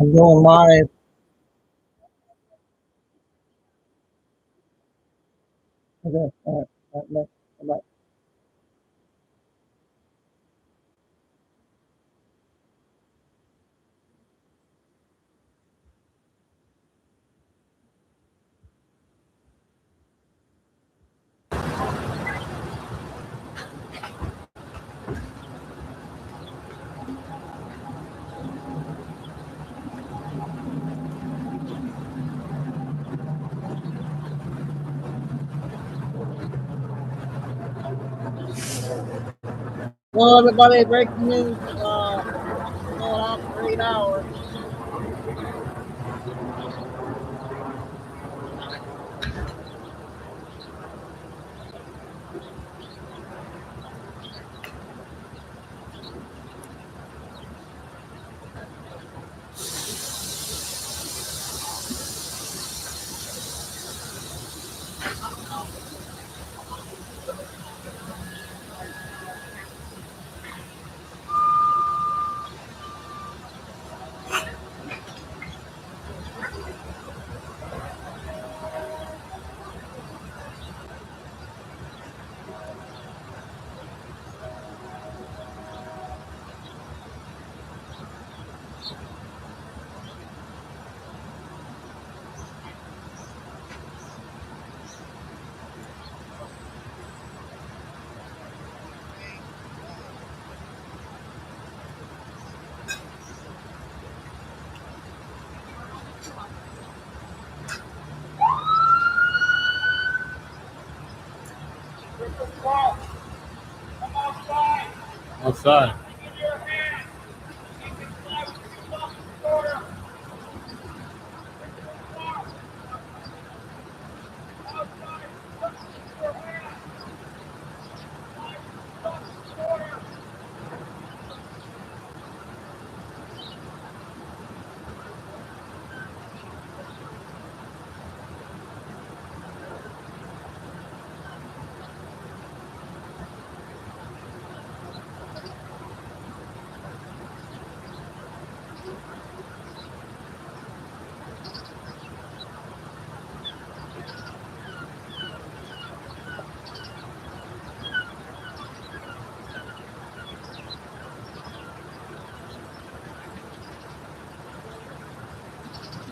I'm going live. Okay. All right. Bye. Well, everybody, breaking news. Going on for 8 hours. Outside.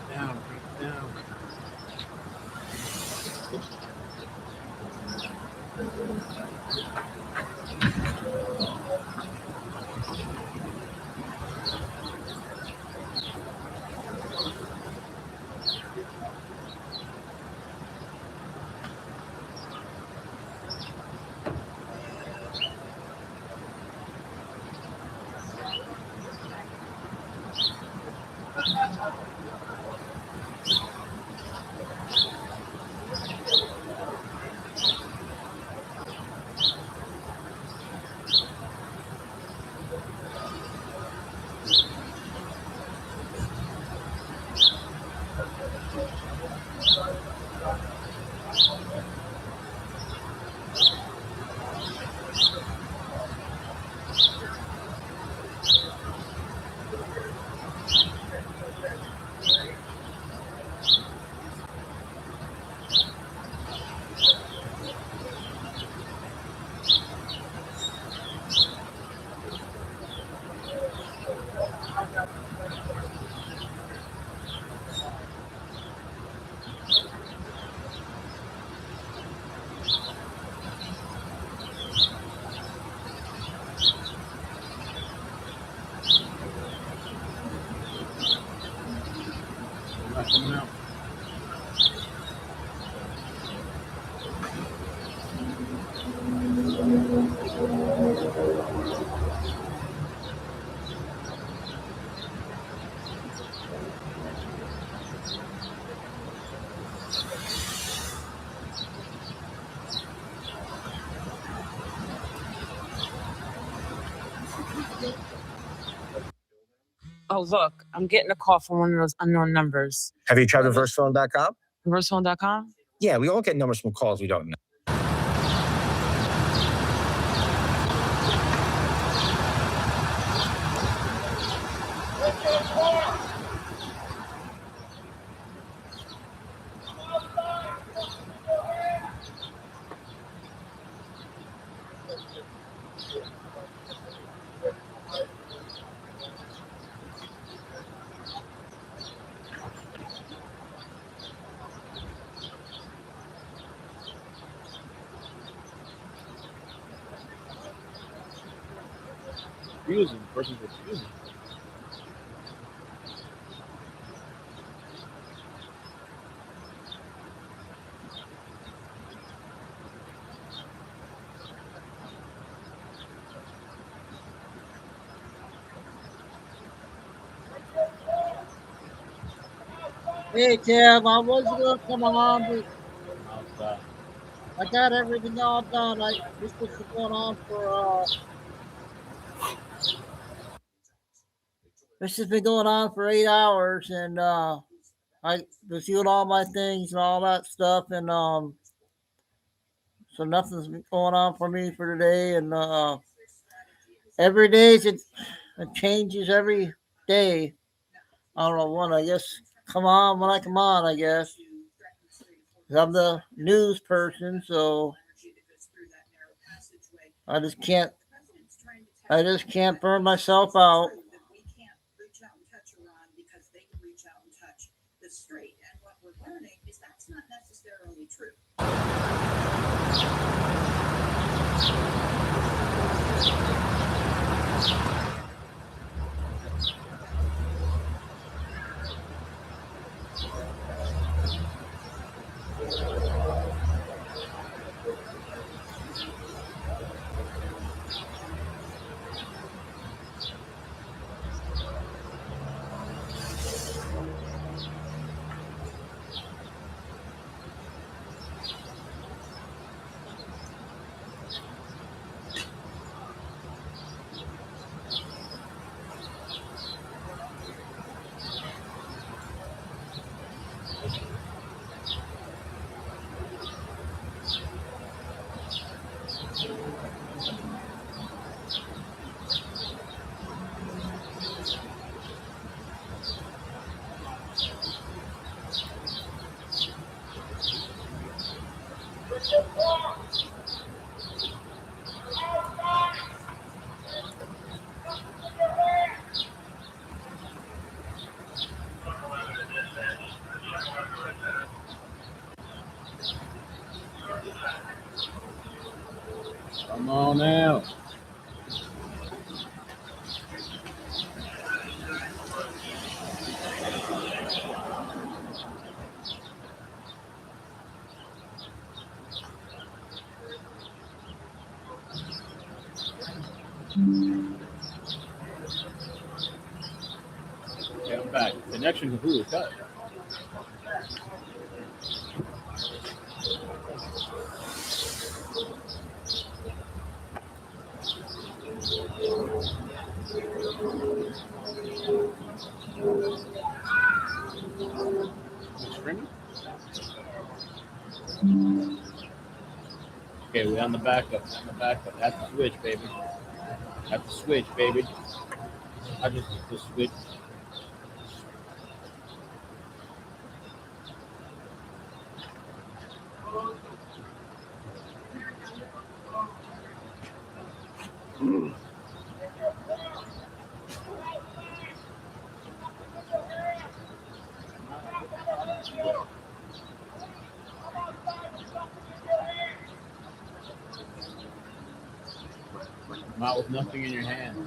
Down. Coming out. Oh, look, I'm getting a call from one of those unknown numbers. Have you tried reversephone.com? Reversephone.com? Yeah, we all get numbers from calls we don't know. refusing. The person's refusing. Hey, Tim, I was going to come on, but Outside. I got everything all done. This was going on for this has been going on for 8 hours, and I was doing all my things and all that stuff, and so nothing's been going on for me for today, and every day it changes every day. I don't know when. I guess come on when I come on. I guess 'cause I'm the news person, so I just can't. I just can't burn myself out. Come on out. Okay, I'm back. Connection completely cut. Streaming? Okay, we're on the backup. On the backup. At the switch, baby. At the switch, baby. I just the switch. Come out with nothing in your hand.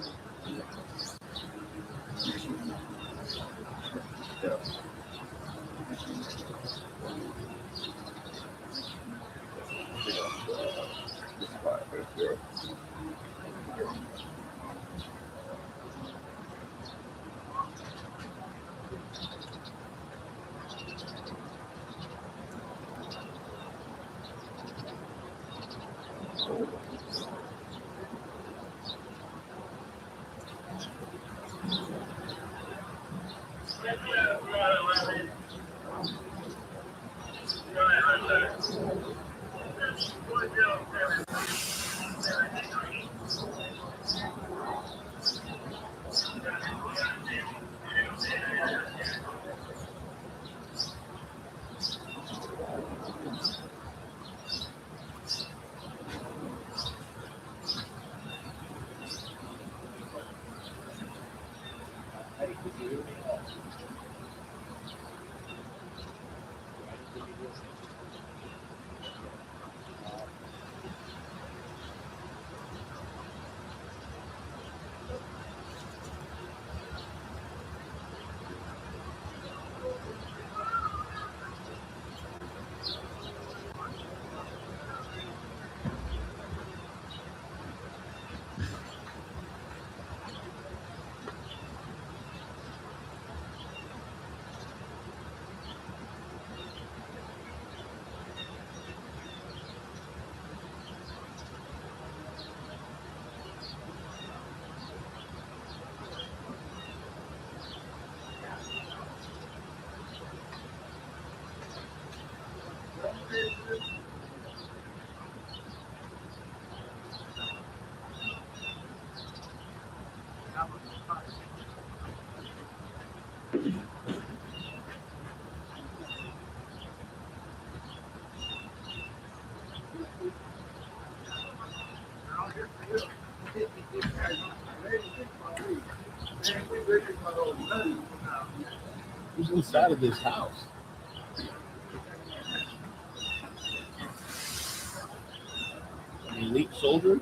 Who's inside of this house? Elite soldiers?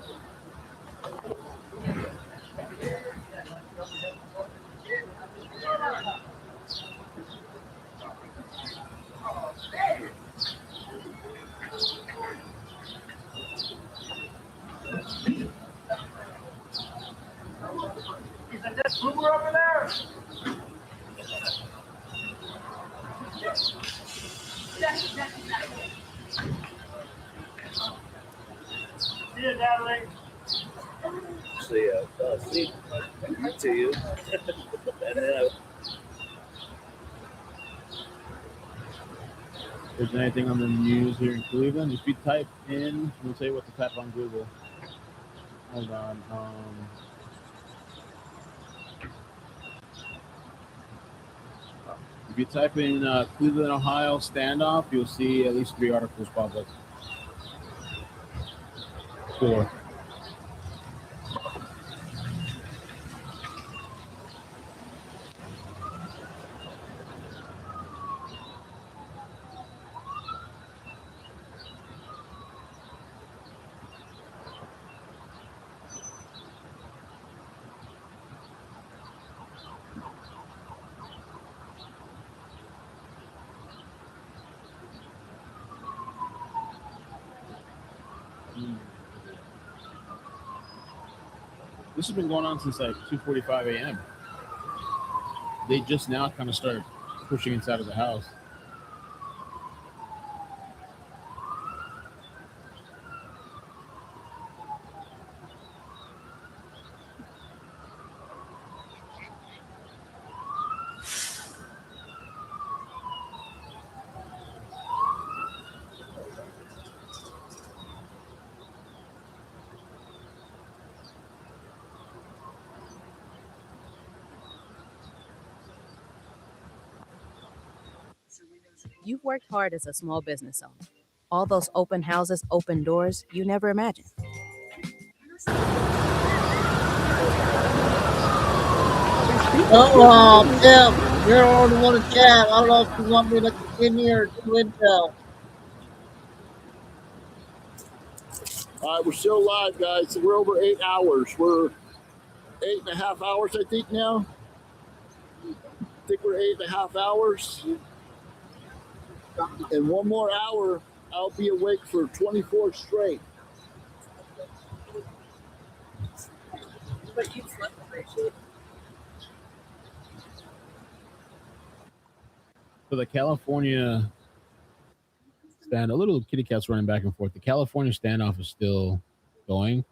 Over there. See you, Natalie. See ya. See to you. And then if there's anything on the news here in Cleveland, if you type in, we'll tell you what to type on Google. Hold on. If you type in Cleveland, Ohio standoff, you'll see at least 3 articles pop up. 4. This has been going on since like 2:45 a.m. They just now kind of started pushing inside of the house. You've worked hard as a small business owner. All those open houses, open doors you never imagined. Oh, Tim, you're on the one to chat. I don't know if you want me to continue or do intel. All right, we're still live, guys. We're over 8 hours. We're 8.5 hours, I think, now. I think we're 8.5 hours. In 1 more hour, I'll be awake for 24 straight. But you slept great. So the California stand, a little kitty cat's running back and forth. The California standoff is still going,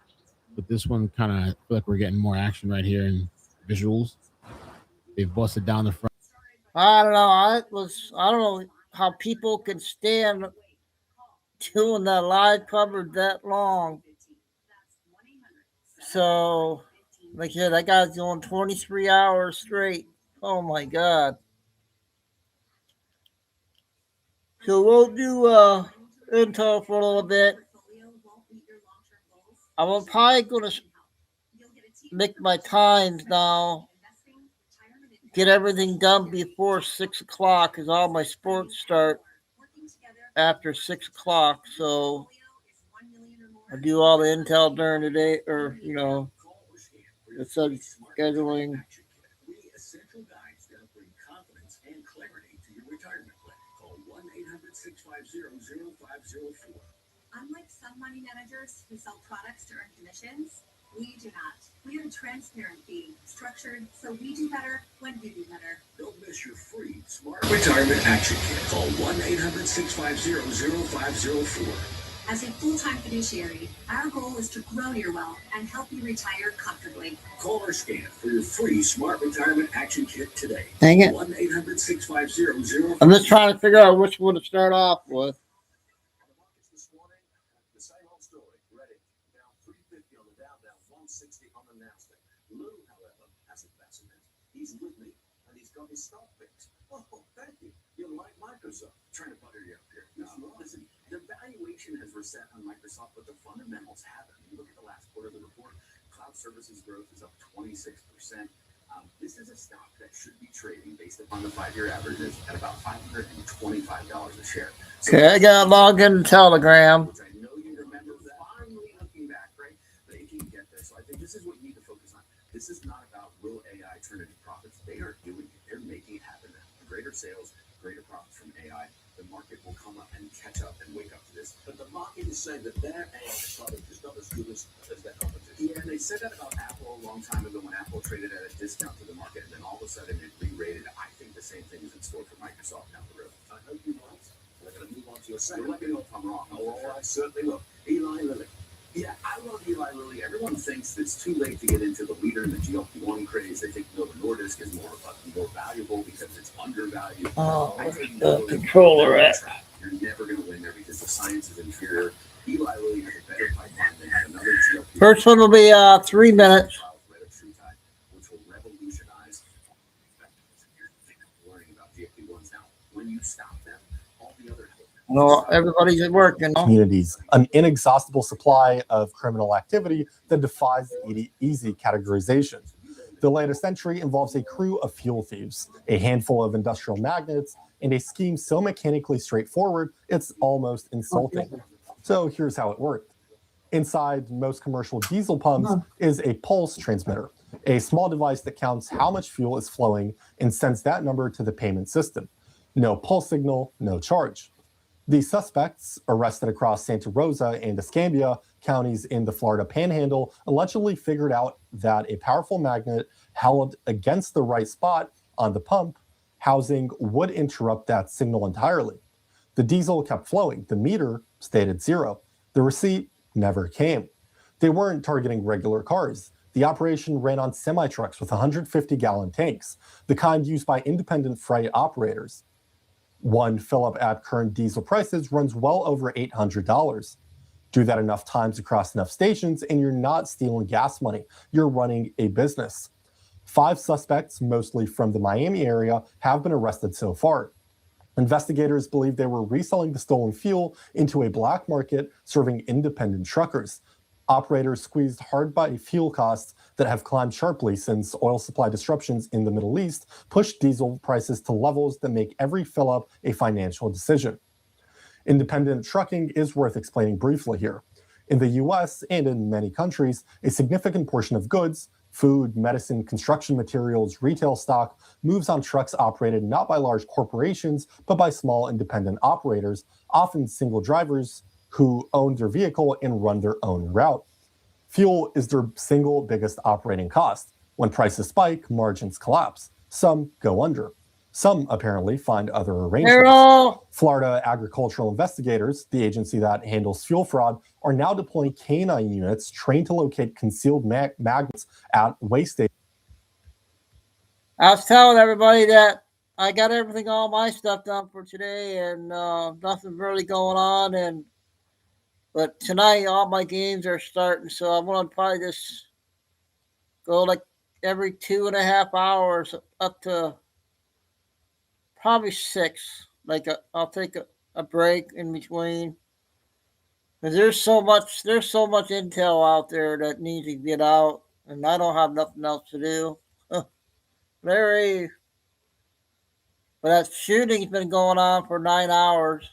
but this one kind of feel like we're getting more action right here in visuals. They've busted down the front. I don't know. I don't know how people can stand doing that live coverage that long. So, like I said, that guy's going 23 hours straight. Oh my god. So we'll do intel for a little bit. I'm probably gonna make my times now. Get everything done before 6 o'clock, because all my sports start after 6 o'clock. So I do all the intel during the day, or it's scheduling. Unlike some money managers who sell products to earn commissions, we do not. We have a transparent fee, structured so we do better when you do better. Don't miss your free Smart Retirement Action Kit. Call 1-800-650-0504. As a full-time fiduciary, our goal is to grow your wealth and help you retire comfortably. Call or scan for your free Smart Retirement Action Kit today. Dang it. 1-800-650-0504. I'm just trying to figure out which one to start off with. The same old story. Reddit down 350 on the Dow, down 160 on the Nasdaq. Lou, however, has a better net. He's with me, and he's He's got his stock fixed. Oh, thank you. You're like Microsoft. Trying to butter you up here. No, listen, the valuation has reset on Microsoft, but the fundamentals haven't. You look at the last quarter of the report, cloud services growth is up 26%. This is a stock that should be trading based upon the 5-year averages at about $525 a share. So Okay, I got logged in Telegram. which I know you remember finally looking back, right? But it can get there. So I think this is what you need to focus on. This is not about will AI turn into profits. They are doing it. They're making it happen. Greater sales, greater profits from AI. The market will come up and catch up and wake up to this. But the market is saying that their AI product is not as good as their competition. Yeah, and they said that about Apple a long time ago when Apple traded at a discount to the market, and then all of a sudden it re-rated. I think the same thing is in store for Microsoft down the road. I hope you're right. We're going to move on to your second. Let me know if I'm wrong. Oh, I certainly will. Eli Lilly. Yeah, I love Eli Lilly. Everyone thinks it's too late to get into the leader in the GLP-1 craze. They think Novo Nordisk is more valuable because it's undervalued. Oh, I where's think the Novo is controller a at? trap. You're never going to win there because the science is inferior. Eli Lilly has a better pipeline than another GLP-1. First one will be 3 minutes. Which will revolutionize learning about GLP-1s now. When you stop them, all the other Well, everybody's working. Communities, an inexhaustible supply of criminal activity that defies easy categorization. The latest entry involves a crew of fuel thieves, a handful of industrial magnets, and a scheme so mechanically straightforward, it's almost insulting. So here's how it worked. Inside most commercial diesel pumps is a pulse transmitter, a small device that counts how much fuel is flowing and sends that number to the payment system. No pulse signal, no charge. The suspects, arrested across Santa Rosa and Escambia counties in the Florida Panhandle, allegedly figured out that a powerful magnet held against the right spot on the pump housing would interrupt that signal entirely. The diesel kept flowing. The meter stayed at zero. The receipt never came. They weren't targeting regular cars. The operation ran on semi-trucks with 150-gallon tanks, the kind used by independent freight operators. One fill-up at current diesel prices runs well over $800. Do that enough times across enough stations, and you're not stealing gas money. You're running a business. 5 suspects, mostly from the Miami area, have been arrested so far. Investigators believe they were reselling the stolen fuel into a black market, serving independent truckers. Operators squeezed hard by fuel costs that have climbed sharply since oil supply disruptions in the Middle East pushed diesel prices to levels that make every fill-up a financial decision. Independent trucking is worth explaining briefly here. In the US and in many countries, a significant portion of goods, food, medicine, construction materials, retail stock, moves on trucks operated not by large corporations, but by small independent operators, often single drivers who own their vehicle and run their own route. Fuel is their single biggest operating cost. When prices spike, margins collapse. Some go under. Some apparently find other arrangements. Hello. Florida agricultural investigators, the agency that handles fuel fraud, are now deploying canine units trained to locate concealed magnets at waste stations. I was telling everybody that I got everything, all my stuff done for today, and nothing really going on. But tonight, all my games are starting, so I'm gonna probably just go like every 2.5 hours up to probably 6. I'll take a break in between, because there's so much intel out there that needs to get out, and I don't have nothing else to do. But that shooting's been going on for 9 hours.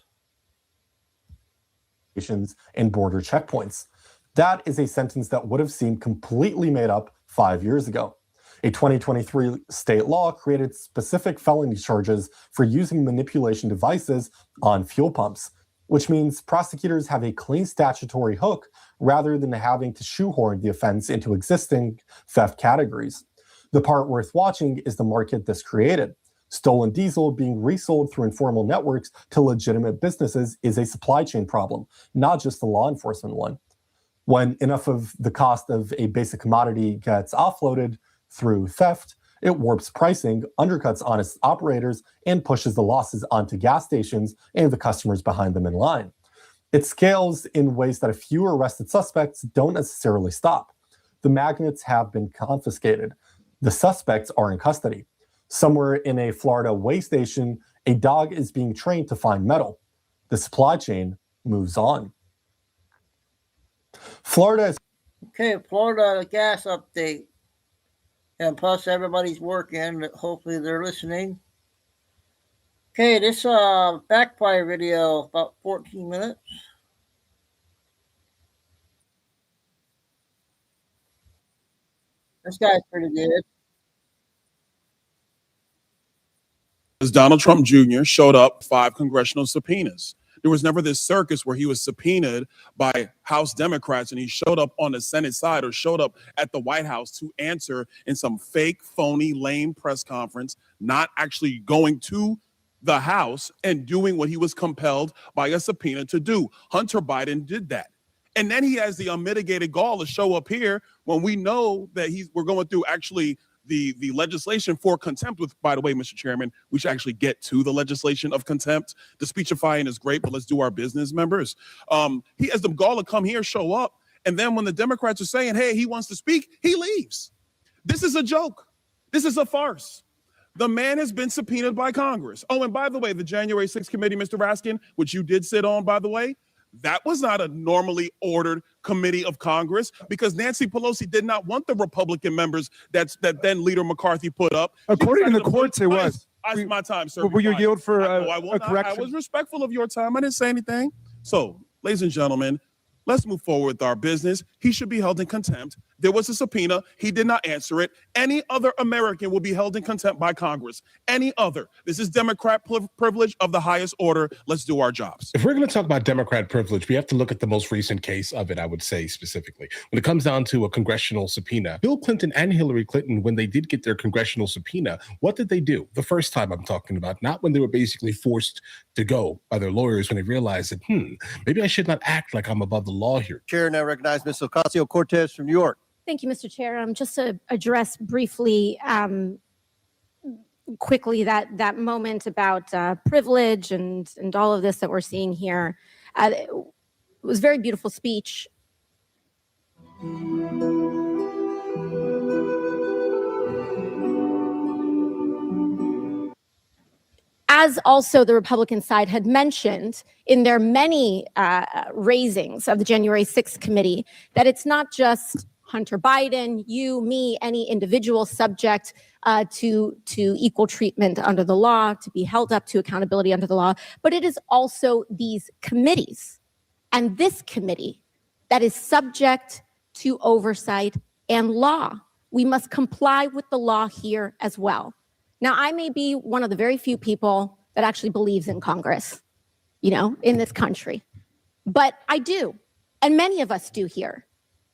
And border checkpoints. That is a sentence that would have seemed completely made up 5 years ago. A 2023 state law created specific felony charges for using manipulation devices on fuel pumps, which means prosecutors have a clean statutory hook rather than having to shoehorn the offense into existing theft categories. The part worth watching is the market this created. Stolen diesel being resold through informal networks to legitimate businesses is a supply chain problem, not just a law enforcement one. When enough of the cost of a basic commodity gets offloaded through theft, it warps pricing, undercuts honest operators, and pushes the losses onto gas stations and the customers behind them in line. It scales in ways that a few arrested suspects don't necessarily stop. The magnets have been confiscated. The suspects are in custody. Somewhere in a Florida way station, a dog is being trained to find metal. The supply chain moves on. Florida is Okay, Florida gas update. And plus everybody's working. Hopefully they're listening. Okay, this backfire video, about 14 minutes. This guy's pretty good. As Donald Trump Jr. showed up 5 congressional subpoenas. There was never this circus where he was subpoenaed by House Democrats and he showed up on the Senate side or showed up at the White House to answer in some fake, phony, lame press conference, not actually going to the House and doing what he was compelled by a subpoena to do. Hunter Biden did that. And then he has the unmitigated gall to show up here when we know that we're going through actually the legislation for contempt with, by the way, Mr. Chairman, we should actually get to the legislation of contempt. The speechifying is great, but let's do our business, members. He has the gall to come here, show up, and then when the Democrats are saying, hey, he wants to speak, he leaves. This is a joke. This is a farce. The man has been subpoenaed by Congress. Oh, and by the way, the January 6th committee, Mr. Raskin, which you did sit on, by the way, that was not a normally ordered committee of Congress because Nancy Pelosi did not want the Republican members that then Leader McCarthy put up. According to the courts, it was. My time, sir. Will you yield for a correction? I was respectful of your time. I didn't say anything. So, ladies and gentlemen, let's move forward with our business. He should be held in contempt. There was a subpoena. He did not answer it. Any other American will be held in contempt by Congress. Any other. This is Democrat privilege of the highest order. Let's do our jobs. If we're going to talk about Democrat privilege, we have to look at the most recent case of it, I would say specifically. When it comes down to a congressional subpoena, Bill Clinton and Hillary Clinton, when they did get their congressional subpoena, what did they do? The first time I'm talking about, not when they were basically forced to go by their lawyers when they realized that, maybe I should not act like I'm above the law here. Chair, now recognize Ms. Ocasio-Cortez from New York. Thank you, Mr. Chair. Just to address briefly, quickly, that moment about privilege and all of this that we're seeing here. It was a very beautiful speech. As also the Republican side had mentioned in their many raisings of the January 6th committee, that it's not just Hunter Biden, you, me, any individual subject to equal treatment under the law, to be held up to accountability under the law, but it is also these committees and this committee that is subject to oversight and law. We must comply with the law here as well. Now, I may be one of the very few people that actually believes in Congress, in this country, but I do, and many of us do here.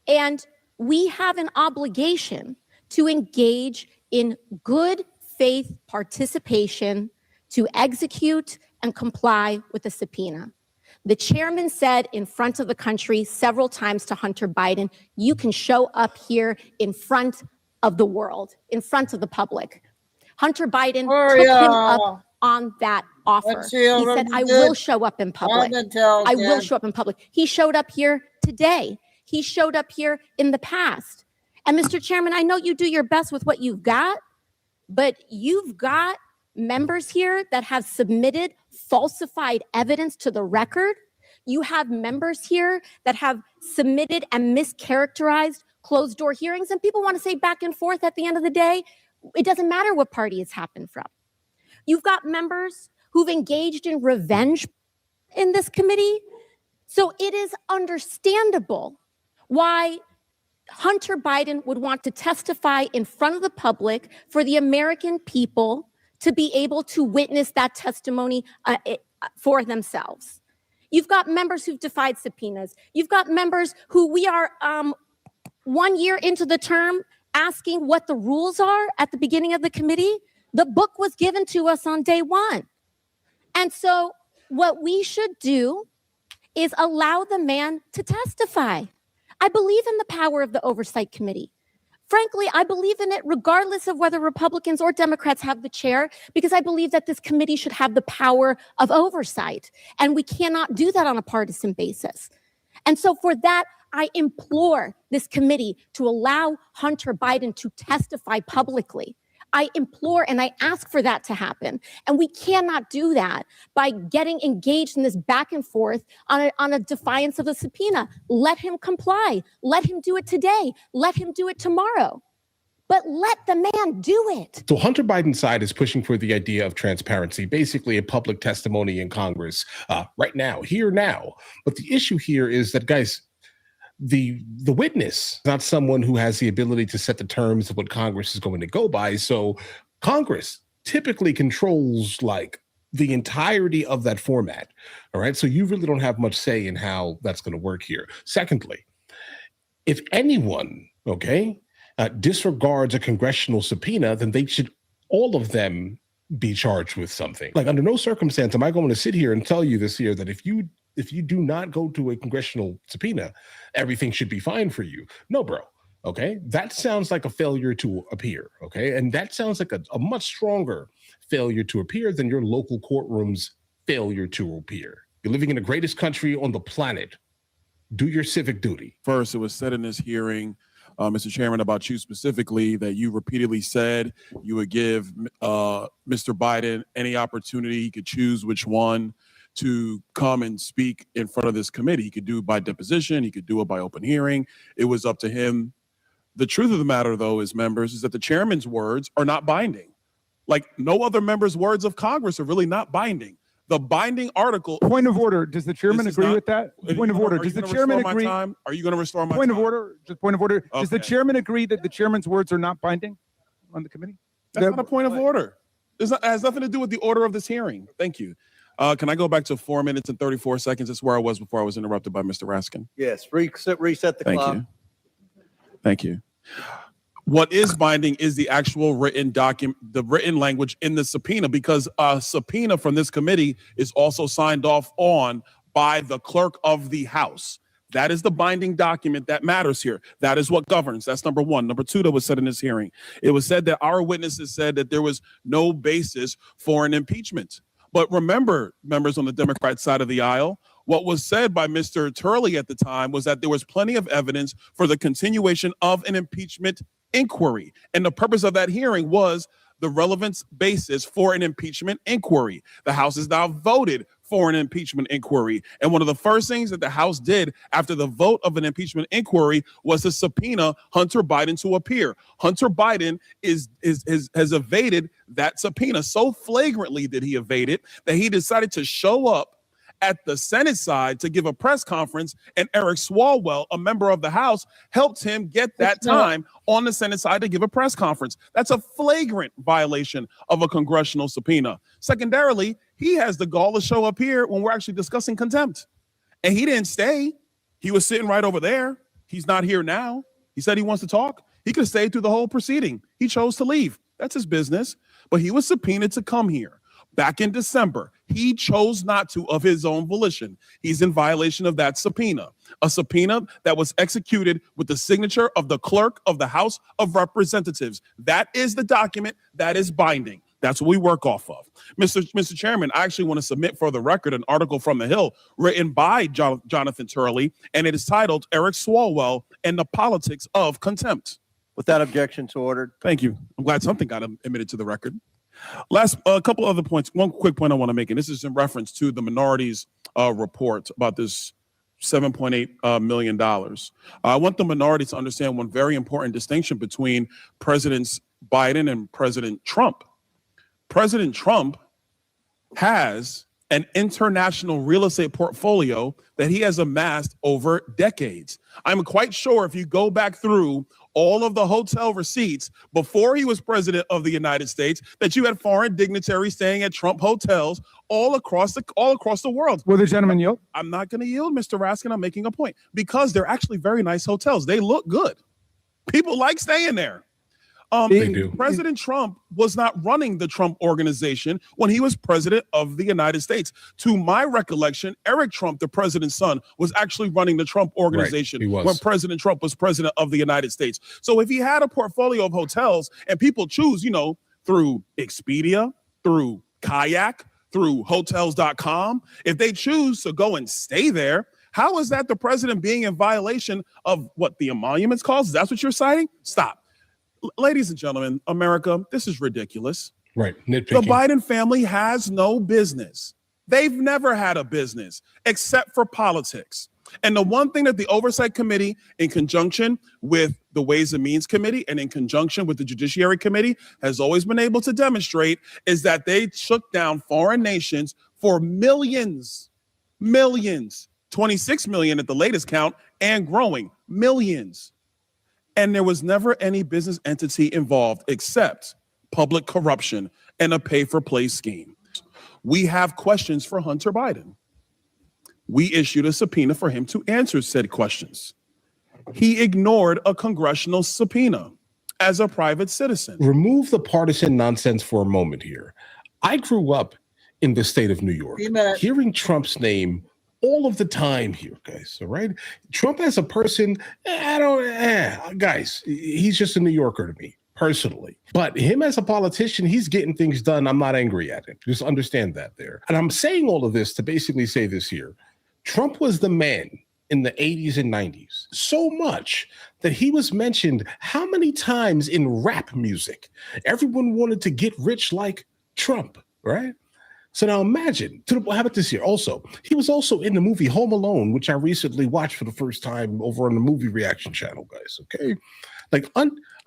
And we have an obligation to engage in good faith participation to execute and comply with the subpoena. The chairman said in front of the country several times to Hunter Biden, you can show up here in front of the world, in front of the public. Hunter Biden took him up on that offer. He said, I will show up in public. I will show up in public. He showed up here today. He showed up here in the past. And Mr. Chairman, I know you do your best with what you've got, but you've got members here that have submitted falsified evidence to the record. You have members here that have submitted and mischaracterized closed door hearings. And people want to say back and forth at the end of the day, it doesn't matter what party it's happened from. You've got members who've engaged in revenge in this committee. So it is understandable why Hunter Biden would want to testify in front of the public for the American people to be able to witness that testimony for themselves. You've got members who've defied subpoenas. You've got members who we are 1 year into the term asking what the rules are at the beginning of the committee. The book was given to us on day one. And so what we should do is allow the man to testify. I believe in the power of the Oversight Committee. Frankly, I believe in it regardless of whether Republicans or Democrats have the chair, because I believe that this committee should have the power of oversight. And we cannot do that on a partisan basis. And so for that, I implore this committee to allow Hunter Biden to testify publicly. I implore and I ask for that to happen. And we cannot do that by getting engaged in this back and forth on a defiance of the subpoena. Let him comply. Let him do it today. Let him do it tomorrow. But let the man do it. So Hunter Biden's side is pushing for the idea of transparency, basically a public testimony in Congress right now, here now. But the issue here is that, guys, the witness is not someone who has the ability to set the terms of what Congress is going to go by. So Congress typically controls like the entirety of that format. All right. So you really don't have much say in how that's going to work here. Secondly, if anyone, disregards a congressional subpoena, then they should, all of them, be charged with something. Like, under no circumstance am I going to sit here and tell you this year that if you do not go to a congressional subpoena, everything should be fine for you. No, bro. Okay. That sounds like a failure to appear. Okay. And that sounds like a much stronger failure to appear than your local courtroom's failure to appear. You're living in the greatest country on the planet. Do your civic duty. First, it was said in this hearing, Mr. Chairman, about you specifically, that you repeatedly said you would give Mr. Biden any opportunity. He could choose which one to come and speak in front of this committee. He could do it by deposition. He could do it by open hearing. It was up to him. The truth of the matter, though, is that the chairman's words are not binding. Like, no other member's words of Congress are really not binding. The binding article. Point of order. Does the chairman agree with that? Point of order. Does the chairman agree? Are you going to restore my time? Point of order. Just point of order. Okay. Does the chairman agree that the chairman's words are not binding on the committee? That's not a point of order. It has nothing to do with the order of this hearing. Thank you. Can I go back to 4 minutes and 34 seconds? That's where I was before I was interrupted by Mr. Raskin. Yes, reset the clock. Thank you. What is binding is the actual written document, the written language in the subpoena, because a subpoena from this committee is also signed off on by the clerk of the House. That is the binding document that matters here. That is what governs. That's number one. Number two, that was said in this hearing. It was said that our witnesses said that there was no basis for an impeachment. But remember, members on the Democrat side of the aisle, what was said by Mr. Turley at the time was that there was plenty of evidence for the continuation of an impeachment inquiry. And the purpose of that hearing was the relevance basis for an impeachment inquiry. The House has now voted for an impeachment inquiry. And one of the first things that the House did after the vote of an impeachment inquiry was to subpoena Hunter Biden to appear. Hunter Biden has evaded that subpoena. So flagrantly did he evade it that he decided to show up at the Senate side to give a press conference, and Eric Swalwell, a member of the House, helped him get that time on the Senate side to give a press conference. That's a flagrant violation of a congressional subpoena. Secondarily, he has the gall to show up here when we're actually discussing contempt. And he didn't stay. He was sitting right over there. He's not here now. He said he wants to talk. He could have stayed through the whole proceeding. He chose to leave. That's his business. But he was subpoenaed to come here. Back in December, he chose not to of his own volition. He's in violation of that subpoena, a subpoena that was executed with the signature of the clerk of the House of Representatives. That is the document that is binding. That's what we work off of. Mr. Chairman, I actually want to submit for the record an article from The Hill written by Jonathan Turley, and it is titled Eric Swalwell and the Politics of Contempt. Without objection to ordered. Thank you. I'm glad something got admitted to the record. Last, a couple other points. One quick point I want to make, and this is in reference to the minorities' report about this $7.8 million. I want the minority to understand one very important distinction between Presidents Biden and President Trump. President Trump has an international real estate portfolio that he has amassed over decades. I'm quite sure if you go back through all of the hotel receipts before he was president of the United States, that you had foreign dignitaries staying at Trump hotels all across the world. Will the gentleman yield? I'm not going to yield, Mr. Raskin. I'm making a point because they're actually very nice hotels. They look good. People like staying there. They do. President Trump was not running the Trump organization when he was president of the United States. To my recollection, Eric Trump, the president's son, was actually running the Trump organization when President Trump was president of the United States. So if he had a portfolio of hotels and people choose, through Expedia, through Kayak, through hotels.com, if they choose to go and stay there, how is that the president being in violation of what the emoluments clause? That's what you're citing? Stop. ladies and gentlemen, America, this is ridiculous. Right. The Nitpicking. Biden family has no business. They've never had a business except for politics. And the one thing that the Oversight Committee, in conjunction with the Ways and Means Committee and in conjunction with the Judiciary Committee, has always been able to demonstrate is that they shook down foreign nations for millions, 26 million at the latest count and growing, millions. And there was never any business entity involved except public corruption and a pay-for-play scheme. We have questions for Hunter Biden. We issued a subpoena for him to answer said questions. He ignored a congressional subpoena as a private citizen. Remove the partisan nonsense for a moment here. I grew up in the state of New York, hearing Trump's name all of the time here, guys. All right. Trump as a person, guys, he's just a New Yorker to me personally. But him as a politician, he's getting things done. I'm not angry at it. Just understand that there. And I'm saying all of this to basically say this here. Trump was the man in the 80s and 90s, so much that he was mentioned how many times in rap music? Everyone wanted to get rich like Trump, right? So now imagine, how about this here? Also, he was also in the movie Home Alone, which I recently watched for the first time over on the Movie Reaction channel, guys, okay? Like,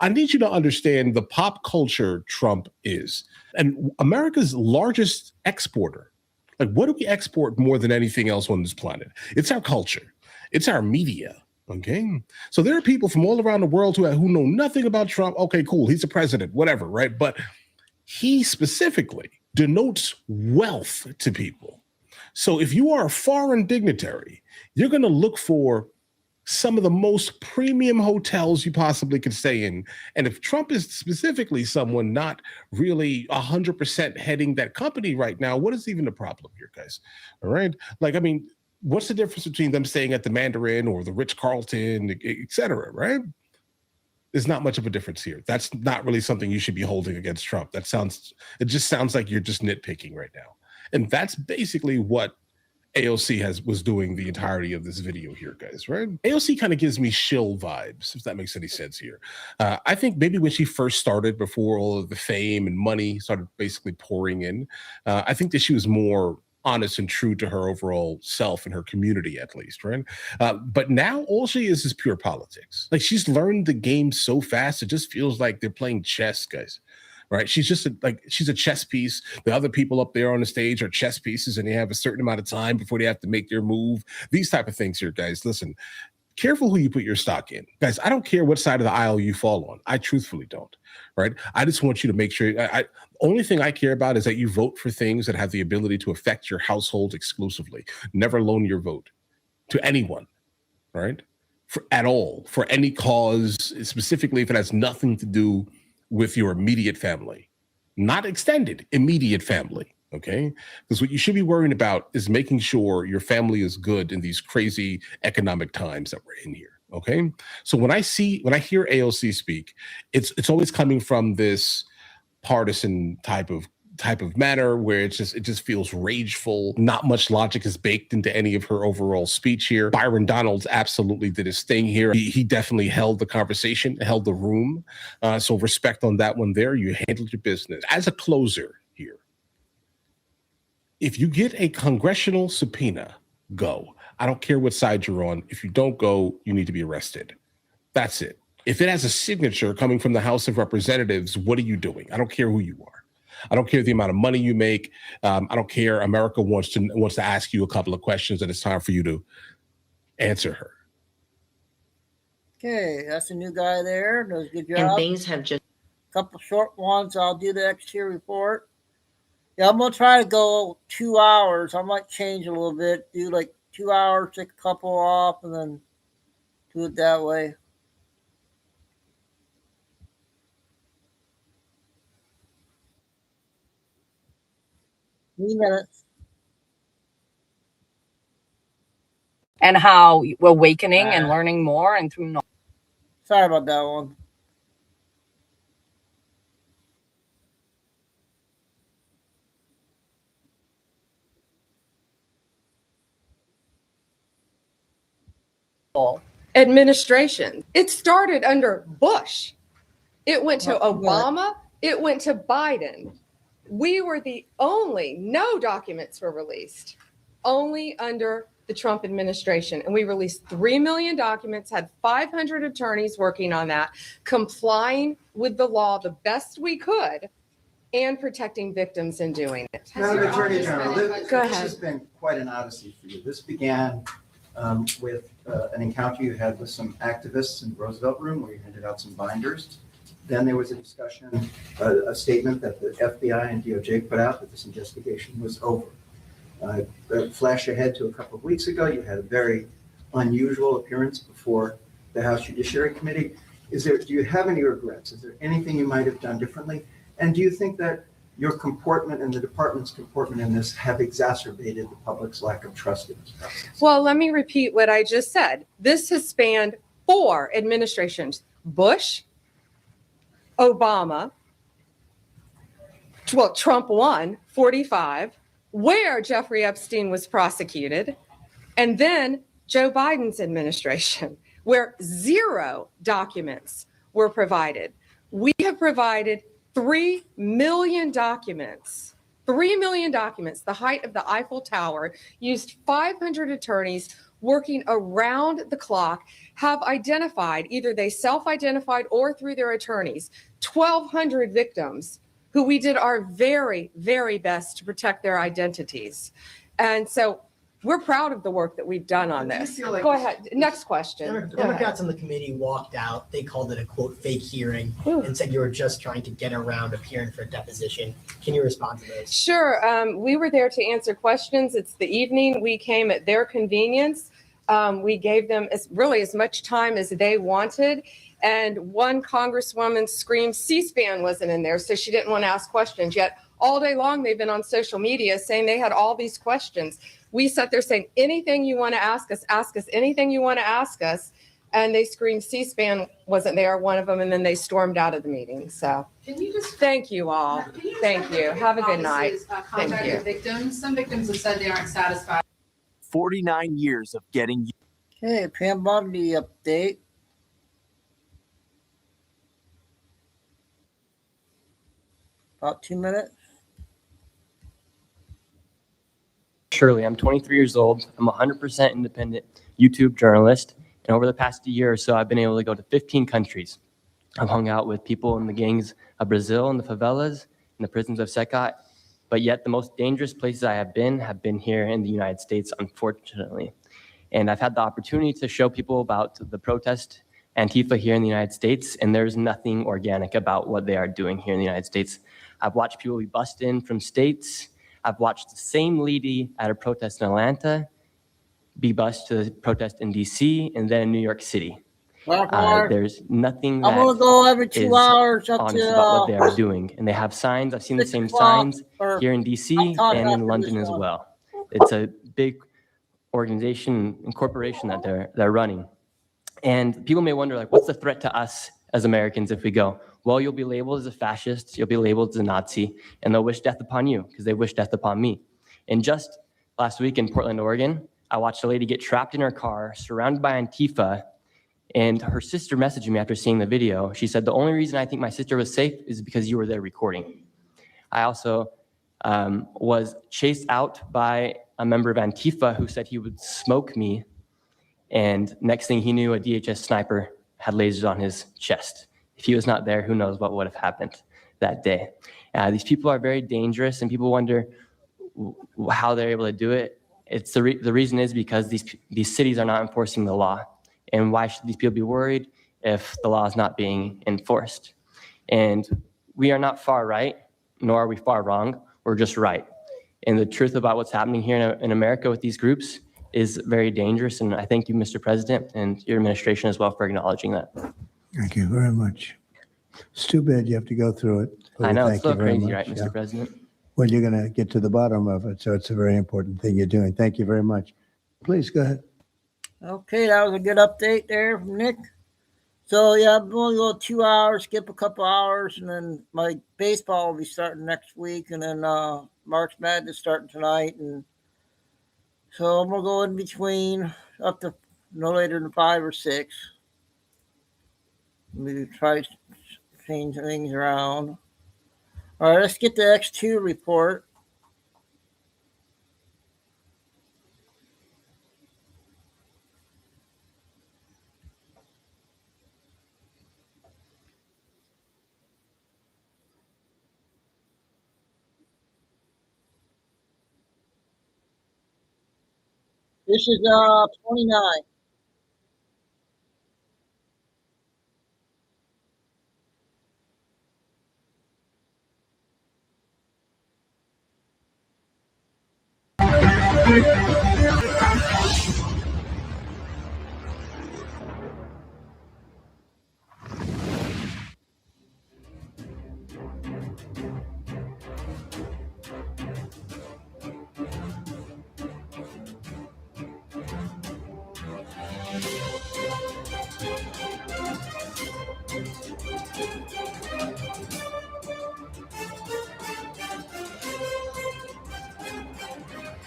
I need you to understand the pop culture Trump is. And America's largest exporter. Like, what do we export more than anything else on this planet? It's our culture. It's our media, okay? So there are people from all around the world who know nothing about Trump. Okay, cool, he's a president, whatever, right? But he specifically denotes wealth to people. So if you are a foreign dignitary, you're going to look for some of the most premium hotels you possibly could stay in. And if Trump is specifically someone not really 100% heading that company right now, what is even the problem here, guys? All right. Like, I mean, what's the difference between them staying at the Mandarin or the Ritz-Carlton, et cetera, right? There's not much of a difference here. That's not really something you should be holding against Trump. It just sounds like you're just nitpicking right now. And that's basically what AOC was doing the entirety of this video here, guys, right? AOC kind of gives me shill vibes, if that makes any sense here. I think maybe when she first started, before all of the fame and money started basically pouring in, I think that she was more honest and true to her overall self and her community, at least, right? But now all she is pure politics. Like, she's learned the game so fast, it just feels like they're playing chess, guys. Right? She's just she's a chess piece. The other people up there on the stage are chess pieces, and they have a certain amount of time before they have to make their move. These type of things here, guys. Listen, careful who you put your stock in. Guys, I don't care what side of the aisle you fall on. I truthfully don't. Right? I just want you to make sure. Only thing I care about is that you vote for things that have the ability to affect your household exclusively. Never loan your vote to anyone. Right? At all. For any cause, specifically if it has nothing to do with your immediate family, not extended, immediate family, okay? Because what you should be worrying about is making sure your family is good in these crazy economic times that we're in here, okay? So when I hear AOC speak, it's always coming from this partisan type of manner where it just feels rageful. Not much logic is baked into any of her overall speech here. Byron Donalds absolutely did his thing here. He definitely held the conversation, held the room. So respect on that one there. You handled your business. As a closer here, if you get a congressional subpoena, go. I don't care what side you're on. If you don't go, you need to be arrested. That's it. If it has a signature coming from the House of Representatives, what are you doing? I don't care who you are. I don't care the amount of money you make. I don't care. America wants to ask you a couple of questions, and it's time for you to answer her. Okay, that's a new guy there. Does a good job. And things have just a couple short ones. I'll do the exterior report. Yeah, I'm gonna try to go 2 hours. I might change a little bit. Do like 2 hours, take a couple off, and then do it that way. Minutes. And how we're awakening and learning more and through knowledge. Sorry about that one. Administration. It started under Bush. It went to Obama. It went to Biden. We were the only, no documents were released, only under the Trump administration. And we released 3 million documents, had 500 attorneys working on that, complying with the law the best we could, and protecting victims in doing it. Madam Attorney General, this Go has ahead. been quite an odyssey for you. This began with an encounter you had with some activists in the Roosevelt Room where you handed out some binders. Then there was a discussion, a statement that the FBI and DOJ put out that this investigation was over. Flash ahead to a couple of weeks ago, you had a very unusual appearance before the House Judiciary Committee. Do you have any regrets? Is there anything you might have done differently? And do you think that your comportment and the department's comportment in this have exacerbated the public's lack of trust in this process? Well, let me repeat what I just said. This has spanned 4 administrations: Bush, Obama, well, Trump 1, 45, where Jeffrey Epstein was prosecuted, and then Joe Biden's administration, where 0 documents were provided. We have provided 3 million documents, 3 million documents, the height of the Eiffel Tower, used 500 attorneys working around the clock, have identified, either they self-identified or through their attorneys, 1,200 victims who we did our very, very best to protect their identities. And so we're proud of the work that we've done on this. Go ahead. Next question. Democrats on the committee walked out. They called it a, quote, fake hearing and said you were just trying to get around appearing for a deposition. Can you respond to those? Sure. We were there to answer questions. It's the evening. We came at their convenience. We gave them as much time as they wanted. And one congresswoman screamed C-SPAN wasn't in there, so she didn't want to ask questions. Yet all day long, they've been on social media saying they had all these questions. We sat there saying, anything you want to ask us anything you want to ask us. And they screamed C-SPAN wasn't there, one of them, and then they stormed out of the meeting. So Can you just thank you all. Thank you. Have a good night. Thank you. Victims. Some victims have said they aren't satisfied. 49 years of getting. Okay, Pam Bondi update. About 2 minutes. Shirley, I'm 23 years old. I'm a 100% independent YouTube journalist. And over the past year or so, I've been able to go to 15 countries. I've hung out with people in the gangs of Brazil, in the favelas, in the prisons of Secot. But yet the most dangerous places I have been here in the United States, unfortunately. And I've had the opportunity to show people about the protest Antifa here in the United States, and there's nothing organic about what they are doing here in the United States. I've watched people be bussed in from states. I've watched the same lady at a protest in Atlanta be bused to the protest in DC and then in New York City. There's nothing I'm gonna go every 2 hours up honest to about what they are doing. And they have signs. I've seen the same signs here in DC and in London as well. It's a big organization and corporation that they're running. And people may wonder, like, what's the threat to us as Americans if we go? Well, you'll be labeled as a fascist, you'll be labeled as a Nazi, and they'll wish death upon you because they wish death upon me. And just last week in Portland, Oregon, I watched a lady get trapped in her car, surrounded by Antifa, and her sister messaged me after seeing the video. She said, the only reason I think my sister was safe is because you were there recording. I also was chased out by a member of Antifa who said he would smoke me. And next thing he knew, a DHS sniper had lasers on his chest. If he was not there, who knows what would have happened that day. These people are very dangerous, and people wonder how they're able to do it. It's the reason is because these cities are not enforcing the law. And why should these people be worried if the law is not being enforced? And we are not far right, nor are we far wrong. We're just right. And the truth about what's happening here in America with these groups is very dangerous. And I thank you, Mr. President, and your administration as well for acknowledging that. Thank you very much. It's too bad you have to go through it. I know, Thank it's so you very crazy, much. right, Mr. President? Well, you're going to get to the bottom of it, so it's a very important thing you're doing. Thank you very much. Please go ahead. Okay, that was a good update there from Nick. So yeah, I'm going to go 2 hours, skip a couple hours, and then my baseball will be starting next week, and then March Madness starting tonight, and so I'm gonna go in between up to no later than 5 or 6. Maybe try change things around. All right, let's get the X2 report. This is 29.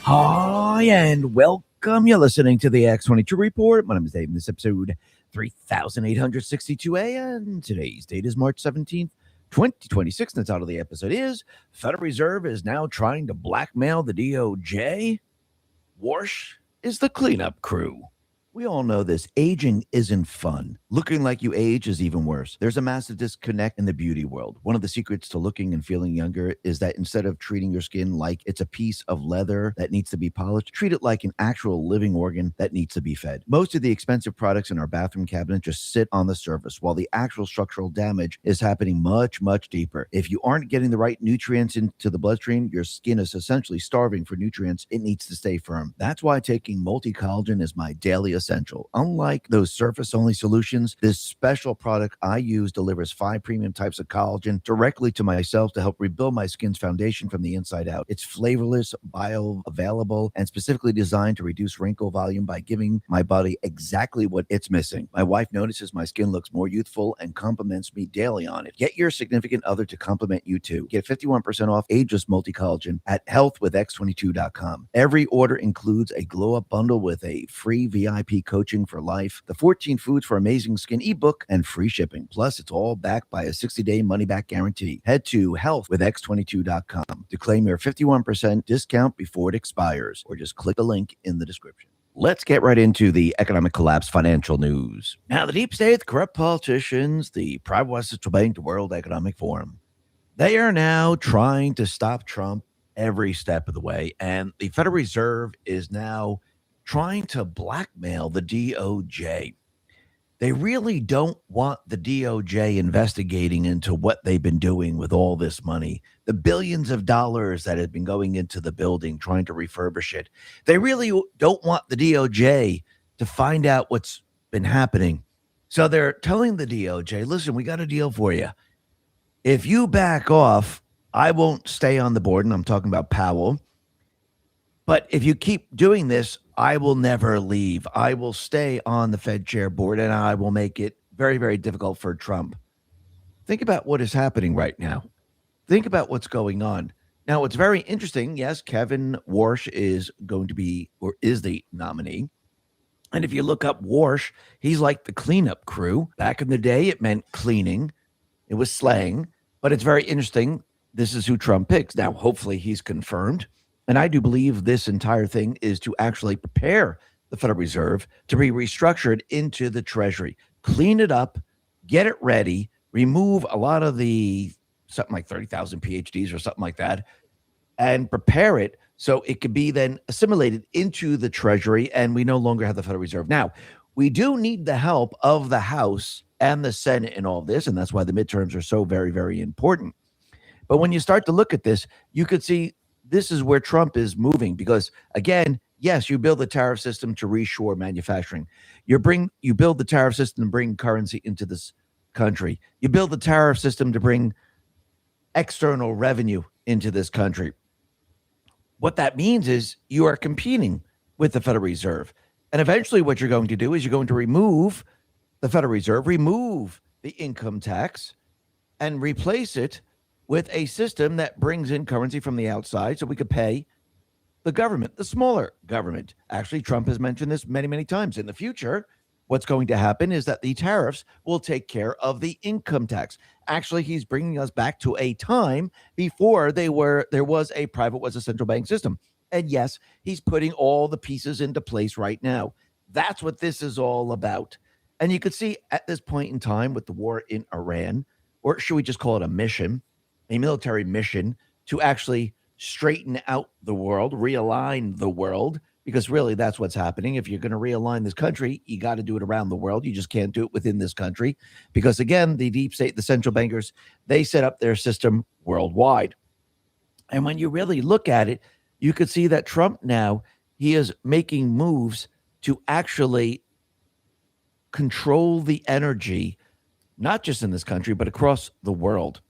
Hi, and welcome. You're listening to the X22 Report. My name is Dave, and this episode 3862A, and today's date is March 17th, 2026. And the title of the episode is Federal Reserve is now trying to blackmail the DOJ. Warsh is the cleanup crew. We all know this. Aging isn't fun. Looking like you age is even worse. There's a massive disconnect in the beauty world. One of the secrets to looking and feeling younger is that instead of treating your skin like it's a piece of leather that needs to be polished, treat it like an actual living organ that needs to be fed. Most of the expensive products in our bathroom cabinet just sit on the surface, while the actual structural damage is happening much, much deeper. If you aren't getting the right nutrients into the bloodstream, your skin is essentially starving for nutrients it needs to stay firm. That's why taking multi-collagen is my daily essential. Unlike those surface-only solutions, this special product I use delivers 5 premium types of collagen directly to my cells to help rebuild my skin's foundation from the inside out. It's flavorless, bioavailable, and specifically designed to reduce wrinkle volume by giving my body exactly what it's missing. My wife notices my skin looks more youthful and compliments me daily on it. Get your significant other to compliment you too. Get 51% off Ageless Multi-Collagen at healthwithx22.com. Every order includes a glow-up bundle with a free VIP coaching for life, the 14 foods for amazing skin ebook, and free shipping. Plus, it's all backed by a 60-day money-back guarantee. Head to healthwithx22.com to claim your 51% discount before it expires, or just click the link in the description. Let's get right into the economic collapse financial news. Now, the deep state, the corrupt politicians, the private central bank, the World Economic Forum, they are now trying to stop Trump every step of the way, and the Federal Reserve is now trying to blackmail the DOJ. They really don't want the DOJ investigating into what they've been doing with all this money, the billions of dollars that have been going into the building, trying to refurbish it. They really don't want the DOJ to find out what's been happening. So they're telling the DOJ, listen, we got a deal for you. If you back off, I won't stay on the board, and I'm talking about Powell. But if you keep doing this, I will never leave. I will stay on the Fed chair board, and I will make it very, very difficult for Trump. Think about what is happening right now. Think about what's going on. Now, it's very interesting. Yes, Kevin Warsh is going to be, or is the nominee. And if you look up Warsh, he's like the cleanup crew. Back in the day, it meant cleaning. It was slang. But it's very interesting. This is who Trump picks. Now, hopefully he's confirmed. And I do believe this entire thing is to actually prepare the Federal Reserve to be restructured into the Treasury. Clean it up, get it ready, remove a lot of the something like 30,000 PhDs or something like that, and prepare it so it could be then assimilated into the Treasury, and we no longer have the Federal Reserve. Now, we do need the help of the House and the Senate in all this, and that's why the midterms are so very, very important. But when you start to look at this, you could see this is where Trump is moving because, again, yes, you build the tariff system to reshore manufacturing. You build the tariff system to bring currency into this country. You build the tariff system to bring external revenue into this country. What that means is you are competing with the Federal Reserve. And eventually what you're going to do is you're going to remove the Federal Reserve, remove the income tax, and replace it with a system that brings in currency from the outside so we could pay the government, the smaller government. Actually, Trump has mentioned this many, many times. In the future, what's going to happen is that the tariffs will take care of the income tax. actually he's bringing us back to a time before there was a central bank system. And yes, he's putting all the pieces into place right now. That's what this is all about. And you could see at this point in time with the war in Iran, or should we just call it a mission, a military mission to actually straighten out the world, realign the world, because really that's what's happening. If you're going to realign this country, you got to do it around the world. You just can't do it within this country because, again, the deep state, the central bankers, they set up their system worldwide. And when you really look at it, you could see that Trump now, he is making moves to actually control the energy, not just in this country, but across the world,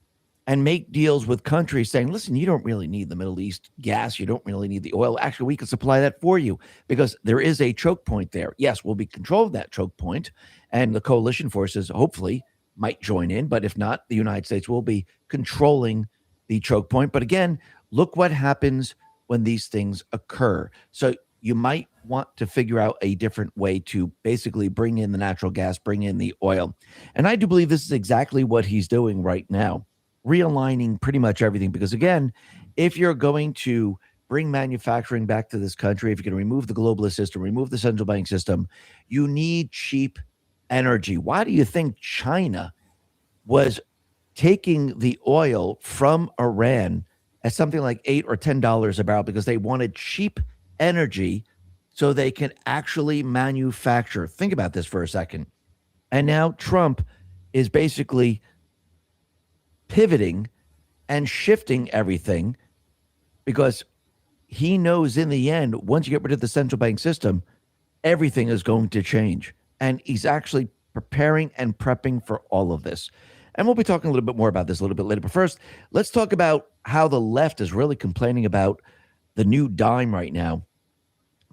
and make deals with countries saying, listen, you don't really need the Middle East gas. You don't really need the oil. Actually, we can supply that for you because there is a choke point there. Yes, we'll be controlling that choke point, and the coalition forces hopefully might join in. But if not, the United States will be controlling the choke point. But again, look what happens when these things occur. So you might want to figure out a different way to basically bring in the natural gas, bring in the oil. And I do believe this is exactly what he's doing right now, realigning pretty much everything. Because again, if you're going to bring manufacturing back to this country, if you're going to remove the globalist system, remove the central bank system, you need cheap energy. Why do you think China was taking the oil from Iran at something like $8 or $10 a barrel? Because they wanted cheap energy so they can actually manufacture. Think about this for a second. And now Trump is basically pivoting and shifting everything because he knows in the end, once you get rid of the central bank system, everything is going to change. And he's actually preparing and prepping for all of this. And we'll be talking a little bit more about this a little bit later. But first, let's talk about how the left is really complaining about the new dime right now,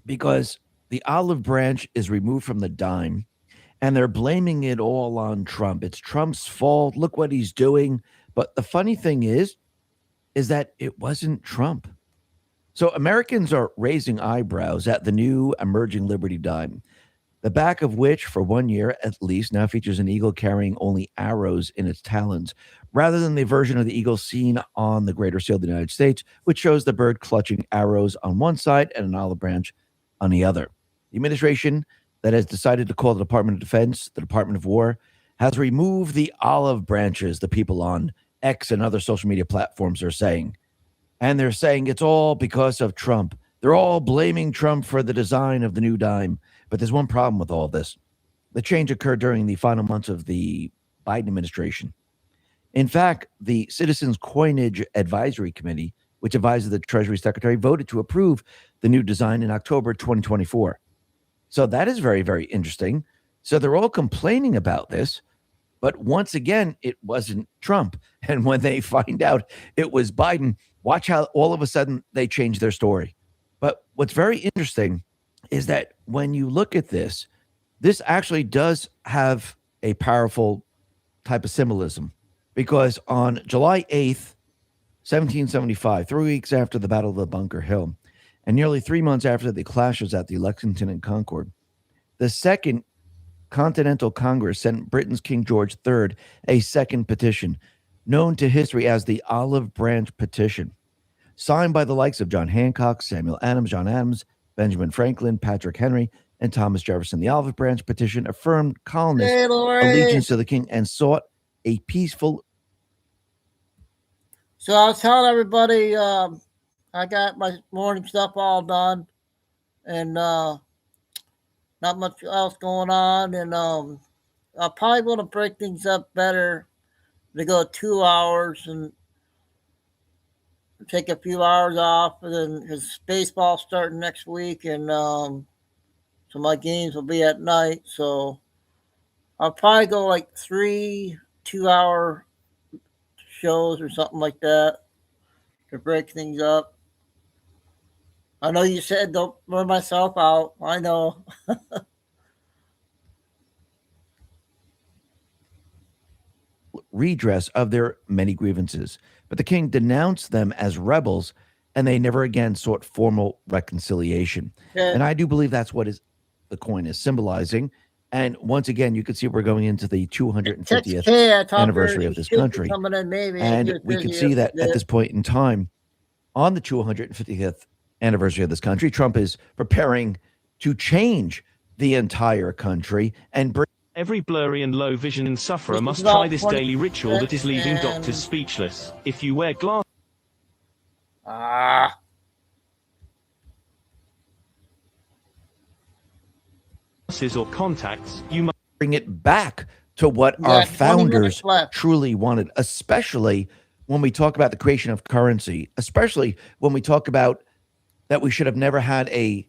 because the olive branch is removed from the dime and they're blaming it all on Trump. It's Trump's fault. Look what he's doing. But the funny thing is that it wasn't Trump. So Americans are raising eyebrows at the new emerging Liberty dime, the back of which, for 1 year at least, now features an eagle carrying only arrows in its talons, rather than the version of the eagle seen on the Greater Seal of the United States, which shows the bird clutching arrows on one side and an olive branch on the other. The administration that has decided to call the Department of Defense the Department of War has removed the olive branches, the people on X and other social media platforms are saying. And they're saying it's all because of Trump. They're all blaming Trump for the design of the new dime. But there's one problem with all this. The change occurred during the final months of the Biden administration. In fact, the Citizens Coinage Advisory Committee, which advises the Treasury Secretary, voted to approve the new design in October 2024. So that is very, very interesting. So they're all complaining about this. But once again, it wasn't Trump. And when they find out it was Biden, watch how all of a sudden they change their story. But what's very interesting is that when you look at this, this actually does have a powerful type of symbolism, because on July 8th, 1775, 3 weeks after the Battle of the Bunker Hill, and nearly 3 months after the clashes at the Lexington and Concord, the Second Continental Congress sent Britain's King George III a second petition, known to history as the Olive Branch Petition, signed by the likes of John Hancock, Samuel Adams, John Adams, Benjamin Franklin, Patrick Henry, and Thomas Jefferson. The Olive Branch Petition affirmed colonists' allegiance to the king and sought a peaceful. So I was telling everybody I got my morning stuff all done, and not much else going on. And I probably want to break things up better to go 2 hours and take a few hours off, and then because baseball's starting next week, and so my games will be at night. So I'll probably go like 3 2-hour shows or something like that to break things up. I know you said don't burn myself out. I know. Redress of their many grievances, but the king denounced them as rebels, and they never again sought formal reconciliation. And I do believe that's what is the coin is symbolizing. And once again, you can see we're going into the 250th 6K, I thought anniversary of this country. Coming in maybe. And we can see that at this point in time, on the 250th anniversary of this country, Trump is preparing to change the entire country and bring Every blurry and low vision sufferer This must is try about this 20 daily ritual that is leaving and- doctors speechless. If you wear glasses or contacts, you must bring it back to what Yeah, our 20 minutes founders left. truly wanted, especially when we talk about the creation of currency, especially when we talk about that we should have never had a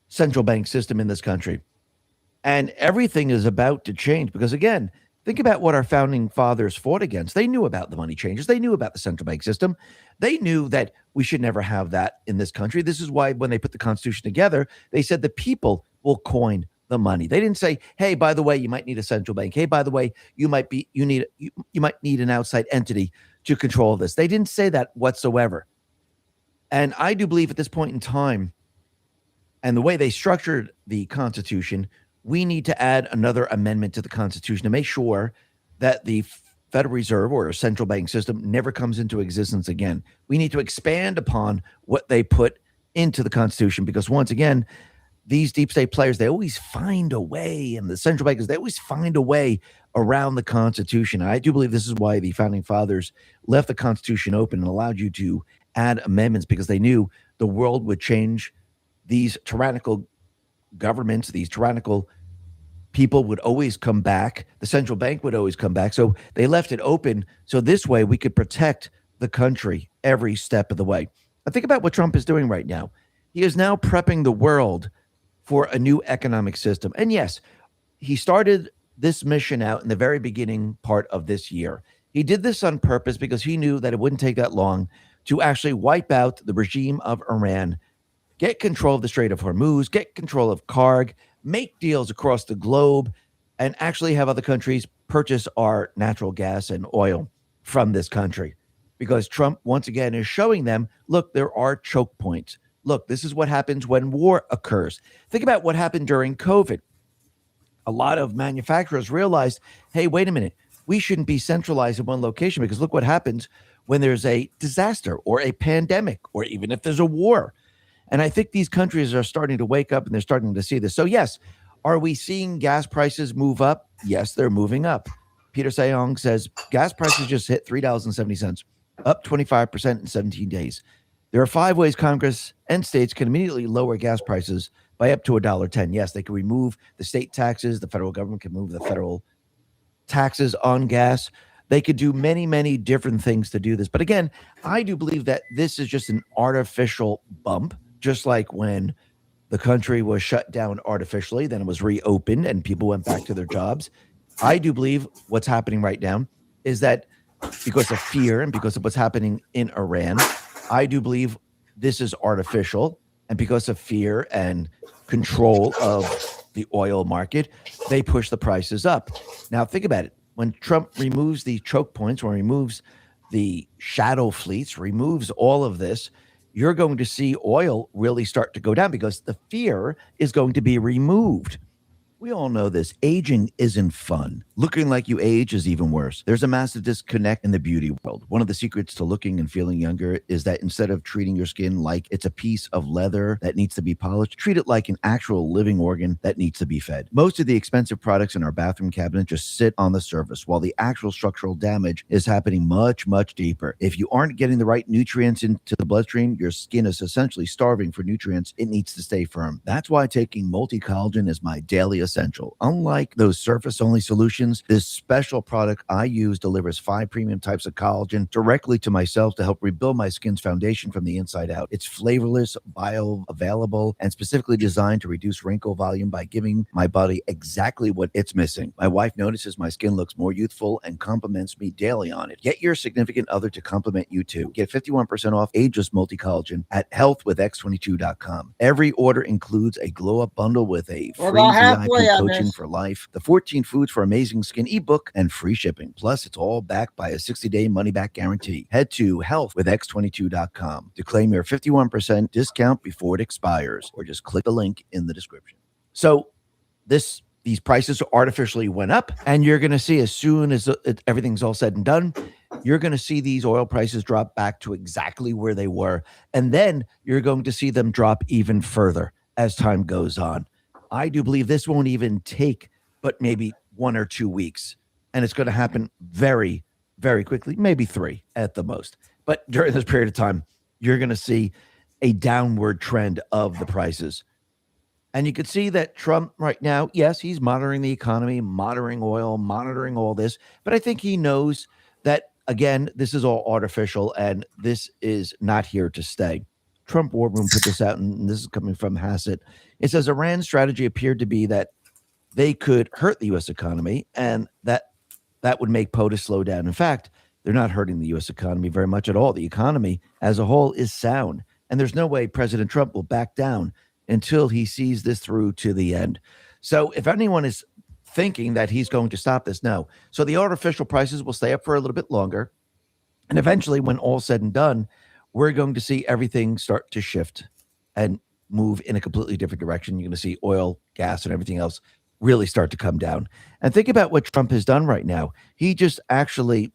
central bank system in this country. And everything is about to change because, again, think about what our founding fathers fought against. They knew about the money changes. They knew about the central bank system. They knew that we should never have that in this country. This is why when they put the Constitution together, they said the people will coin the money. They didn't say, hey, by the way, you might need a central bank. Hey, by the way, you might need an outside entity to control this. They didn't say that whatsoever. And I do believe at this point in time, and the way they structured the Constitution, we need to add another amendment to the Constitution to make sure that the Federal Reserve or a central bank system never comes into existence again. We need to expand upon what they put into the Constitution because, once again, these deep state players, they always find a way, and the central bankers, they always find a way around the Constitution. I do believe this is why the founding fathers left the Constitution open and allowed you to add amendments because they knew the world would change. These tyrannical governments, these tyrannical people would always come back. The central bank would always come back. So they left it open. So this way we could protect the country every step of the way. And think about what Trump is doing right now. He is now prepping the world for a new economic system. And yes, he started this mission out in the very beginning part of this year. He did this on purpose because he knew that it wouldn't take that long to actually wipe out the regime of Iran, get control of the Strait of Hormuz, get control of Karg, make deals across the globe, and actually have other countries purchase our natural gas and oil from this country. Because Trump, once again, is showing them, look, there are choke points. Look, this is what happens when war occurs. Think about what happened during COVID. A lot of manufacturers realized, hey, wait a minute, we shouldn't be centralized in one location because look what happens when there's a disaster or a pandemic or even if there's a war. And I think these countries are starting to wake up and they're starting to see this. So yes, are we seeing gas prices move up? Yes, they're moving up. Peter Sayong says gas prices just hit $3.70, up 25% in 17 days. There are 5 ways Congress and states can immediately lower gas prices by up to $1.10. Yes, they can remove the state taxes. The federal government can move the federal taxes on gas. They could do many, many different things to do this. But again, I do believe that this is just an artificial bump, just like when the country was shut down artificially, then it was reopened and people went back to their jobs. I do believe what's happening right now is that because of fear and because of what's happening in Iran, I do believe this is artificial. And because of fear and control of the oil market, they push the prices up. Now, think about it. When Trump removes the choke points, or removes the shadow fleets, removes all of this, you're going to see oil really start to go down because the fear is going to be removed. We all know this. Aging isn't fun. Looking like you age is even worse. There's a massive disconnect in the beauty world. One of the secrets to looking and feeling younger is that instead of treating your skin like it's a piece of leather that needs to be polished, treat it like an actual living organ that needs to be fed. Most of the expensive products in our bathroom cabinet just sit on the surface, while the actual structural damage is happening much, much deeper. If you aren't getting the right nutrients into the bloodstream, your skin is essentially starving for nutrients. It needs to stay firm. That's why taking multi-collagen is my daily essential. Unlike those surface-only solutions, this special product I use delivers 5 premium types of collagen directly to my cells to help rebuild my skin's foundation from the inside out. It's flavorless, bioavailable, and specifically designed to reduce wrinkle volume by giving my body exactly what it's missing. My wife notices my skin looks more youthful and compliments me daily on it. Get your significant other to compliment you too. Get 51% off Ageless Multi-Collagen at healthwithx22.com. Every order includes a glow-up bundle with a free VIP coaching for life, the 14 foods for amazing skin ebook, and free shipping. Plus, it's all backed by a 60-day money-back guarantee. Head to healthwithx22.com to claim your 51% discount before it expires, or just click the link in the description. So this these prices artificially went up, and you're going to see as soon as everything's all said and done, you're going to see these oil prices drop back to exactly where they were. And then you're going to see them drop even further as time goes on. I do believe this won't even take but maybe 1 or 2 weeks. And it's going to happen very, very quickly, maybe 3 at the most. But during this period of time, you're going to see a downward trend of the prices. And you could see that Trump right now, yes, he's monitoring the economy, monitoring oil, monitoring all this. But I think he knows that, again, this is all artificial and this is not here to stay. Trump War Room put this out, and this is coming from Hassett. It says Iran's strategy appeared to be that they could hurt the U.S. economy and that would make POTUS slow down. In fact, they're not hurting the U.S. economy very much at all. The economy as a whole is sound, and there's no way President Trump will back down until he sees this through to the end. So if anyone is thinking that he's going to stop this, no. So the artificial prices will stay up for a little bit longer, and eventually, when all's said and done, we're going to see everything start to shift and move in a completely different direction. You're going to see oil, gas, and everything else really start to come down. And think about what Trump has done right now. He just actually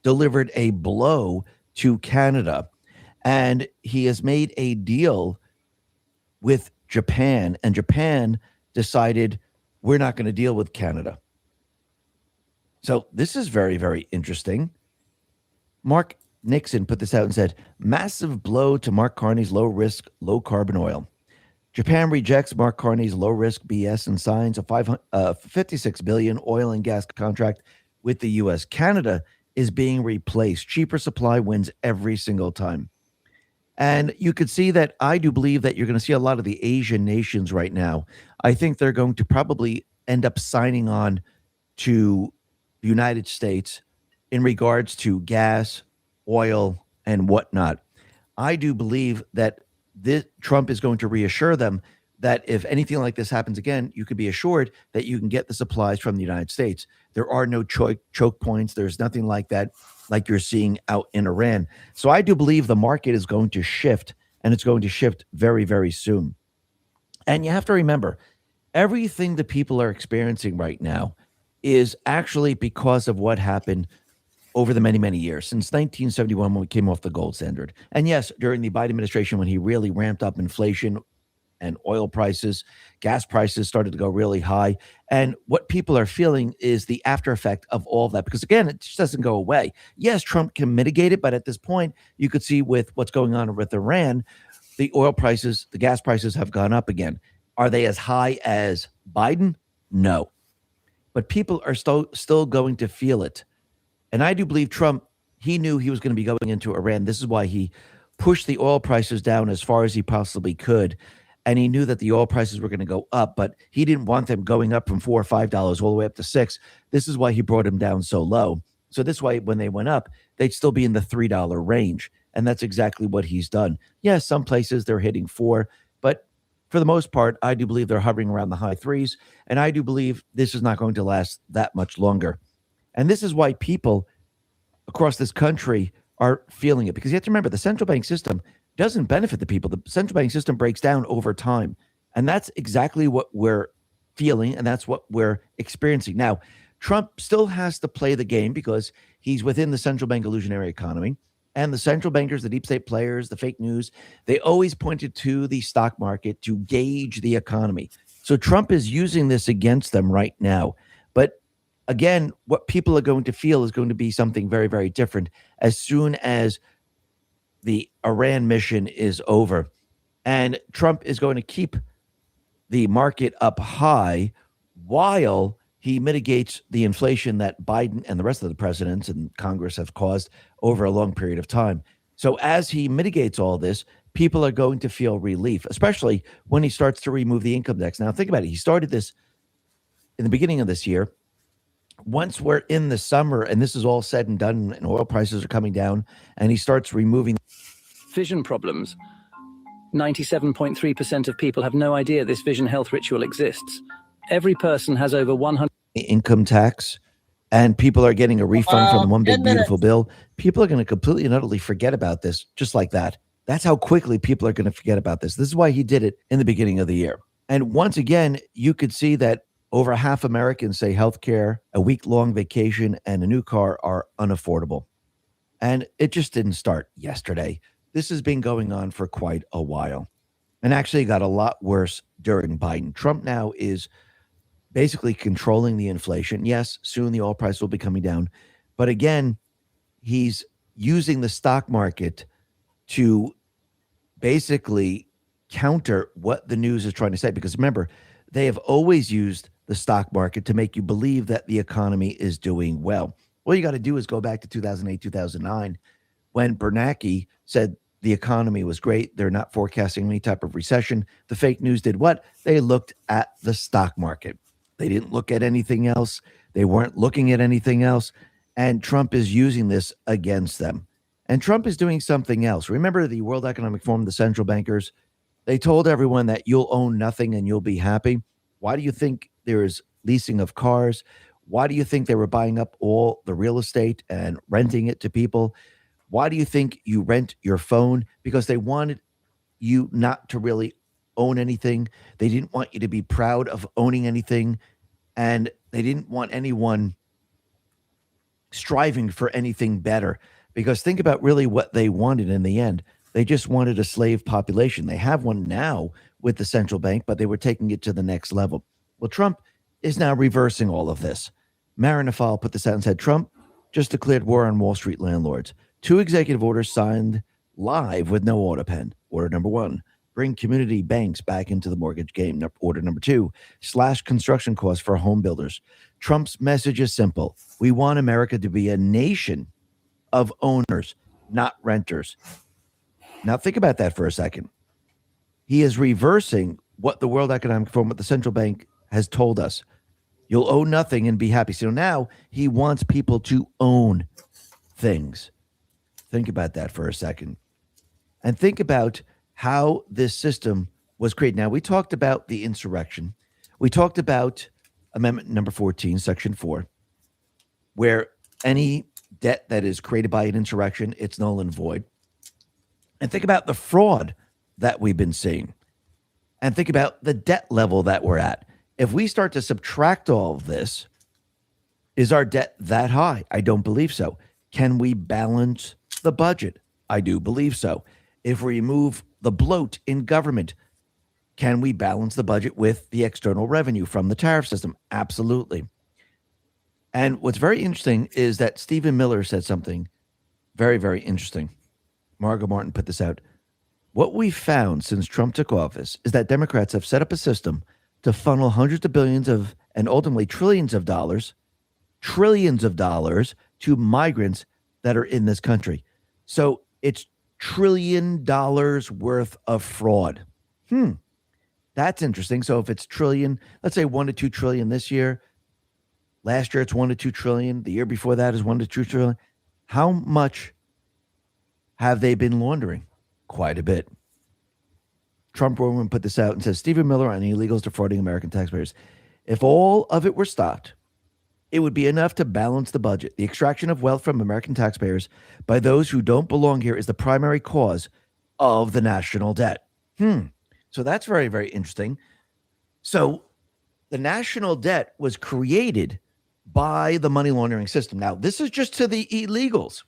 delivered a blow to Canada, and he has made a deal with Japan, and Japan decided we're not going to deal with Canada. So this is very, very interesting. Mark Nixon put this out and said, massive blow to Mark Carney's low-risk, low-carbon oil. Japan rejects Mark Carney's low-risk BS and signs a $56 billion oil and gas contract with the U.S. Canada is being replaced. Cheaper supply wins every single time. And you could see that I do believe that you're going to see a lot of the Asian nations right now. I think they're going to probably end up signing on to the United States in regards to gas, oil, and whatnot. I do believe that Trump is going to reassure them that if anything like this happens again, you could be assured that you can get the supplies from the United States. There are no choke points. There's nothing like that, like you're seeing out in Iran. So I do believe the market is going to shift, and it's going to shift very, very soon. And you have to remember, everything that people are experiencing right now is actually because of what happened over the many, many years, since 1971 when we came off the gold standard. And yes, during the Biden administration, when he really ramped up inflation and oil prices, gas prices started to go really high. And what people are feeling is the after effect of all of that, because again, it just doesn't go away. Yes, Trump can mitigate it, but at this point, you could see with what's going on with Iran, the oil prices, the gas prices have gone up again. Are they as high as Biden? No. But people are still going to feel it. And I do believe Trump, he knew he was going to be going into Iran. This is why he pushed the oil prices down as far as he possibly could. And he knew that the oil prices were going to go up, but he didn't want them going up from $4 or $5 all the way up to $6. This is why he brought them down so low. So this way, when they went up, they'd still be in the $3 range. And that's exactly what he's done. Yes, some places they're hitting $4, but for the most part, I do believe they're hovering around the high 3s. And I do believe this is not going to last that much longer. And this is why people across this country are feeling it, because you have to remember the central bank system doesn't benefit the people. The central bank system breaks down over time. And that's exactly what we're feeling, and that's what we're experiencing. Now, Trump still has to play the game because he's within the central bank illusionary economy. And the central bankers, the deep state players, the fake news, they always pointed to the stock market to gauge the economy. So Trump is using this against them right now. But again, what people are going to feel is going to be something very, very different as soon as the Iran mission is over. And Trump is going to keep the market up high while he mitigates the inflation that Biden and the rest of the presidents and Congress have caused over a long period of time. So as he mitigates all this, people are going to feel relief, especially when he starts to remove the income tax. Now, think about it. He started this in the beginning of this year. Once we're in the summer and this is all said and done and oil prices are coming down and he starts removing vision problems. 97.3% of people have no idea this vision health ritual exists. Every person has over 100 income tax, and people are getting a refund from the one big beautiful bill. People are going to completely and utterly forget about this just like that. That's how quickly people are going to forget about this. This is why he did it in the beginning of the year. And once again, you could see that Over half Americans say healthcare, a week-long vacation, and a new car are unaffordable. And it just didn't start yesterday. This has been going on for quite a while. And actually got a lot worse during Biden. Trump now is basically controlling the inflation. Yes, soon the oil price will be coming down. But again, he's using the stock market to basically counter what the news is trying to say. Because remember, they have always used the stock market to make you believe that the economy is doing well. All you got to do is go back to 2008, 2009, when Bernanke said the economy was great. They're not forecasting any type of recession. The fake news did what? They looked at the stock market. They didn't look at anything else. They weren't looking at anything else. And Trump is using this against them. And Trump is doing something else. Remember the World Economic Forum, the central bankers? They told everyone that you'll own nothing and you'll be happy. Why do you think there is leasing of cars? Why do you think they were buying up all the real estate and renting it to people? Why do you think you rent your phone? Because they wanted you not to really own anything. They didn't want you to be proud of owning anything. And they didn't want anyone striving for anything better. Because think about really what they wanted in the end. They just wanted a slave population. They have one now with the central bank, but they were taking it to the next level. Well, Trump is now reversing all of this. Marin Nafal put this out and said, Trump just declared war on Wall Street landlords. 2 executive orders signed live with no auto pen. Order number 1, bring community banks back into the mortgage game. Order number 2, slash construction costs for home builders. Trump's message is simple. We want America to be a nation of owners, not renters. Now think about that for a second. He is reversing what the World Economic Forum, what the central bank has told us. You'll own nothing and be happy. So now he wants people to own things. Think about that for a second. And think about how this system was created. Now, we talked about the insurrection. We talked about Amendment number 14, Section 4, where any debt that is created by an insurrection, it's null and void. And think about the fraud that we've been seeing. And think about the debt level that we're at. If we start to subtract all of this, is our debt that high? I don't believe so. Can we balance the budget? I do believe so. If we remove the bloat in government, can we balance the budget with the external revenue from the tariff system? Absolutely. And what's very interesting is that Stephen Miller said something very, very interesting. Margot Martin put this out. What we found since Trump took office is that Democrats have set up a system to funnel hundreds of billions of and ultimately trillions of dollars to migrants that are in this country. So it's $1 trillion worth of fraud. That's interesting. So if it's trillion, let's say 1 to 2 trillion this year. Last year it's 1 to 2 trillion. The year before that is 1 to 2 trillion. How much have they been laundering? Quite a bit. Trump woman put this out and says, Stephen Miller on illegals defrauding American taxpayers. If all of it were stopped, it would be enough to balance the budget. The extraction of wealth from American taxpayers by those who don't belong here is the primary cause of the national debt. So that's very, very interesting. So the national debt was created by the money laundering system. Now, this is just to the illegals.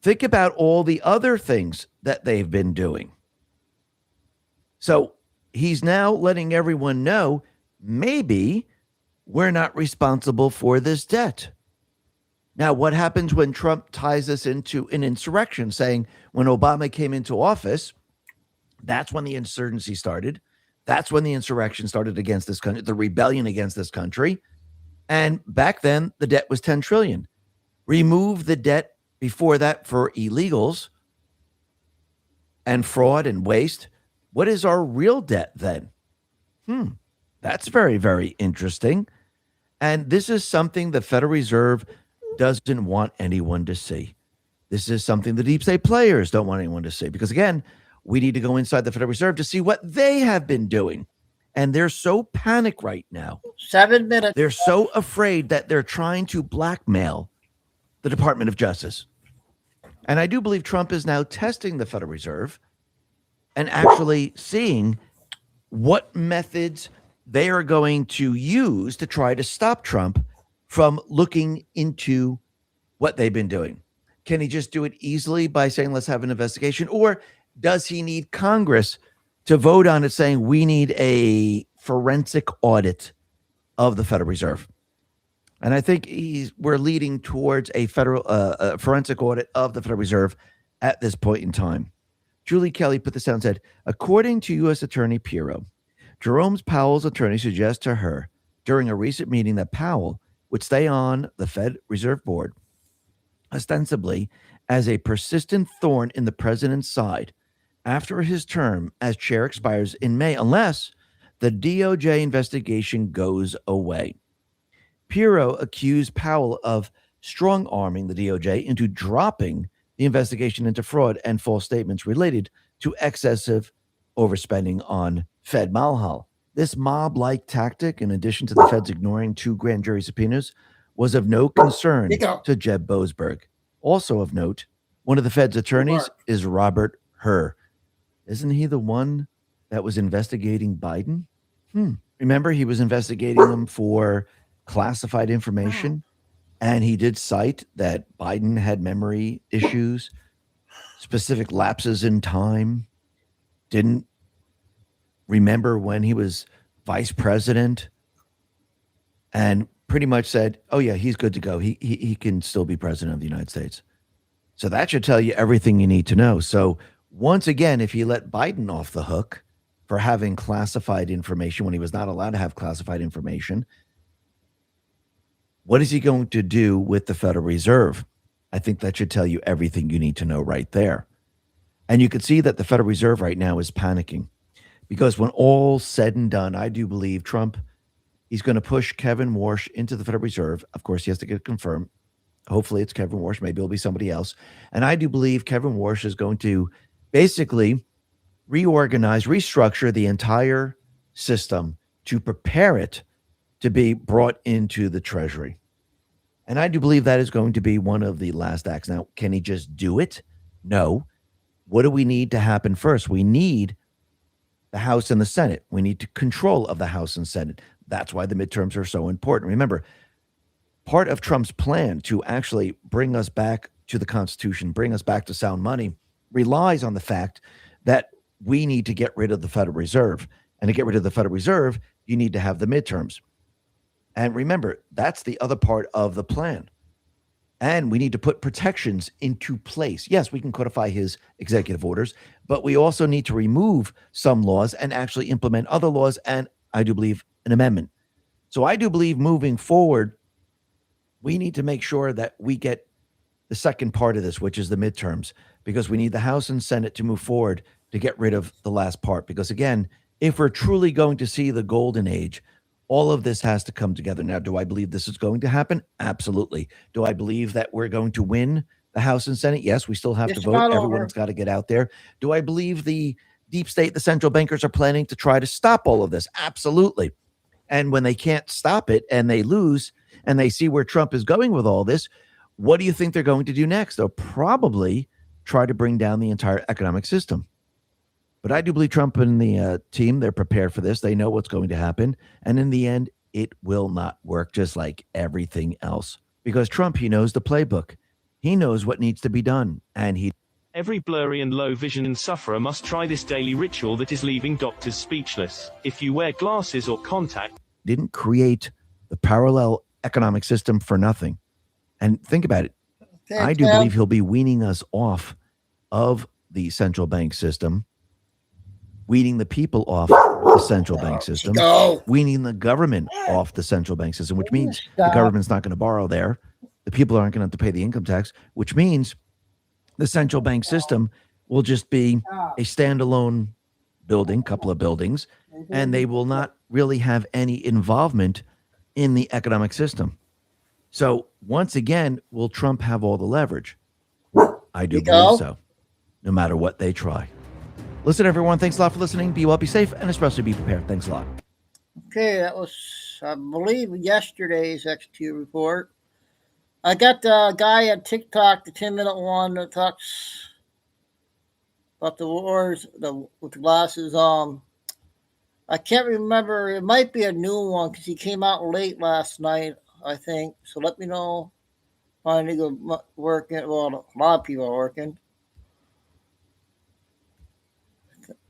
Think about all the other things that they've been doing. So he's now letting everyone know maybe we're not responsible for this debt. Now, what happens when Trump ties this into an insurrection, saying when Obama came into office, that's when the insurgency started. That's when the insurrection started against this country, the rebellion against this country. And back then, the debt was 10 trillion. Remove the debt before that for illegals and fraud and waste. What is our real debt then? That's very, very interesting. And this is something the Federal Reserve doesn't want anyone to see. This is something the deep state players don't want anyone to see. Because again, we need to go inside the Federal Reserve to see what they have been doing. And they're so panicked right now. 7 minutes. They're so afraid that they're trying to blackmail the Department of Justice. And I do believe Trump is now testing the Federal Reserve and actually seeing what methods they are going to use to try to stop Trump from looking into what they've been doing. Can he just do it easily by saying, let's have an investigation? Or does he need Congress to vote on it saying we need a forensic audit of the Federal Reserve? And I think we're leading towards a federal forensic audit of the Federal Reserve at this point in time. Julie Kelly put this out and said, according to U.S. Attorney Pirro, Jerome Powell's attorney suggests to her during a recent meeting that Powell would stay on the Fed Reserve Board, ostensibly as a persistent thorn in the president's side after his term as chair expires in May, unless the DOJ investigation goes away. Pirro accused Powell of strong-arming the DOJ into dropping the investigation into fraud and false statements related to excessive overspending on Fed Malhal. This mob-like tactic, in addition to the Feds ignoring 2 grand jury subpoenas, was of no concern to Jeb Boasberg. Also of note, one of the Fed's attorneys is Robert Hur. Isn't he the one that was investigating Biden? Remember, he was investigating him for classified information, and he did cite that Biden had memory issues, specific lapses in time, didn't remember when he was vice president, and pretty much said, oh yeah, he's good to go. He can still be president of the United States. So that should tell you everything you need to know. So once again, if you let Biden off the hook for having classified information when he was not allowed to have classified information, what is he going to do with the Federal Reserve? I think that should tell you everything you need to know right there. And you can see that the Federal Reserve right now is panicking, because when all's said and done, I do believe Trump, he's going to push Kevin Warsh into the Federal Reserve. Of course, he has to get it confirmed. Hopefully it's Kevin Warsh. Maybe it'll be somebody else. And I do believe Kevin Warsh is going to basically reorganize, restructure the entire system to prepare it to be brought into the Treasury. And I do believe that is going to be one of the last acts. Now, can he just do it? No. What do we need to happen first? We need the House and the Senate. We need control of the House and Senate. That's why the midterms are so important. Remember, part of Trump's plan to actually bring us back to the Constitution, bring us back to sound money, relies on the fact that we need to get rid of the Federal Reserve. And to get rid of the Federal Reserve, you need to have the midterms. And remember, that's the other part of the plan. And we need to put protections into place. Yes, we can codify his executive orders, but we also need to remove some laws and actually implement other laws, and I do believe an amendment. So I do believe moving forward, we need to make sure that we get the second part of this, which is the midterms, because we need the House and Senate to move forward to get rid of the last part. Because again, if we're truly going to see the golden age, all of this has to come together. Now, do I believe this is going to happen? Absolutely. Do I believe that we're going to win the House and Senate? Yes, we still have to vote. Everyone's got to get out there. Do I believe the deep state, the central bankers are planning to try to stop all of this? Absolutely. And when they can't stop it and they lose and they see where Trump is going with all this, what do you think they're going to do next? They'll probably try to bring down the entire economic system. But I do believe Trump and the team, they're prepared for this. They know what's going to happen. And in the end, it will not work, just like everything else. Because Trump, he knows the playbook. He knows what needs to be done. And Every blurry and low vision sufferer must try this daily ritual that is leaving doctors speechless. If you wear glasses or contact, didn't create the parallel economic system for nothing. And think about it. I do believe he'll be weaning us off of the central bank system, weaning the people off the central bank system, weaning the government off the central bank system, which means the government's not going to borrow there. The people aren't going to have to pay the income tax, which means the central bank system will just be a standalone building, couple of buildings, and they will not really have any involvement in the economic system. So once again, will Trump have all the leverage? I do believe so, no matter what they try. Listen, everyone, thanks a lot for listening. Be well, be safe, and especially be prepared. Thanks a lot. Okay, that was, I believe, yesterday's XQ report. I got the guy on TikTok, the 10-minute one that talks about the wars with the glasses. I I can't remember. It might be a new one because he came out late last night, I think. So let me know if I need to go working. Well, a lot of people are working.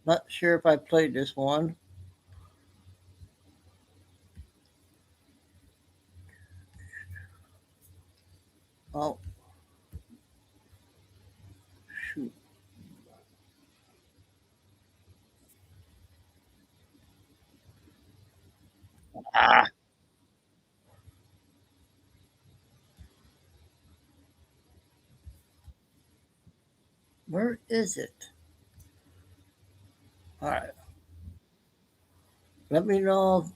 Not sure if I played this one. Oh. Shoot. Ah. Where is it? All right. Let me know if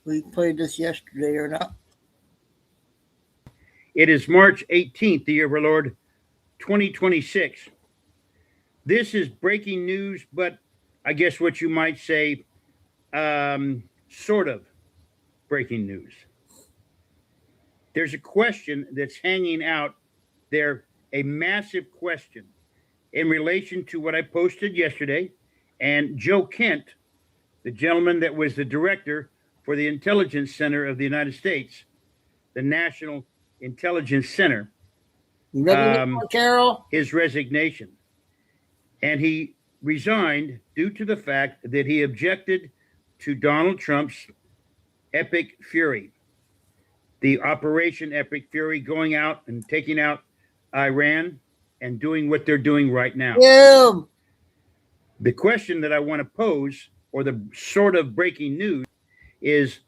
we played this yesterday or not. It is March 18th, the year of our Lord, 2026. This is breaking news, but I guess what you might say, sort of breaking news. There's a question that's hanging out there, a massive question in relation to what I posted yesterday. And Joe Kent, the gentleman that was the director for the Intelligence Center of the United States, the National Intelligence Center, Carol? His resignation. And he resigned due to the fact that he objected to Donald Trump's Epic Fury, the Operation Epic Fury, going out and taking out Iran and doing what they're doing right now. Yeah. The question that I want to pose, or the sort of breaking news, is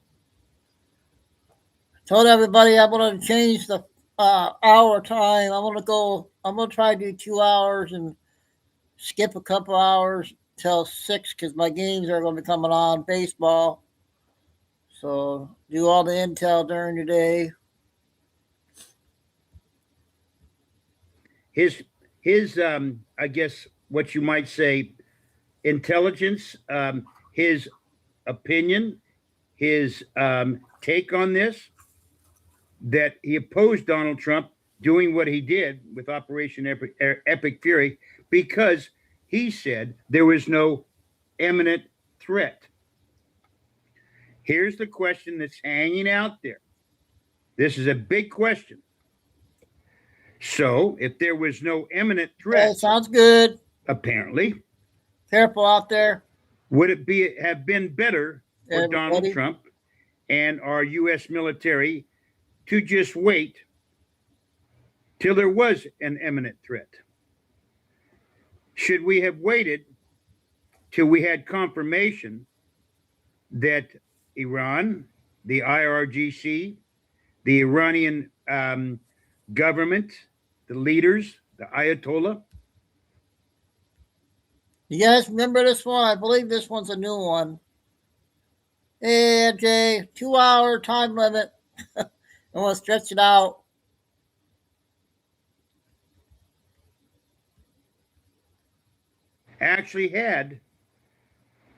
Told everybody I'm going to change the hour time. I'm going to try to do 2 hours and skip a couple hours till 6 because my games are going to be coming on, baseball. So do all the intel during the day. His I guess what you might say, intelligence, his opinion, his take on this, that he opposed Donald Trump doing what he did with Operation Epic Fury because he said there was no imminent threat. Here's the question that's hanging out there. This is a big question. So, if there was no imminent threat, Okay, sounds good. Apparently, careful out there. Would it have been better for Donald Trump and our U.S. military to just wait till there was an imminent threat? Should we have waited till we had confirmation that Iran, the IRGC, the Iranian government, the leaders, the Ayatollah? You guys remember this one? I believe this one's a new one. Hey, Jay, 2 hour time limit. I want to stretch it out. Actually had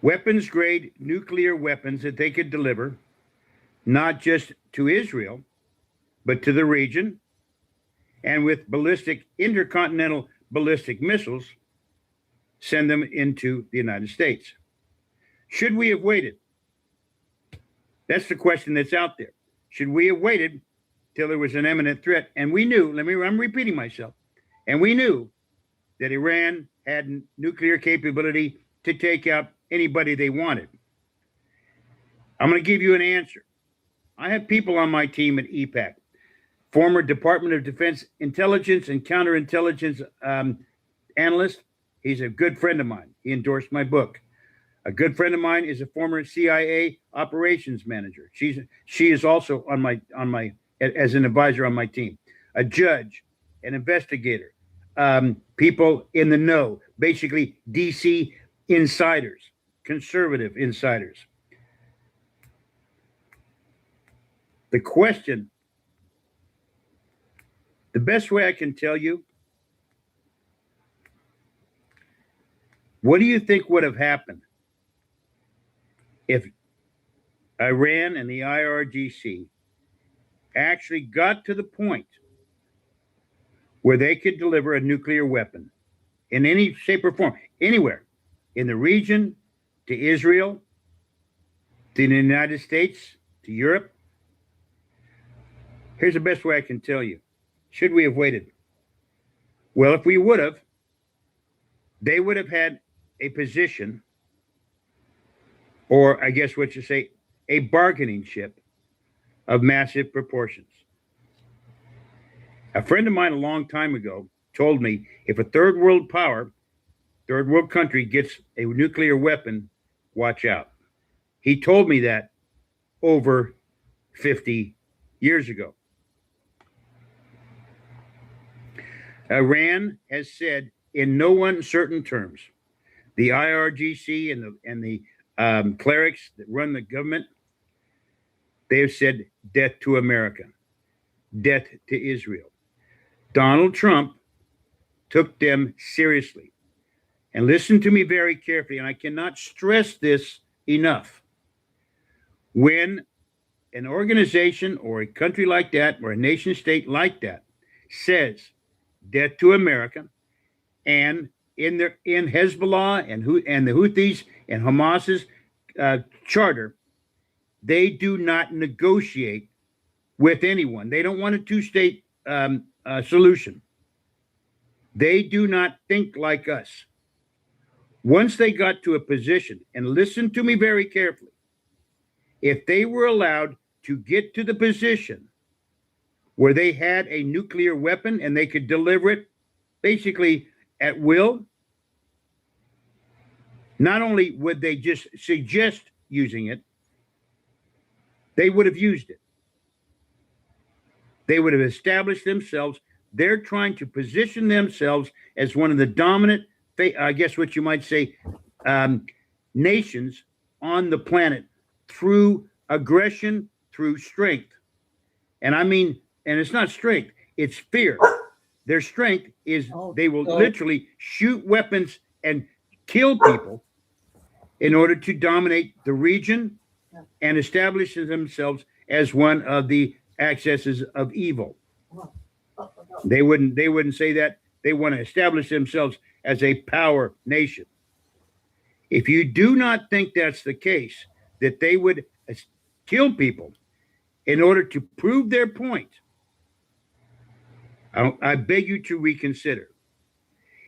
weapons grade nuclear weapons that they could deliver, not just to Israel, but to the region, and with intercontinental ballistic missiles, send them into the United States. Should we have waited? That's the question that's out there. Should we have waited till there was an imminent threat? And we knew, I'm repeating myself, and we knew that Iran had nuclear capability to take out anybody they wanted. I'm going to give you an answer. I have people on my team at EPAC, former Department of Defense intelligence and counterintelligence analyst. He's a good friend of mine. He endorsed my book. A good friend of mine is a former CIA operations manager. She is also on my as an advisor on my team. A judge, an investigator, people in the know, basically DC insiders, conservative insiders. The question, the best way I can tell you, what do you think would have happened if Iran and the IRGC actually got to the point where they could deliver a nuclear weapon in any shape or form, anywhere, in the region, to Israel, to the United States, to Europe. Here's the best way I can tell you. Should we have waited? Well, if we would have, they would have had a position, or I guess what you say, a bargaining chip of massive proportions. A friend of mine a long time ago told me if a third world power, third world country gets a nuclear weapon, watch out. He told me that over 50 years ago. Iran has said in no uncertain terms, the IRGC and the clerics that run the government, they have said death to America, death to Israel. Donald Trump took them seriously. And listen to me very carefully, and I cannot stress this enough. When an organization or a country like that, or a nation state like that, says death to America, and in Hezbollah and the Houthis and Hamas's charter, they do not negotiate with anyone. They don't want a two-state solution. They do not think like us. Once they got to a position, and listen to me very carefully, if they were allowed to get to the position where they had a nuclear weapon and they could deliver it basically at will, not only would they just suggest using it, they would have used it. They would have established themselves. They're trying to position themselves as one of the dominant, I guess what you might say, nations on the planet through aggression, through strength. And I mean, and it's not strength, it's fear. Their strength is they will literally shoot weapons and kill people in order to dominate the region and establish themselves as one of the accesses of evil. They wouldn't say that. They want to establish themselves as a power nation. If you do not think that's the case, that they would kill people in order to prove their point, I beg you to reconsider.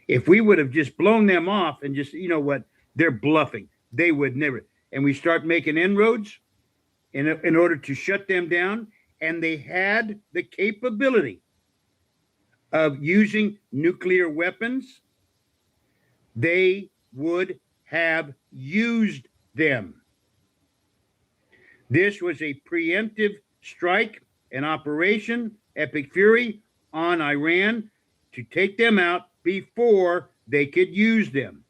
If we would have just blown them off and just, you know what, they're bluffing. They would never. And we start making inroads in order to shut them down. And they had the capability of using nuclear weapons. They would have used them. This was a preemptive strike, an operation, Epic Fury, on Iran to take them out before they could use them.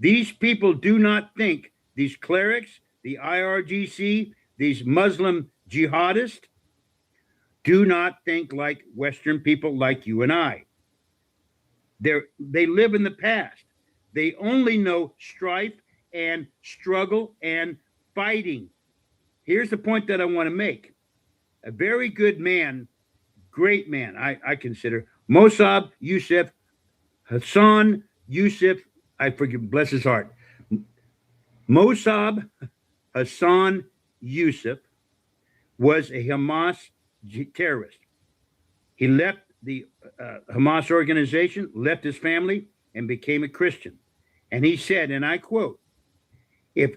These people do not think, these clerics, the IRGC, these Muslim jihadists, do not think like Western people like you and I. They live in the past. They only know strife and struggle and fighting. Here's the point that I want to make. A very good man, great man, I consider, Mossab Youssef, Hassan Youssef, I forget, bless his heart. Mossab Hassan Youssef was a Hamas terrorist. He left the Hamas organization, left his family, and became a Christian. And he said, and I quote, if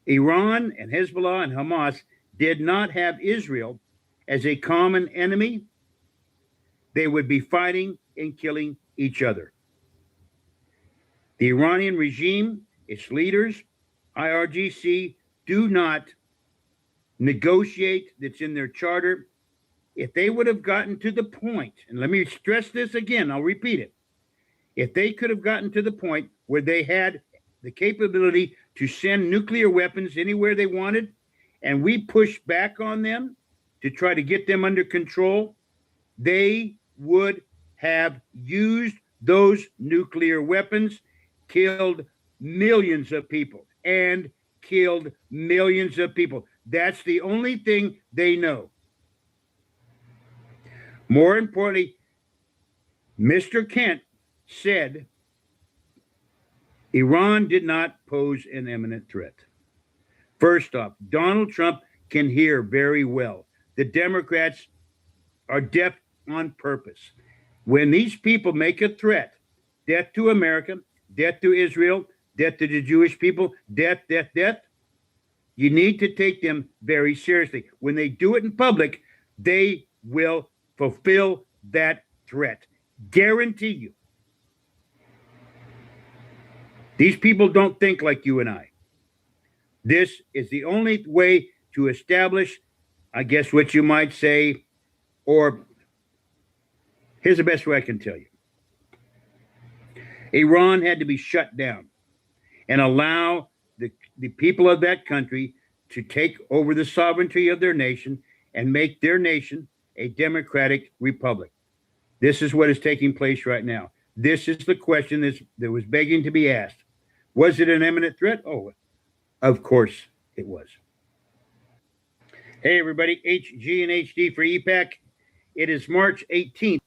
Iran and Hezbollah and Hamas did not have Israel as a common enemy, they would be fighting and killing each other. The Iranian regime, its leaders, IRGC, do not negotiate. That's in their charter. If they would have gotten to the point, and let me stress this again, I'll repeat it. If they could have gotten to the point where they had the capability to send nuclear weapons anywhere they wanted, and we pushed back on them to try to get them under control, they would have used those nuclear weapons, killed millions of people, and killed millions of people. That's the only thing they know. More importantly, Mr. Kent said Iran did not pose an imminent threat. First off, Donald Trump can hear very well. The Democrats are deaf on purpose. When these people make a threat, death to America, death to Israel, death to the Jewish people, death, you need to take them very seriously. When they do it in public, they will fulfill that threat. Guarantee you. These people don't think like you and I. This is the only way to establish, I guess what you might say, or here's the best way I can tell you. Iran had to be shut down and allow the people of that country to take over the sovereignty of their nation and make their nation a democratic republic. This is what is taking place right now. This is the question that was begging to be asked. Was it an imminent threat? Oh, of course it was. Hey, everybody, HG and HD for EPAC. It is March 18th.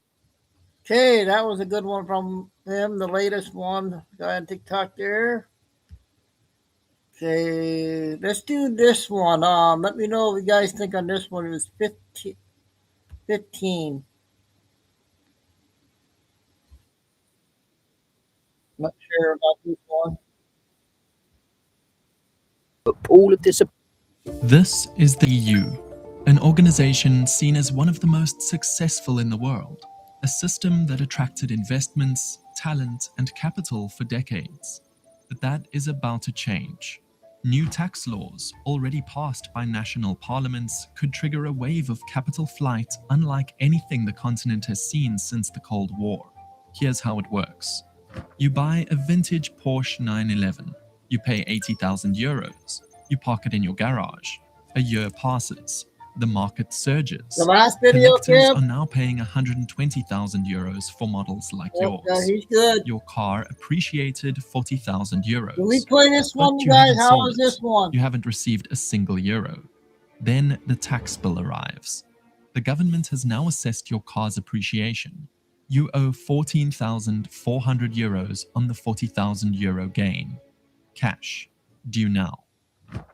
Okay, that was a good one from him, the latest one. Guy on TikTok there. Okay, let's do this one. Let me know what you guys think on this one. It was 15. Not sure about this one. All of this. This is the EU, an organization seen as one of the most successful in the world, a system that attracted investments, talent, and capital for decades. But that is about to change. New tax laws, already passed by national parliaments, could trigger a wave of capital flight unlike anything the continent has seen since the Cold War. Here's how it works. You buy a vintage Porsche 911. You pay 80,000 euros. You park it in your garage. A year passes. The market surges. The last video, Collectors Tim. are now paying 120,000 euros for models like yours. He's good. Your car appreciated 40,000 euros. Can we play this But one, you guys? haven't How sold was it. this one? You haven't received a single euro. Then the tax bill arrives. The government has now assessed your car's appreciation. You owe 14,400 euros on the 40,000 euro gain. Cash. Due now.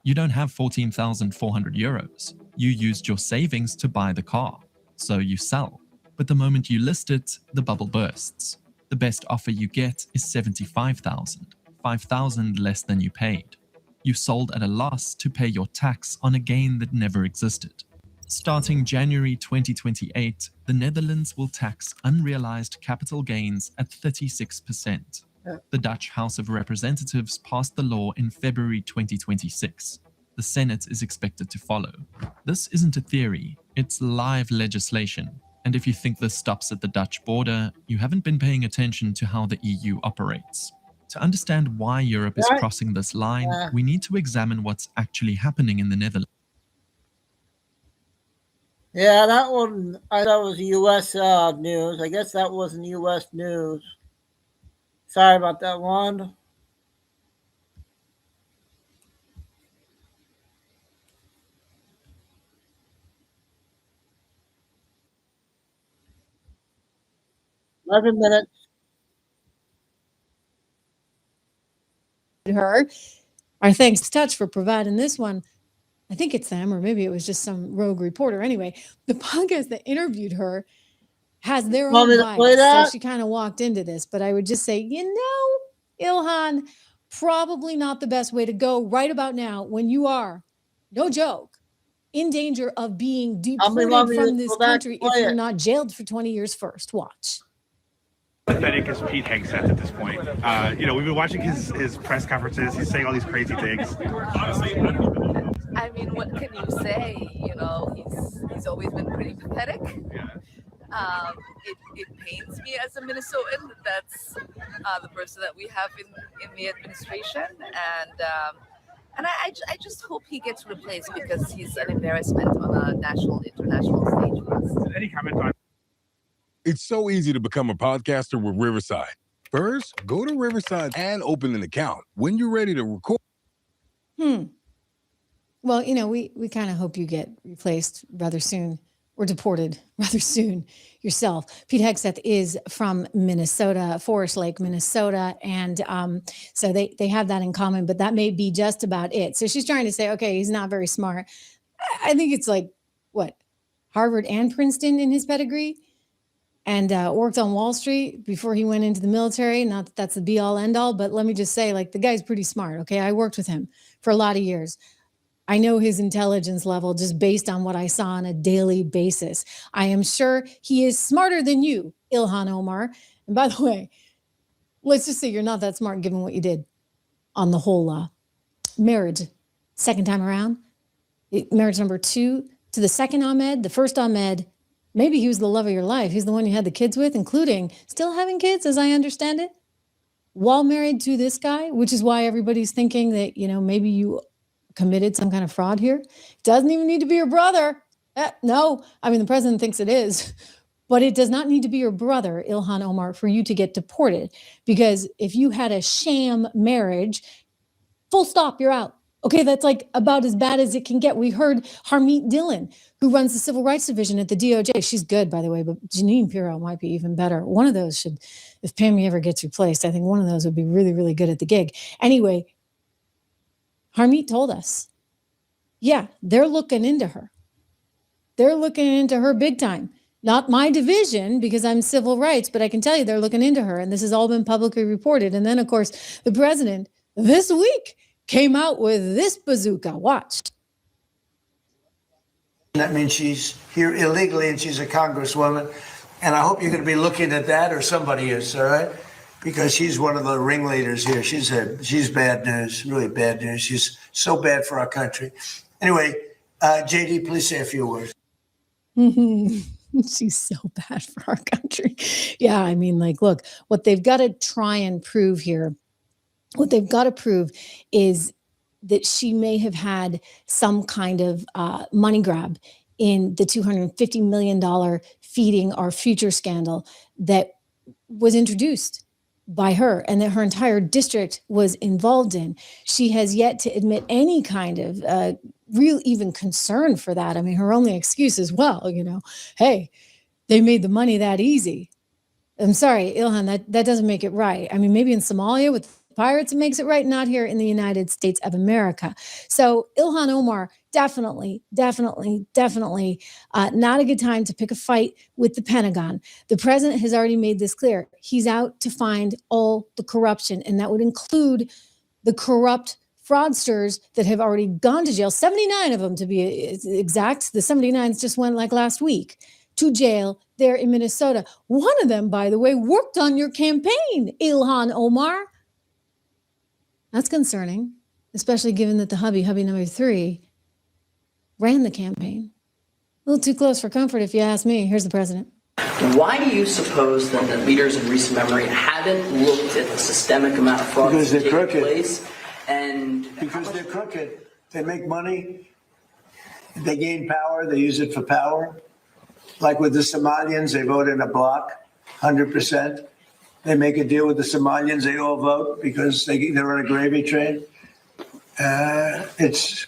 You don't have 14,400 euros. You used your savings to buy the car. So you sell. But the moment you list it, the bubble bursts. The best offer you get is 75,000, 5,000 less than you paid. You sold at a loss to pay your tax on a gain that never existed. Starting January 2028, the Netherlands will tax unrealized capital gains at 36%. The Dutch House of Representatives passed the law in February 2026. The Senate is expected to follow. This isn't a theory, it's live legislation. And if you think this stops at the Dutch border, you haven't been paying attention to how the EU operates. To understand why Europe is crossing this line, we need to examine what's actually happening in the Netherlands. Yeah, that one, I thought was U.S. news. I guess that wasn't U.S. news. Sorry about that one. $11. Her. Our thanks to Touch for providing this one. I think it's them, or maybe it was just some rogue reporter. Anyway, the podcast that interviewed her has their Want own me to play bias, that? so she kind of walked into this. But I would just say, Ilhan, probably not the best way to go right about now when you are, no joke, in danger of being deported from this country if you're not jailed for 20 years first. Watch. Pathetic as Pete Hegseth at this point. We've been watching his press conferences. He's saying all these crazy things. I mean, what can you say? He's always been pretty pathetic. It pains me as a Minnesotan that that's the person that we have in the administration, and I just hope he gets replaced because he's an embarrassment on a national, international stage for us. Any comment on? It's so easy to become a podcaster with Riverside. First, go to Riverside and open an account. When you're ready to record. Well, we kind of hope you get replaced rather soon or deported rather soon yourself. Pete Hegseth is from Minnesota, Forest Lake, Minnesota. And so they have that in common, but that may be just about it. So she's trying to say, okay, he's not very smart. I think it's like, what, Harvard and Princeton in his pedigree, and worked on Wall Street before he went into the military. Not that that's the be all end all, but let me just say, like, the guy's pretty smart. Okay. I worked with him for a lot of years. I know his intelligence level just based on what I saw on a daily basis. I am sure he is smarter than you, Ilhan Omar. And by the way, let's just say you're not that smart given what you did on the whole marriage. Second time around, marriage number 2 to the second Ahmed, the first Ahmed. Maybe he was the love of your life. He's the one you had the kids with, including still having kids, as I understand it, while married to this guy, which is why everybody's thinking that, maybe you committed some kind of fraud here. Doesn't even need to be your brother. No, I mean, the president thinks it is, but it does not need to be your brother, Ilhan Omar, for you to get deported. Because if you had a sham marriage, full stop, you're out. Okay, that's like about as bad as it can get. We heard Harmeet Dillon, who runs the Civil Rights Division at the DOJ. She's good, by the way, but Jeanine Pirro might be even better. One of those should, if Pammy ever gets replaced, I think one of those would be really, really good at the gig. Anyway, Harmeet told us, yeah, they're looking into her. They're looking into her big time. Not my division because I'm civil rights, but I can tell you they're looking into her. And this has all been publicly reported. And then, of course, the president this week came out with this bazooka. Watch. That means she's here illegally and she's a congresswoman. And I hope you're going to be looking at that, or somebody is, all right? Because she's one of the ringleaders here. She's bad news, really bad news. She's so bad for our country. Anyway, JD, please say a few words. She's so bad for our country. Yeah, I mean, like, look, what they've got to try and prove here, what they've got to prove is that she may have had some kind of money grab in the $250 million feeding our future scandal that was introduced by her and that her entire district was involved in. She has yet to admit any kind of real even concern for that. I mean, her only excuse is, well, hey, they made the money that easy. I'm sorry, Ilhan, that doesn't make it right. I mean, maybe in Somalia with pirates, it makes it right, not here in the United States of America. So Ilhan Omar, definitely not a good time to pick a fight with the Pentagon. The president has already made this clear. He's out to find all the corruption, and that would include the corrupt fraudsters that have already gone to jail, 79 of them to be exact. The 79s just went like last week to jail there in Minnesota. One of them, by the way, worked on your campaign, Ilhan Omar. That's concerning, especially given that the hubby number 3, ran the campaign. A little too close for comfort, if you ask me. Here's the president. Why do you suppose that the leaders in recent memory haven't looked at the systemic amount of fraud that's taking place? And because they're crooked. They make money. They gain power. They use it for power. Like with the Somalians, they vote in a block, 100%. They make a deal with the Somalians. They all vote because they're on a gravy train. It's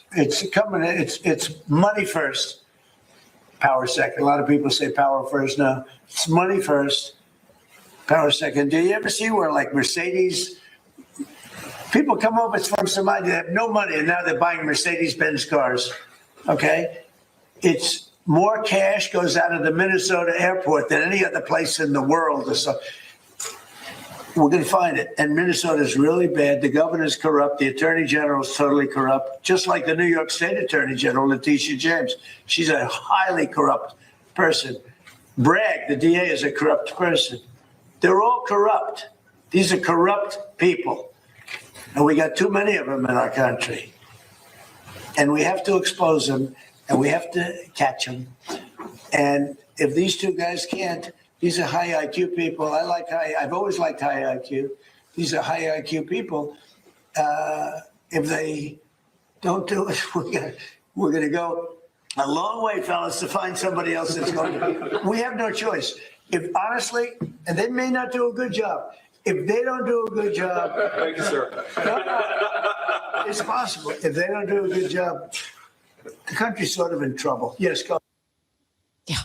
coming. It's money first, power second. A lot of people say power first. No, it's money first, power second. Do you ever see where like Mercedes? People come over from Somalia, they have no money, and now they're buying Mercedes-Benz cars. Okay, it's more cash goes out of the Minnesota airport than any other place in the world. Or so. We're going to find it. And Minnesota is really bad. The governor's corrupt. The attorney general is totally corrupt, just like the New York State attorney general, Letitia James. She's a highly corrupt person. Bragg, the DA, is a corrupt person. They're all corrupt. These are corrupt people. And we got too many of them in our country. And we have to expose them, and we have to catch them. And if these two guys can't, these are high IQ people. I've always liked high IQ. These are high IQ people. If they don't do it, we're going to go a long way, fellas, to find somebody else that's going to. We have no choice. If honestly, and they may not do a good job. If they don't do a good job, thank you, sir. It's possible. If they don't do a good job, the country's sort of in trouble. Yes, go. Yeah.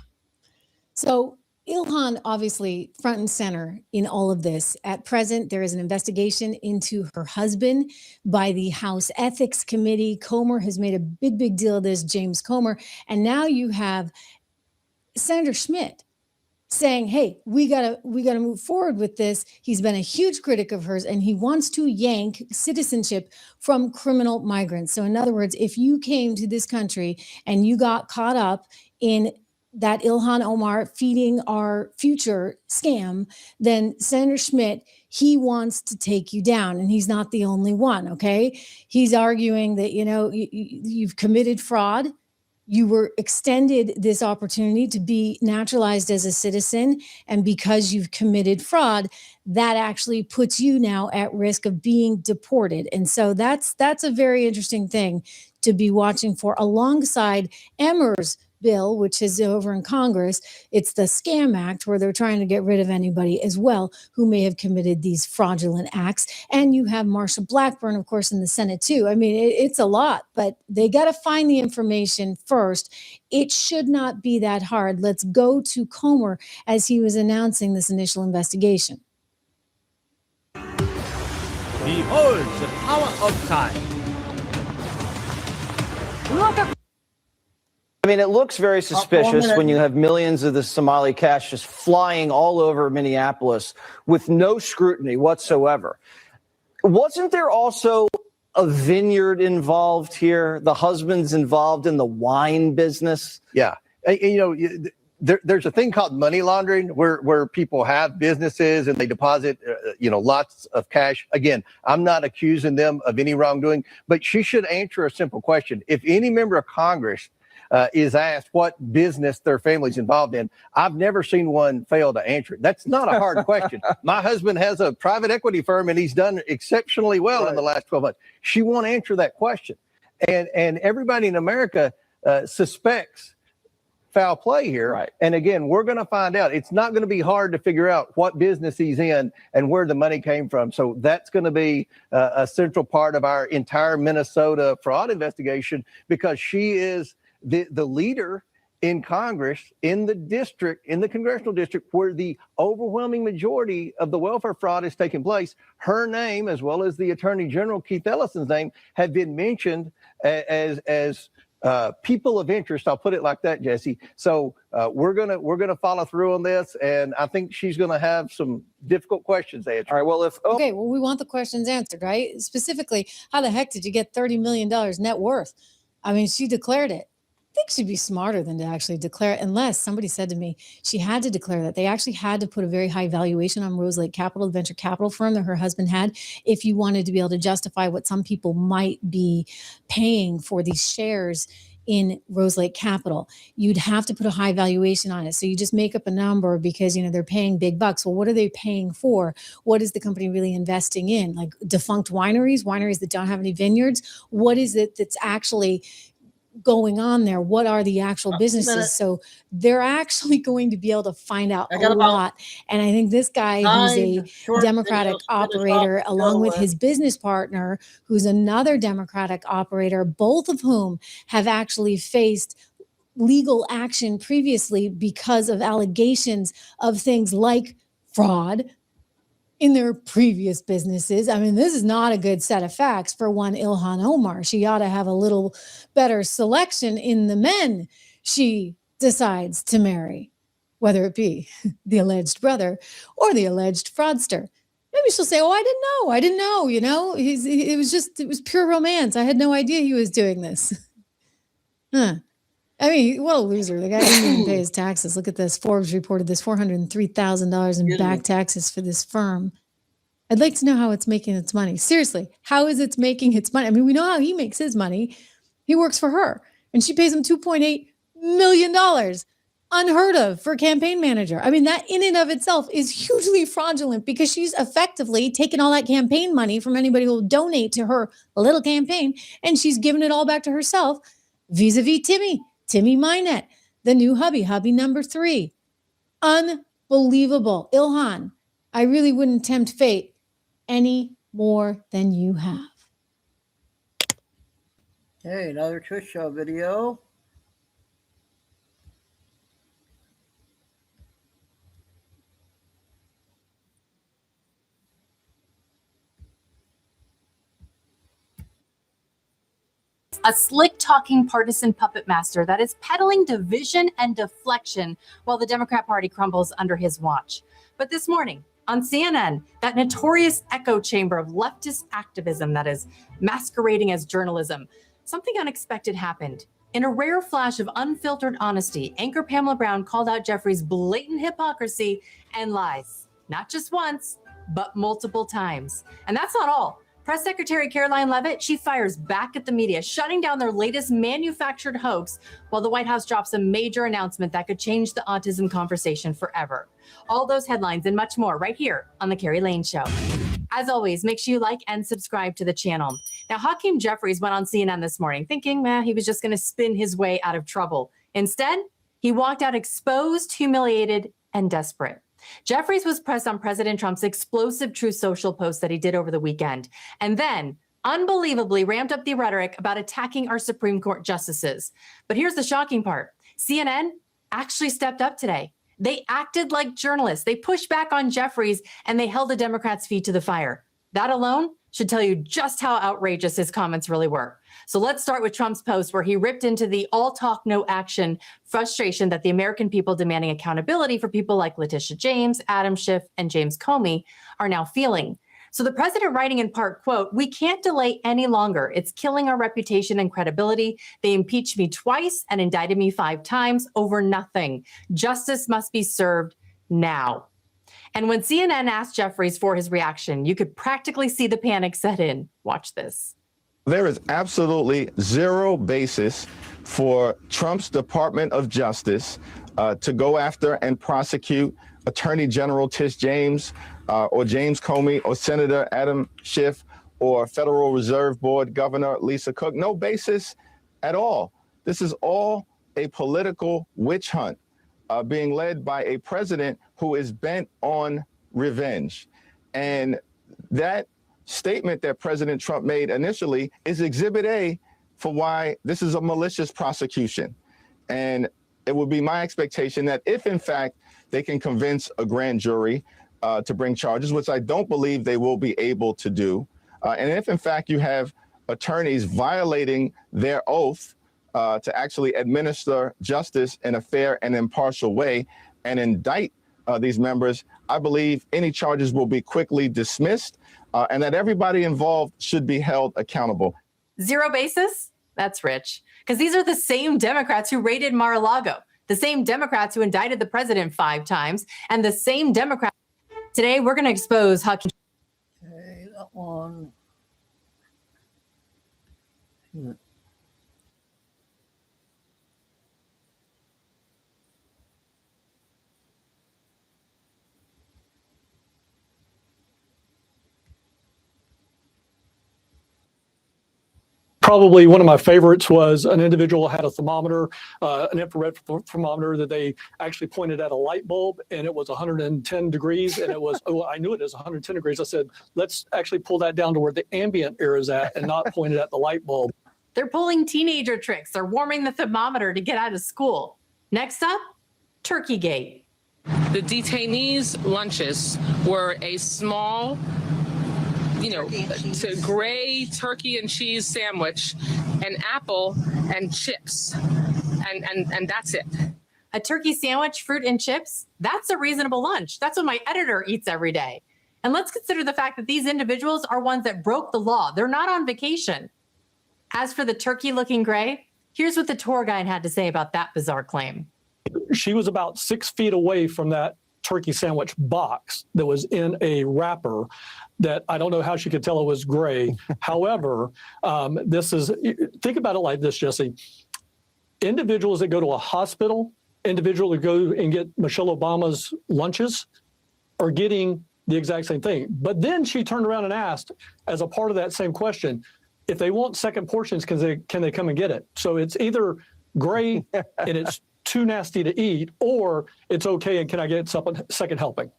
So Ilhan, obviously front and center in all of this. At present, there is an investigation into her husband by the House Ethics Committee. Comer has made a big deal of this, James Comer. And now you have Senator Schmidt saying, hey, we gotta move forward with this. He's been a huge critic of hers, and he wants to yank citizenship from criminal migrants. So in other words, if you came to this country and you got caught up in that Ilhan Omar feeding our future scam, then Senator Schmidt, he wants to take you down, and he's not the only one, okay? He's arguing that, you've committed fraud. You were extended this opportunity to be naturalized as a citizen. And because you've committed fraud, that actually puts you now at risk of being deported. And so that's a very interesting thing to be watching for, alongside Emmer's bill, which is over in Congress. It's the Scam Act, where they're trying to get rid of anybody as well who may have committed these fraudulent acts. And you have Marsha Blackburn, of course, in the Senate too. I mean, it's a lot, but they got to find the information first. It should not be that hard. Let's go to Comer as he was announcing this initial investigation. Behold the power of time. Look at I mean, it looks very suspicious when you have millions of the Somali cash just flying all over Minneapolis with no scrutiny whatsoever. Wasn't there also a vineyard involved here? The husband's involved in the wine business? Yeah. There's a thing called money laundering where people have businesses and they deposit, lots of cash. Again, I'm not accusing them of any wrongdoing, but she should answer a simple question. If any member of Congress is asked what business their family's involved in, I've never seen one fail to answer it. That's not a hard question. My husband has a private equity firm and he's done exceptionally well in the last 12 months. She won't answer that question. And everybody in America suspects foul play here. Right. And again, we're going to find out. It's not going to be hard to figure out what business he's in and where the money came from. So that's going to be a central part of our entire Minnesota fraud investigation, because she is the leader in Congress, in the district, in the congressional district where the overwhelming majority of the welfare fraud is taking place. Her name, as well as the Attorney General Keith Ellison's name, have been mentioned as people of interest. I'll put it like that, Jesse. So we're gonna follow through on this, and I think she's gonna have some difficult questions answered. All right. Well, Okay, well, we want the questions answered, right? Specifically, how the heck did you get $30 million net worth? I mean, she declared it. I think she'd be smarter than to actually declare it, unless somebody said to me she had to declare that. They actually had to put a very high valuation on Rose Lake Capital, the venture capital firm that her husband had, if you wanted to be able to justify what some people might be paying for these shares in Rose Lake Capital. You'd have to put a high valuation on it. So you just make up a number because, they're paying big bucks. Well, what are they paying for? What is the company really investing in? Like defunct wineries that don't have any vineyards? What is it that's actually going on there? What are the actual businesses? So they're actually going to be able to find out a lot. And I think this guy, who's a Democratic operator, along with his business partner, who's another Democratic operator, both of whom have actually faced legal action previously because of allegations of things like fraud in their previous businesses. I mean, this is not a good set of facts for one Ilhan Omar. She ought to have a little better selection in the men she decides to marry, whether it be the alleged brother or the alleged fraudster. Maybe she'll say, oh, I didn't know, it was pure romance. I had no idea he was doing this. Huh. I mean, what a loser. The guy didn't even pay his taxes. Look at this. Forbes reported this $403,000 in back taxes for this firm. I'd like to know how it's making its money. Seriously, how is it making its money? I mean, we know how he makes his money. He works for her, and she pays him $2.8 million. Unheard of for a campaign manager. I mean, that in and of itself is hugely fraudulent, because she's effectively taken all that campaign money from anybody who will donate to her little campaign, and she's given it all back to herself vis-a-vis Timmy Minette, the new hubby number 3. Unbelievable. Ilhan, I really wouldn't tempt fate any more than you have. Hey, another Twitch show video. A slick-talking partisan puppet master that is peddling division and deflection while the Democrat Party crumbles under his watch. But this morning on CNN, that notorious echo chamber of leftist activism that is masquerading as journalism, something unexpected happened. In a rare flash of unfiltered honesty, anchor Pamela Brown called out Jeffrey's blatant hypocrisy and lies, not just once, but multiple times. And that's not all. Press Secretary Caroline Leavitt, she fires back at the media, shutting down their latest manufactured hoax, while the White House drops a major announcement that could change the autism conversation forever. All those headlines and much more right here on The Carrie Lane Show. As always, make sure you like and subscribe to the channel. Now, Hakeem Jeffries went on CNN this morning thinking, he was just going to spin his way out of trouble. Instead, he walked out exposed, humiliated, and desperate. Jeffries was pressed on President Trump's explosive Truth Social post that he did over the weekend, and then unbelievably ramped up the rhetoric about attacking our Supreme Court justices. But here's the shocking part. CNN actually stepped up today. They acted like journalists. They pushed back on Jeffries, and they held the Democrats' feet to the fire. That alone should tell you just how outrageous his comments really were. So let's start with Trump's post, where he ripped into the all talk, no action frustration that the American people demanding accountability for people like Letitia James, Adam Schiff, and James Comey are now feeling. So the president writing in part, quote, "We can't delay any longer. It's killing our reputation and credibility. They impeached me twice and indicted me 5 times over nothing. Justice must be served now." And when CNN asked Jeffries for his reaction, you could practically see the panic set in. Watch this. There is absolutely zero basis for Trump's Department of Justice to go after and prosecute Attorney General Tish James or James Comey or Senator Adam Schiff or Federal Reserve Board Governor Lisa Cook. No basis at all. This is all a political witch hunt being led by a president who is bent on revenge. And that statement that President Trump made initially is Exhibit A for why this is a malicious prosecution. And it would be my expectation that if, in fact, they can convince a grand jury to bring charges, which I don't believe they will be able to do, and if, in fact, you have attorneys violating their oath to actually administer justice in a fair and impartial way and indict these members, I believe any charges will be quickly dismissed and that everybody involved should be held accountable. Zero basis? That's rich. Because these are the same Democrats who raided Mar-a-Lago, the same Democrats who indicted the president 5 times, and the same Democrats. Today, we're going to expose Hakeem. Okay, that one. Probably one of my favorites was an individual had a thermometer, an infrared thermometer that they actually pointed at a light bulb, and it was 110 degrees, and it was, I knew it was 110 degrees. I said, let's actually pull that down to where the ambient air is at and not point it at the light bulb. They're pulling teenager tricks. They're warming the thermometer to get out of school. Next up, Turkeygate. The detainees' lunches were a small, gray turkey and cheese sandwich, an apple, and chips. And that's it. A turkey sandwich, fruit, and chips? That's a reasonable lunch. That's what my editor eats every day. And let's consider the fact that these individuals are ones that broke the law. They're not on vacation. As for the turkey-looking gray, here's what the tour guide had to say about that bizarre claim. She was about 6 feet away from that turkey sandwich box that was in a wrapper that I don't know how she could tell it was gray. However, think about it like this, Jesse. Individuals that go to a hospital, individuals that go and get Michelle Obama's lunches are getting the exact same thing. But then she turned around and asked, as a part of that same question, if they want second portions, can they come and get it? So it's either gray and it's too nasty to eat, or it's okay and can I get second helping?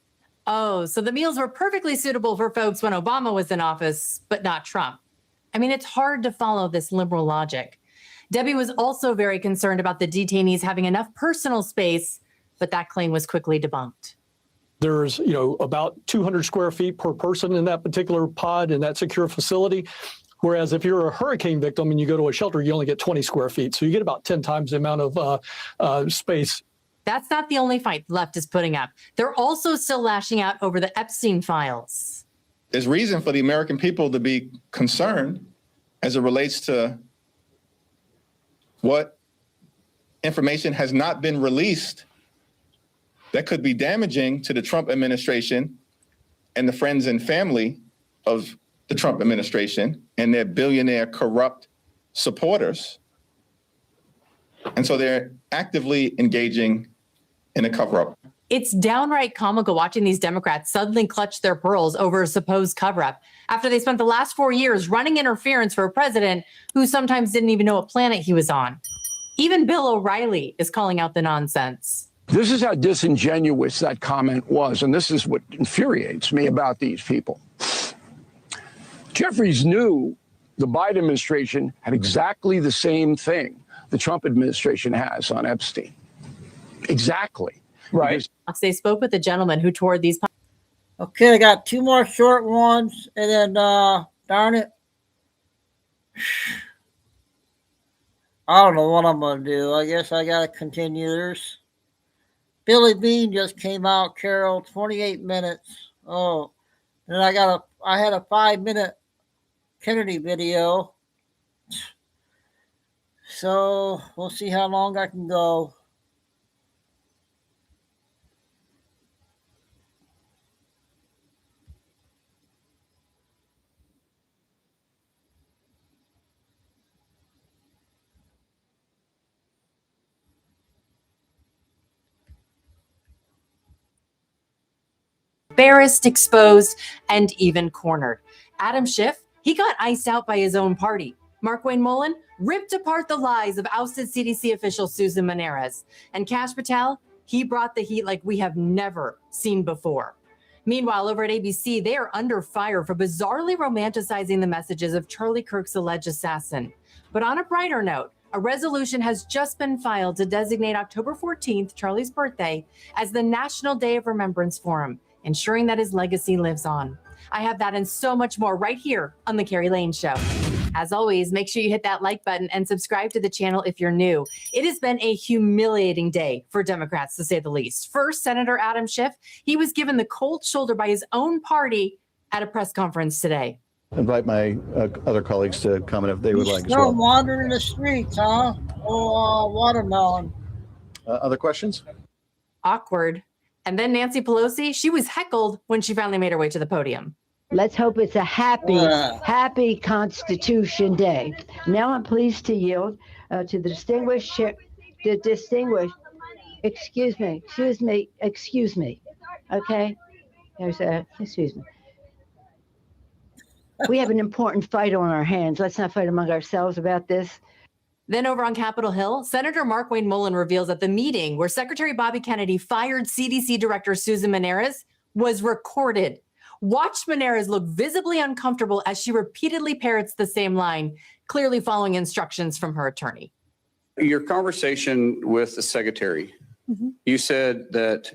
Oh, so the meals were perfectly suitable for folks when Obama was in office, but not Trump. I mean, it's hard to follow this liberal logic. Debbie was also very concerned about the detainees having enough personal space, but that claim was quickly debunked. There's, about 200 square feet per person in that particular pod in that secure facility. Whereas if you're a hurricane victim and you go to a shelter, you only get 20 square feet. So you get about 10 times the amount of space. That's not the only fight the left is putting up. They're also still lashing out over the Epstein files. There's reason for the American people to be concerned as it relates to what information has not been released that could be damaging to the Trump administration and the friends and family of the Trump administration and their billionaire corrupt supporters. And so they're actively engaging in a cover-up. It's downright comical watching these Democrats suddenly clutch their pearls over a supposed cover-up after they spent the last 4 years running interference for a president who sometimes didn't even know what planet he was on. Even Bill O'Reilly is calling out the nonsense. This is how disingenuous that comment was, and this is what infuriates me about these people. Jeffries knew the Biden administration had exactly the same thing the Trump administration has on Epstein. Exactly. Right. They spoke with the gentleman who toured these. Okay, I got 2 more short ones, and then darn it, I don't know what I'm gonna do. I guess I gotta continue. There's Billy Bean just came out, Carol, 28 minutes. Oh, and I had a 5-minute Kennedy video. So we'll see how long I can go. Embarrassed, exposed, and even cornered. Adam Schiff, he got iced out by his own party. Mark Wayne Mullen ripped apart the lies of ousted CDC official Susan Menares. And Kash Patel, he brought the heat like we have never seen before. Meanwhile, over at ABC, they are under fire for bizarrely romanticizing the messages of Charlie Kirk's alleged assassin. But on a brighter note, a resolution has just been filed to designate October 14th, Charlie's birthday, as the National Day of Remembrance for him, ensuring that his legacy lives on. I have that and so much more right here on The Carrie Lane Show. As always, make sure you hit that like button and subscribe to the channel if you're new. It has been a humiliating day for Democrats, to say the least. First, Senator Adam Schiff, he was given the cold shoulder by his own party at a press conference today. Invite my other colleagues to comment if they would like as Still well. wandering the streets, huh? Oh, watermelon. Other questions? Awkward. And then Nancy Pelosi, she was heckled when she finally made her way to the podium. Let's hope it's a happy Constitution Day. Now I'm pleased to yield to the distinguished, excuse me. Okay, excuse me. We have an important fight on our hands. Let's not fight among ourselves about this. Then over on Capitol Hill, Senator Mark Wayne Mullen reveals that the meeting where Secretary Bobby Kennedy fired CDC Director Susan Menares was recorded. Watch Menares look visibly uncomfortable as she repeatedly parrots the same line, clearly following instructions from her attorney. Your conversation with the secretary, you said that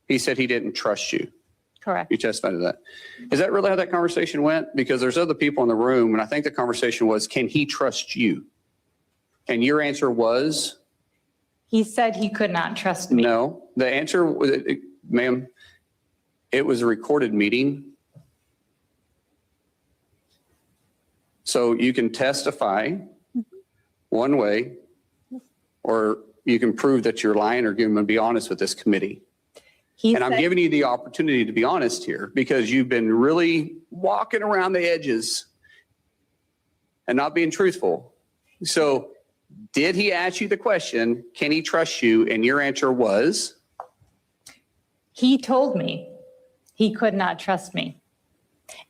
he said he didn't trust you. Correct. You testified to that. Is that really how that conversation went? Because there's other people in the room, and I think the conversation was, can he trust you? And your answer was? He said he could not trust me. No. The answer, ma'am, it was a recorded meeting. So you can testify one way, or you can prove that you're lying or give them and be honest with this committee. I'm giving you the opportunity to be honest here because you've been really walking around the edges and not being truthful. So did he ask you the question, can he trust you? And your answer was? He told me he could not trust me.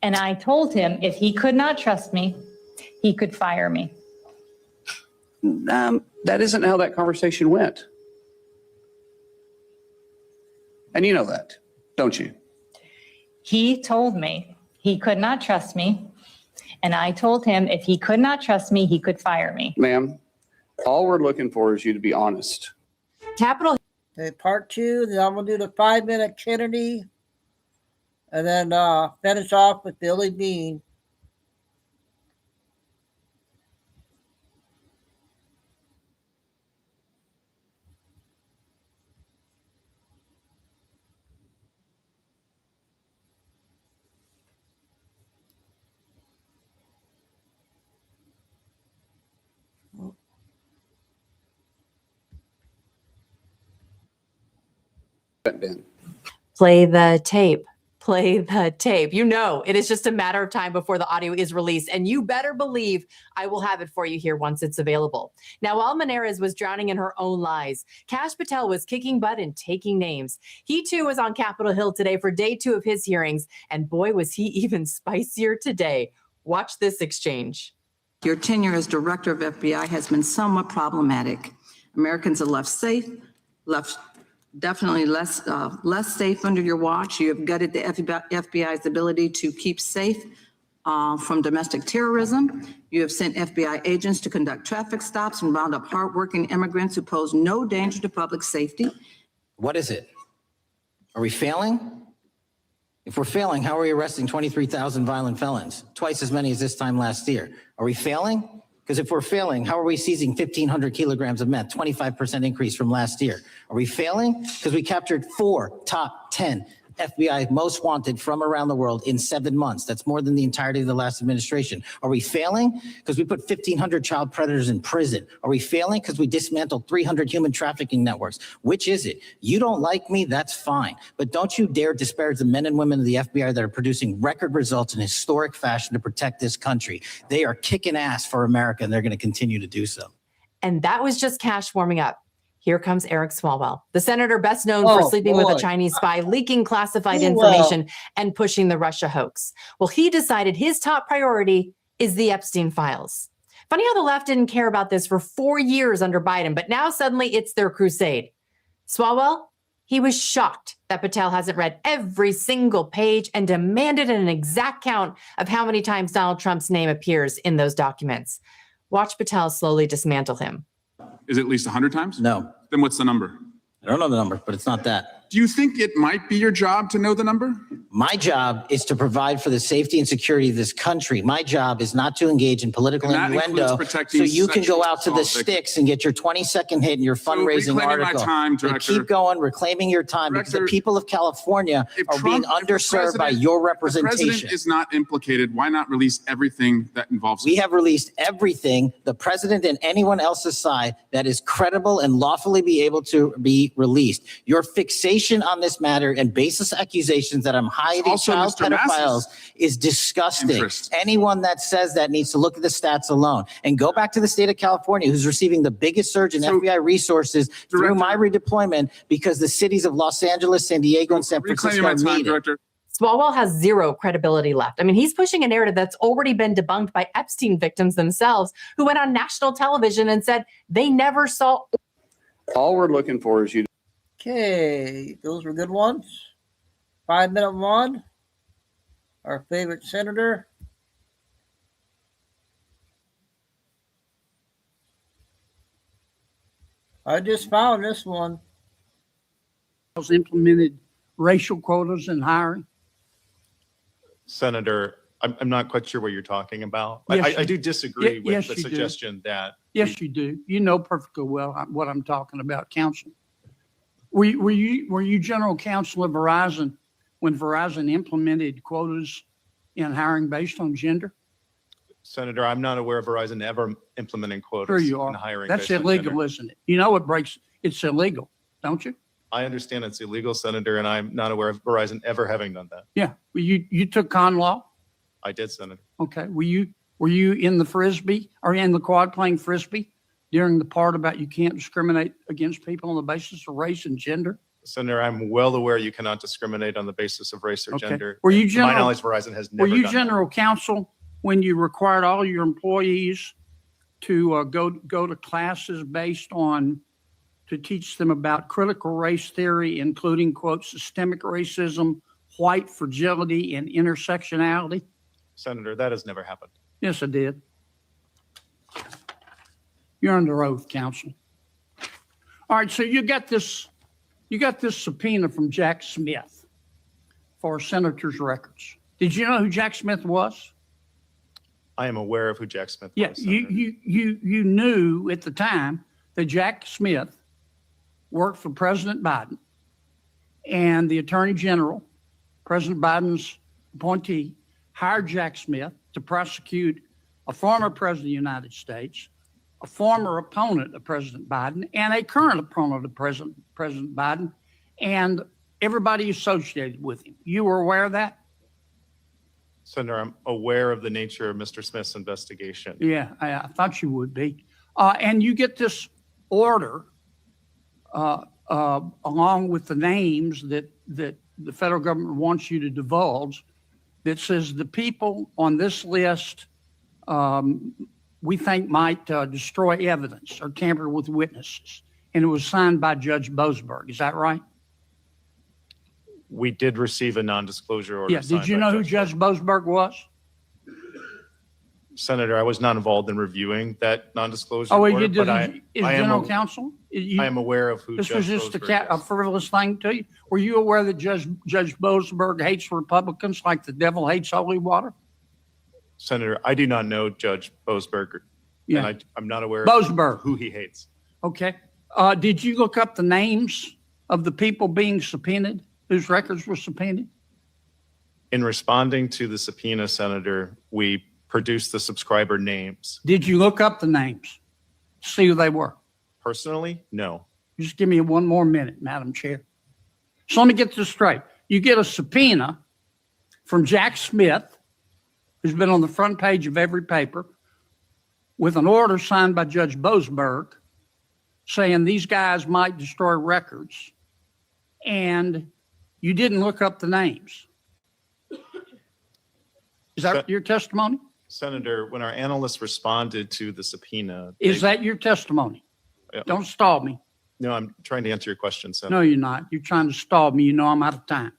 And I told him if he could not trust me, he could fire me. That isn't how that conversation went. And you know that, don't you? He told me he could not trust me. And I told him if he could not trust me, he could fire me. Ma'am, all we're looking for is you to be honest. Capitol. Okay, part 2, then I'm going to do the 5-minute Kennedy. And then finish off with Billy Bean. Play the tape. Play the tape. You know, it is just a matter of time before the audio is released, and you better believe I will have it for you here once it's available. Now, while Menares was drowning in her own lies, Kash Patel was kicking butt and taking names. He too was on Capitol Hill today for day 2 of his hearings, and boy, was he even spicier today. Watch this exchange. Your tenure as director of FBI has been somewhat problematic. Americans are left definitely less safe under your watch. You have gutted the FBI's ability to keep safe from domestic terrorism. You have sent FBI agents to conduct traffic stops and round up hardworking immigrants who pose no danger to public safety. What is it? Are we failing? If we're failing, how are we arresting 23,000 violent felons? Twice as many as this time last year. Are we failing? Because if we're failing, how are we seizing 1,500 kilograms of meth, 25% increase from last year? Are we failing? Because we captured 4 top 10 FBI most wanted from around the world in 7 months. That's more than the entirety of the last administration. Are we failing? Because we put 1,500 child predators in prison. Are we failing? Because we dismantled 300 human trafficking networks. Which is it? You don't like me? That's fine. But don't you dare disparage the men and women of the FBI that are producing record results in historic fashion to protect this country. They are kicking ass for America, and they're going to continue to do so. And that was just Kash warming up. Here comes Eric Swalwell, the senator best known for sleeping with a Chinese spy, leaking classified information, and pushing the Russia hoax. Well, he decided his top priority is the Epstein files. Funny how the left didn't care about this for 4 years under Biden, but now suddenly it's their crusade. Swalwell, he was shocked that Patel hasn't read every single page and demanded an exact count of how many times Donald Trump's name appears in those documents. Watch Patel slowly dismantle him. Is it at least 100 times? No. Then what's the number? I don't know the number, but it's not that. Do you think it might be your job to know the number? My job is to provide for the safety and security of this country. My job is not to engage in political innuendo so you can go out to the sticks and get your 20-second hit in your fundraising article. My time, Director. Keep going, reclaiming your time, because the people of California are being underserved by your representation. The president is not implicated. Why not release everything that involves We have released everything, the president and anyone else's side, that is credible and lawfully be able to be released. Your fixation on this matter and baseless accusations that I'm hiding child pedophiles is disgusting. Anyone that says that needs to look at the stats alone and go back to the state of California, who's receiving the biggest surge in FBI resources through my redeployment because the cities of Los Angeles, San Diego, and San Francisco need it. Swalwell has zero credibility left. I mean, he's pushing a narrative that's already been debunked by Epstein victims themselves, who went on national television and said they never saw. All we're looking for is you. Okay, those were good ones. 5-minute one. Our favorite senator. I just found this one. Implemented racial quotas in hiring. Senator, I'm not quite sure what you're talking about. Yes, I do disagree with yes, the you do. suggestion that. Yes, you do. You know perfectly well what I'm talking about, counsel. Were you general counsel of Verizon when Verizon implemented quotas in hiring based on gender? Senator, I'm not aware of Verizon ever implementing quotas Sure you are. in hiring. That's based on illegal, gender. isn't it? You know it's illegal, don't you? I understand it's illegal, Senator, and I'm not aware of Verizon ever having done that. Yeah. Well, you took con law. I did, Senator. Okay. Were you in the Frisbee or in the quad playing Frisbee during the part about you can't discriminate against people on the basis of race and gender? Senator, I'm well aware you cannot discriminate on the basis of race or gender. Were you To my general, knowledge, Verizon has never Were you done general counsel when you required all your employees to go to classes based on to teach them about critical race theory, including, quote, systemic racism, white fragility, and intersectionality? Senator, that has never happened. Yes, I did. You're under oath, counsel. All right, so you got this subpoena from Jack Smith for senator's records. Did you know who Jack Smith was? I am aware of who Jack Smith Yeah, was. you knew at the time that Jack Smith worked for President Biden, and the Attorney General, President Biden's appointee, hired Jack Smith to prosecute a former president of the United States, a former opponent of President Biden, and a current opponent of President Biden, and everybody associated with him. You were aware of that? Senator, I'm aware of the nature of Mr. Smith's investigation. Yeah, I thought you would be. And you get this order along with the names that the federal government wants you to divulge that says the people on this list we think might destroy evidence or tamper with witnesses. And it was signed by Judge Boasberg. Is that right? We did receive a non-disclosure order. Yeah. Did you know who Judge Boasberg was? Senator, I was not involved in reviewing that non-disclosure Oh, order, you did. but Is general counsel? I am aware of who This Judge was just Boasberg a is. frivolous thing to you. Were you aware that Judge Boasberg hates Republicans like the devil hates holy water? Senator, I do not know Judge Boasberg, Yeah. and I'm not aware Boasberg. of who he hates. Okay. Did you look up the names of the people being subpoenaed, whose records were subpoenaed? In responding to the subpoena, Senator, we produced the subscriber names. Did you look up the names? See who they were? Personally, no. Just give me one more minute, Madam Chair. So let me get this straight. You get a subpoena from Jack Smith, who's been on the front page of every paper, with an order signed by Judge Boasberg saying these guys might destroy records, and you didn't look up the names. Is that your testimony? Senator, when our analysts responded to the subpoena. Is that your testimony? Yeah. Don't stall me. No, I'm trying to answer your question, Senator. No, you're not. You're trying to stall me. You know I'm out of time.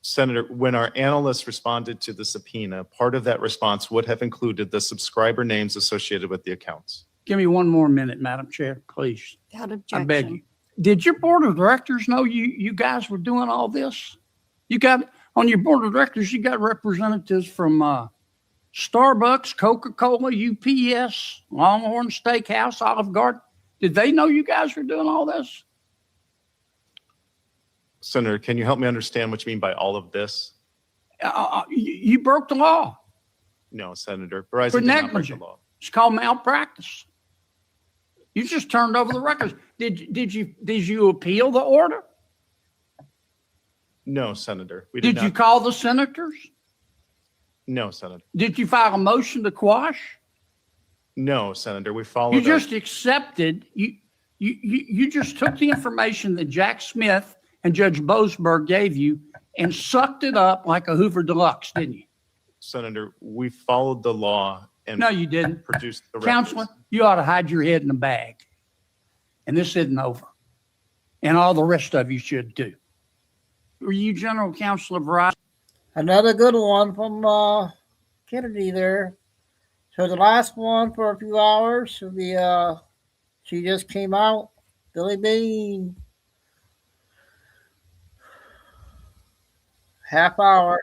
Senator, when our analysts responded to the subpoena, part of that response would have included the subscriber names associated with the accounts. Give me one more minute, Madam Chair, please. Without I objection. beg you. Did your board of directors know you guys were doing all this? You got on your board of directors, you got representatives from Starbucks, Coca-Cola, UPS, Longhorn Steakhouse, Olive Garden. Did they know you guys were doing all this? Senator, can you help me understand what you mean by all of this? You broke the law. No, Senator. Verizon For did not break the negligence. law. It's called malpractice. You just turned over the records. Did you appeal the order? No, Senator. We did Did you not. call the senators? No, Senator. Did you file a motion to quash? No, Senator. We followed. You just accepted. You just took the information that Jack Smith and Judge Boasberg gave you and sucked it up like a Hoover Deluxe, didn't you? Senator, we followed the law and No, you didn't. produced the records. Counselor, you ought to hide your head in a bag. And this isn't over. And all the rest of you should too. Were you General Counsel of Verizon? Another good one from Kennedy there. So the last one for a few hours, she just came out, Billy Bean. Half hour.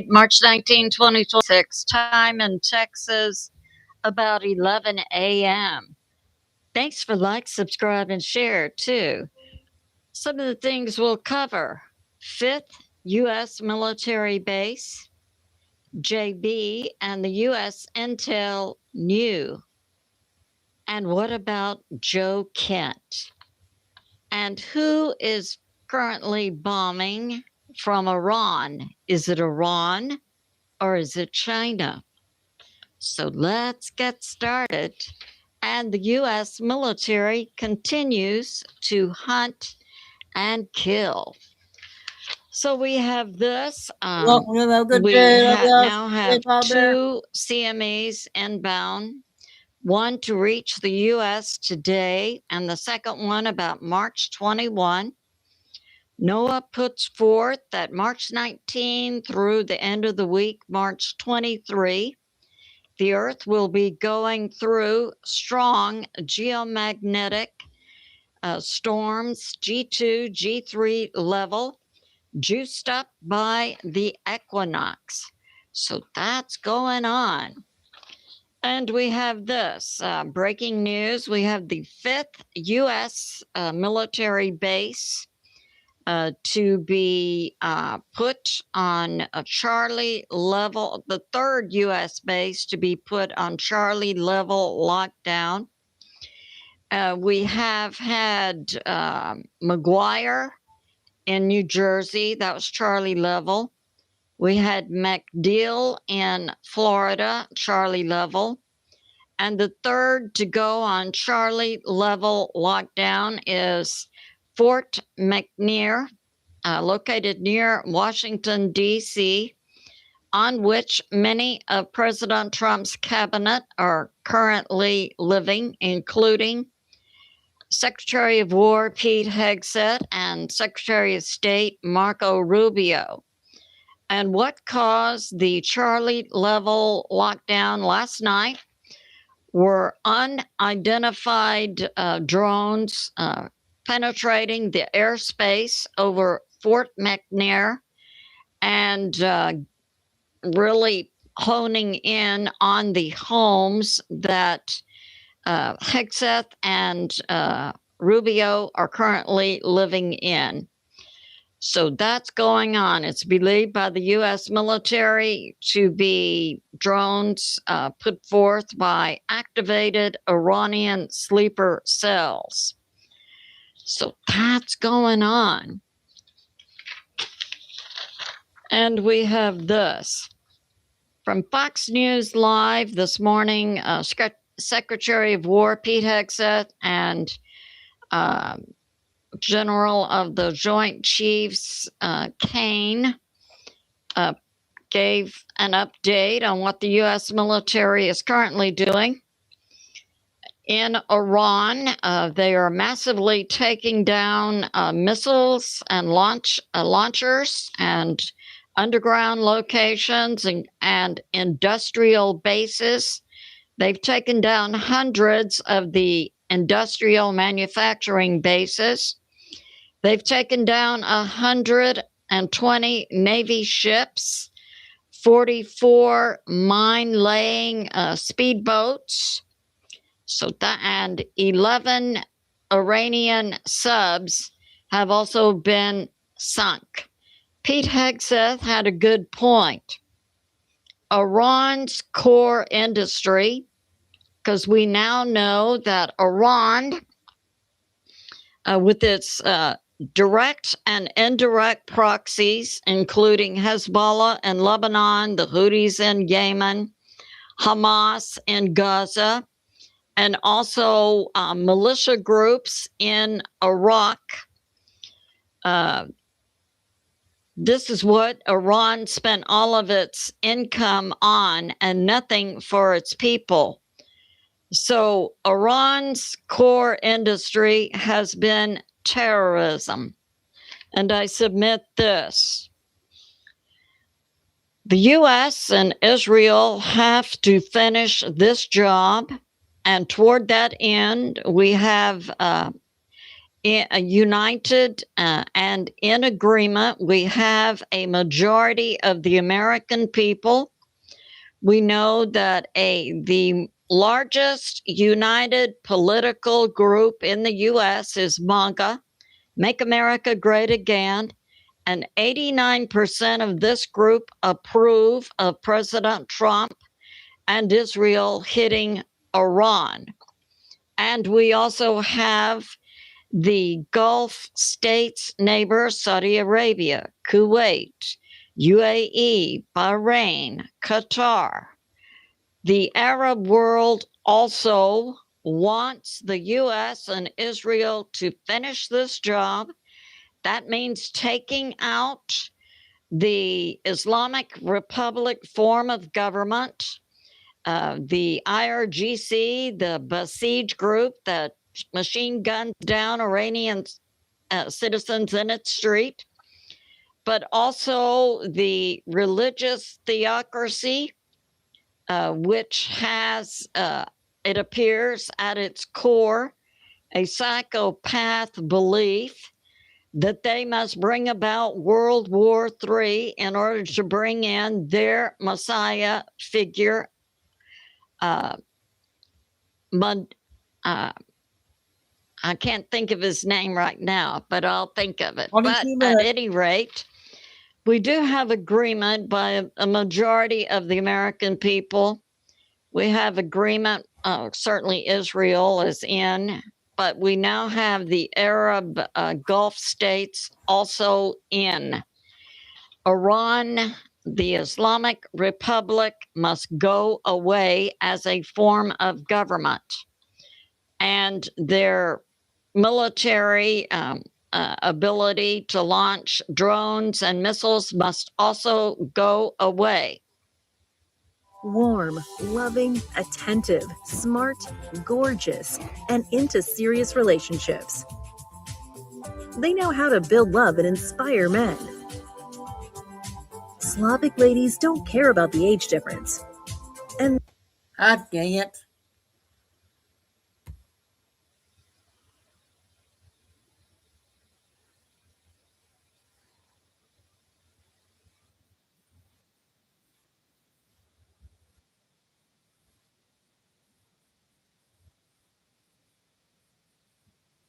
March 19, 2026, time in Texas, about 11 a.m. Thanks for like, subscribe, and share, too. Some of the things we'll cover: 5th U.S. military base, JB, and the U.S. intel new. And what about Joe Kent? And who is currently bombing from Iran? Is it Iran or is it China? So let's get started. And the U.S. military continues to hunt and kill. So we have this. Well, you know, good We day, I guess. now have Sleep out there. 2 CMEs inbound. One to reach the U.S. today, and the second one about March 21. NOAA puts forth that March 19 through the end of the week, March 23, the Earth will be going through strong geomagnetic storms, G2, G3 level, juiced up by the equinox. So that's going on. And we have this breaking news. We have the 5th U.S. military base to be put on a Charlie level, the 3rd U.S. base to be put on Charlie level lockdown. We have had McGuire in New Jersey. That was Charlie level. We had MacDill in Florida, Charlie level. And the third to go on Charlie level lockdown is Fort McNair, located near Washington, D.C., on which many of President Trump's cabinet are currently living, including Secretary of War Pete Hegseth and Secretary of State Marco Rubio. And what caused the Charlie level lockdown last night were unidentified drones penetrating the airspace over Fort McNair and really honing in on the homes that Hegseth and Rubio are currently living in. So that's going on. It's believed by the U.S. military to be drones put forth by activated Iranian sleeper cells. So that's going on. And we have this. From Fox News Live this morning, Secretary of War Pete Hegseth and General of the Joint Chiefs Kane gave an update on what the U.S. military is currently doing. In Iran, they are massively taking down missiles and launchers and underground locations and industrial bases. They've taken down hundreds of the industrial manufacturing bases. They've taken down 120 Navy ships, 44 mine-laying speedboats, and 11 Iranian subs have also been sunk. Pete Hegseth had a good point. Iran's core industry, because we now know that Iran, with its direct and indirect proxies, including Hezbollah in Lebanon, the Houthis in Yemen, Hamas in Gaza, and also militia groups in Iraq. This is what Iran spent all of its income on and nothing for its people. So Iran's core industry has been terrorism. And I submit this. The U.S. and Israel have to finish this job. And toward that end, we have united and in agreement. We have a majority of the American people. We know that the largest united political group in the U.S. is MAGA, Make America Great Again, and 89% of this group approve of President Trump and Israel hitting Iran. And we also have the Gulf states neighbors, Saudi Arabia, Kuwait, UAE, Bahrain, Qatar. The Arab world also wants the U.S. and Israel to finish this job. That means taking out the Islamic Republic form of government, the IRGC, the Basij group that machine gunned down Iranian citizens in its street, but also the religious theocracy, which has, it appears at its core, a psychopath belief that they must bring about World War III in order to bring in their Messiah figure. I can't think of his name right now, but I'll think of it. But at any rate, we do have agreement by a majority of the American people. We have agreement, certainly Israel is in, but we now have the Arab Gulf states also in. Iran, the Islamic Republic, must go away as a form of government. And their military ability to launch drones and missiles must also go away. Warm, loving, attentive, smart, gorgeous, and into serious relationships. They know how to build love and inspire men. Slavic ladies don't care about the age difference. And God dang it.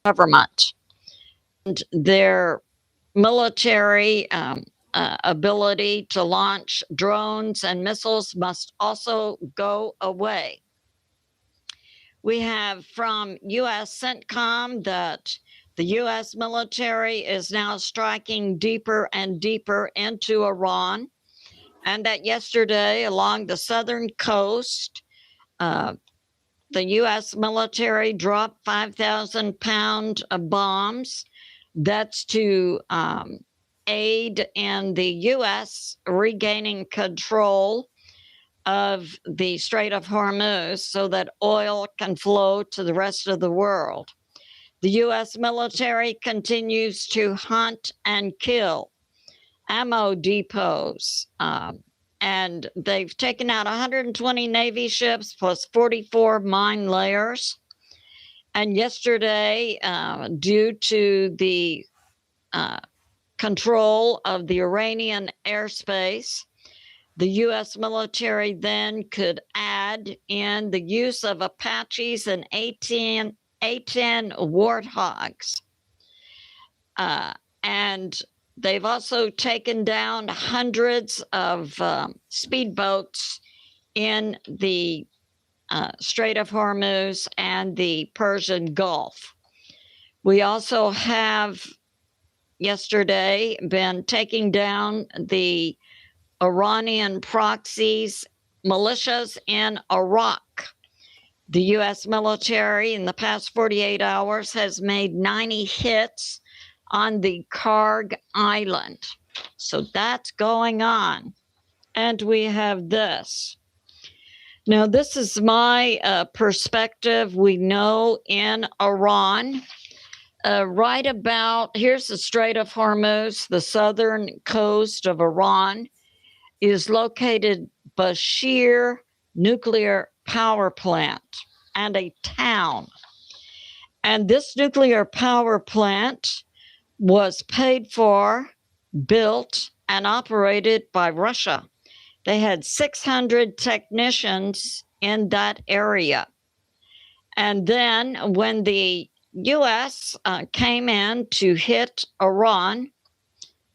Government. And their military ability to launch drones and missiles must also go away. We have from U.S. CENTCOM that the U.S. military is now striking deeper and deeper into Iran, and that yesterday along the southern coast, the U.S. military dropped 5,000-pound bombs. That's to aid in the U.S. regaining control of the Strait of Hormuz so that oil can flow to the rest of the world. The U.S. military continues to hunt and kill ammo depots, and they've taken out 120 Navy ships plus 44 mine layers. And yesterday, due to the control of the Iranian airspace, the U.S. military then could add in the use of Apaches and A-10 Warthogs. And they've also taken down hundreds of speedboats in the Strait of Hormuz and the Persian Gulf. We also have yesterday been taking down the Iranian proxies, militias in Iraq. The U.S. military in the past 48 hours has made 90 hits on the Karg Island. So that's going on. And we have this. Now, this is my perspective. We know in Iran, right about, here's the Strait of Hormuz, the southern coast of Iran, is located Bashir nuclear power plant and a town. And this nuclear power plant was paid for, built, and operated by Russia. They had 600 technicians in that area. And then when the U.S. Came in to hit Iran,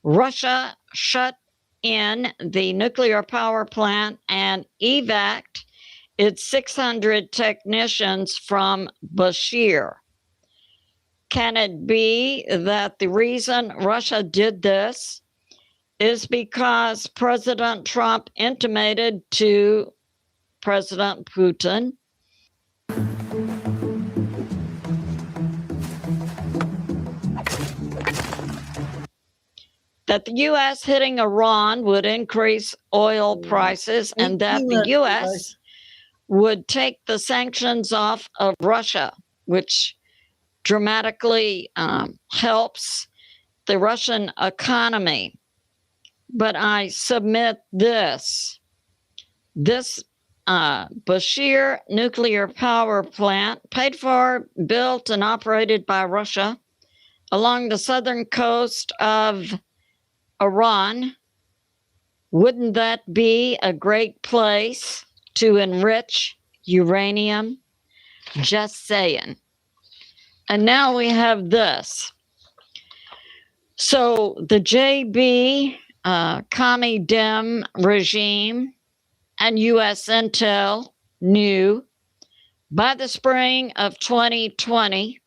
Russia shut in the nuclear power plant and evac'd its 600 technicians from Bashir. Can it be that the reason Russia did this is because President Trump intimated to President Putin that the U.S. hitting Iran would increase oil prices and that the U.S. would take the sanctions off of Russia, which dramatically helps the Russian economy. But I submit this Bashir nuclear power plant, paid for, built, and operated by Russia along the southern coast of Iran, wouldn't that be a great place to enrich uranium? Just saying. And now we have this. So the JB Commie Dem regime and U.S. Intel knew by the spring of 2020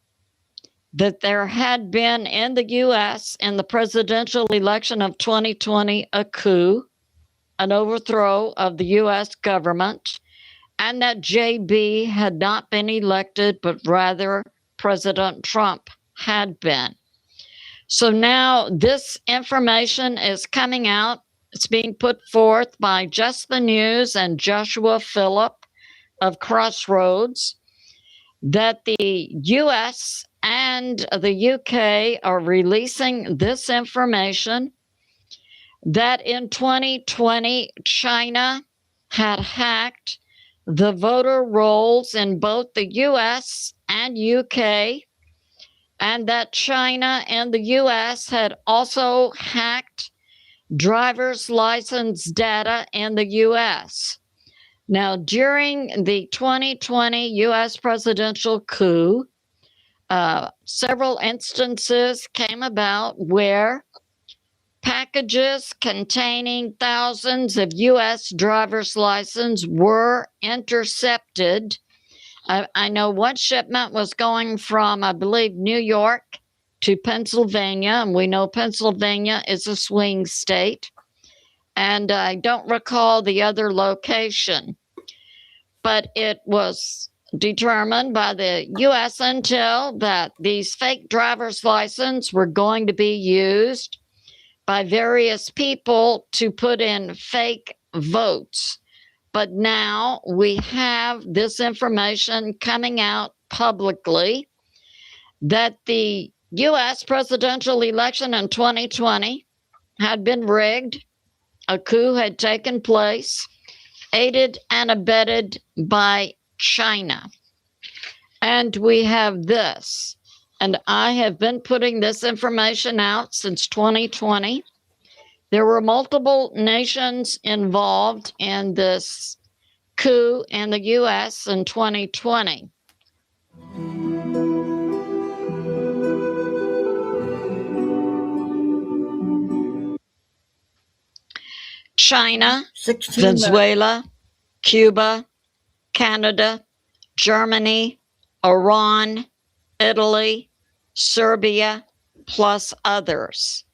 that there had been in the U.S. in the presidential election of 2020 a coup, an overthrow of the U.S. government, and that JB had not been elected, but rather President Trump had been. So now this information is coming out. It's being put forth by Just the News and Joshua Phillip of Crossroads, that the U.S. and the UK are releasing this information, that in 2020, China had hacked the voter rolls in both the US and UK, and that China and the US had also hacked driver's license data in the US. Now, during the 2020 US presidential coup, several instances came about where packages containing thousands of U.S. driver's licenses were intercepted. I know one shipment was going from, I believe, New York to Pennsylvania, and we know Pennsylvania is a swing state. And I don't recall the other location, but it was determined by the U.S. Intel that these fake driver's licenses were going to be used by various people to put in fake votes. But now we have this information coming out publicly that the U.S. presidential election in 2020 had been rigged. A coup had taken place, aided and abetted by China. And we have this. And I have been putting this information out since 2020. There were multiple nations involved in this coup in the U.S. in 2020. China, Venezuela, Cuba, Canada, Germany, Iran, Italy, Serbia, plus others.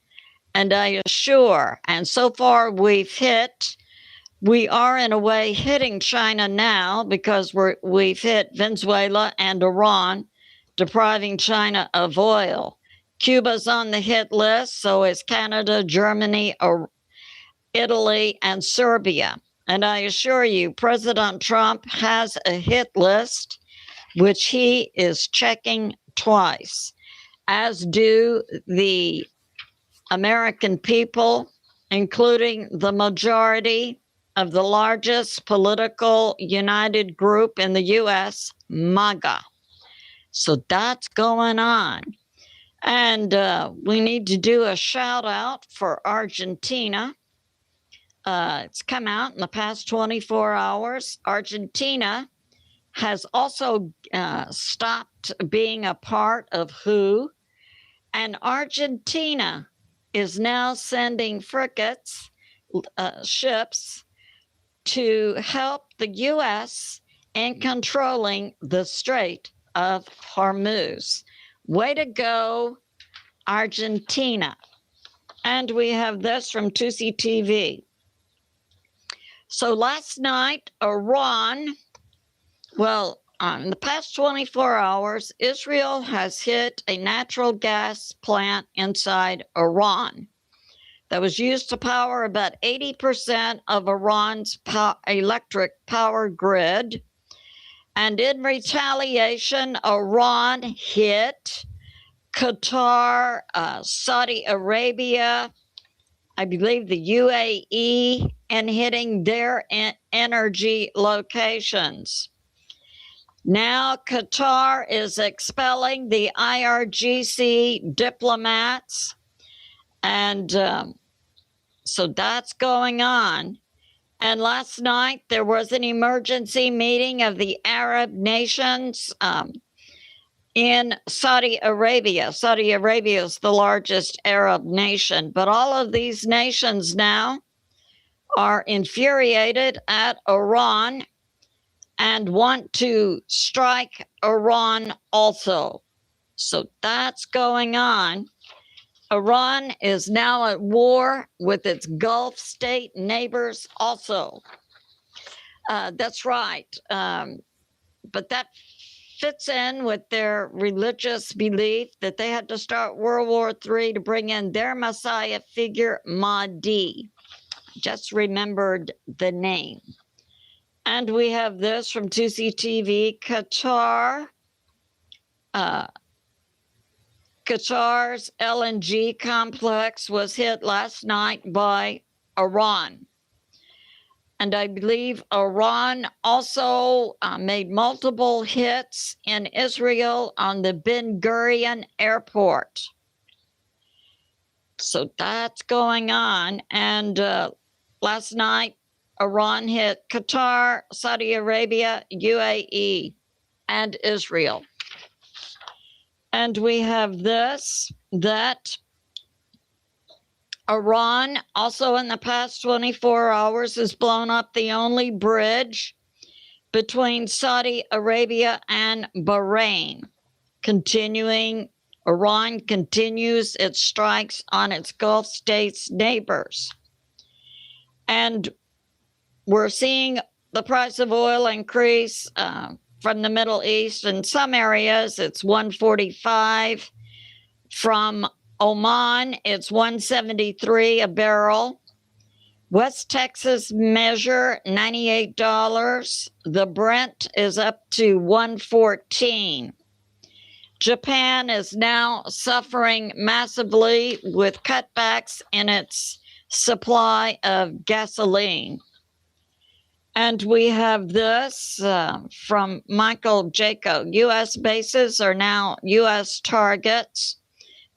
And I assure, and so far we are in a way hitting China now because we've hit Venezuela and Iran, depriving China of oil. Cuba's on the hit list, so is Canada, Germany, Italy, and Serbia. And I assure you, President Trump has a hit list, which he is checking twice, as do the American people, including the majority of the largest political united group in the U.S., MAGA. So that's going on. And we need to do a shout out for Argentina. It's come out in the past 24 hours. Argentina has also stopped being a part of WHO, and Argentina is now sending frigates, ships, to help the U.S. in controlling the Strait of Hormuz. Way to go, Argentina. And we have this from Tusi TV. So last night, Iran, in the past 24 hours, Israel has hit a natural gas plant inside Iran that was used to power about 80% of Iran's electric power grid. And in retaliation, Iran hit Qatar, Saudi Arabia, I believe the UAE, and hitting their energy locations. Now Qatar is expelling the IRGC diplomats, and so that's going on. And last night there was an emergency meeting of the Arab nations in Saudi Arabia. Saudi Arabia is the largest Arab nation, but all of these nations now are infuriated at Iran and want to strike Iran also. So that's going on. Iran is now at war with its Gulf state neighbors also. That's right. But that fits in with their religious belief that they had to start World War III to bring in their Messiah figure, Mahdi. Just remembered the name. And we have this from 2CTV, Qatar. Qatar's LNG complex was hit last night by Iran. And I believe Iran also made multiple hits in Israel on the Ben Gurion airport. So that's going on. And last night, Iran hit Qatar, Saudi Arabia, UAE, and Israel. And we have this, that Iran also in the past 24 hours has blown up the only bridge between Saudi Arabia and Bahrain. Iran continues its strikes on its Gulf states' neighbors. And we're seeing the price of oil increase from the Middle East. In some areas, it's $145. From Oman, it's $173 a barrel. West Texas measure $98. The Brent is up to $114. Japan is now suffering massively with cutbacks in its supply of gasoline. And we have this from Michael Jaco. U.S. bases are now U.S. targets.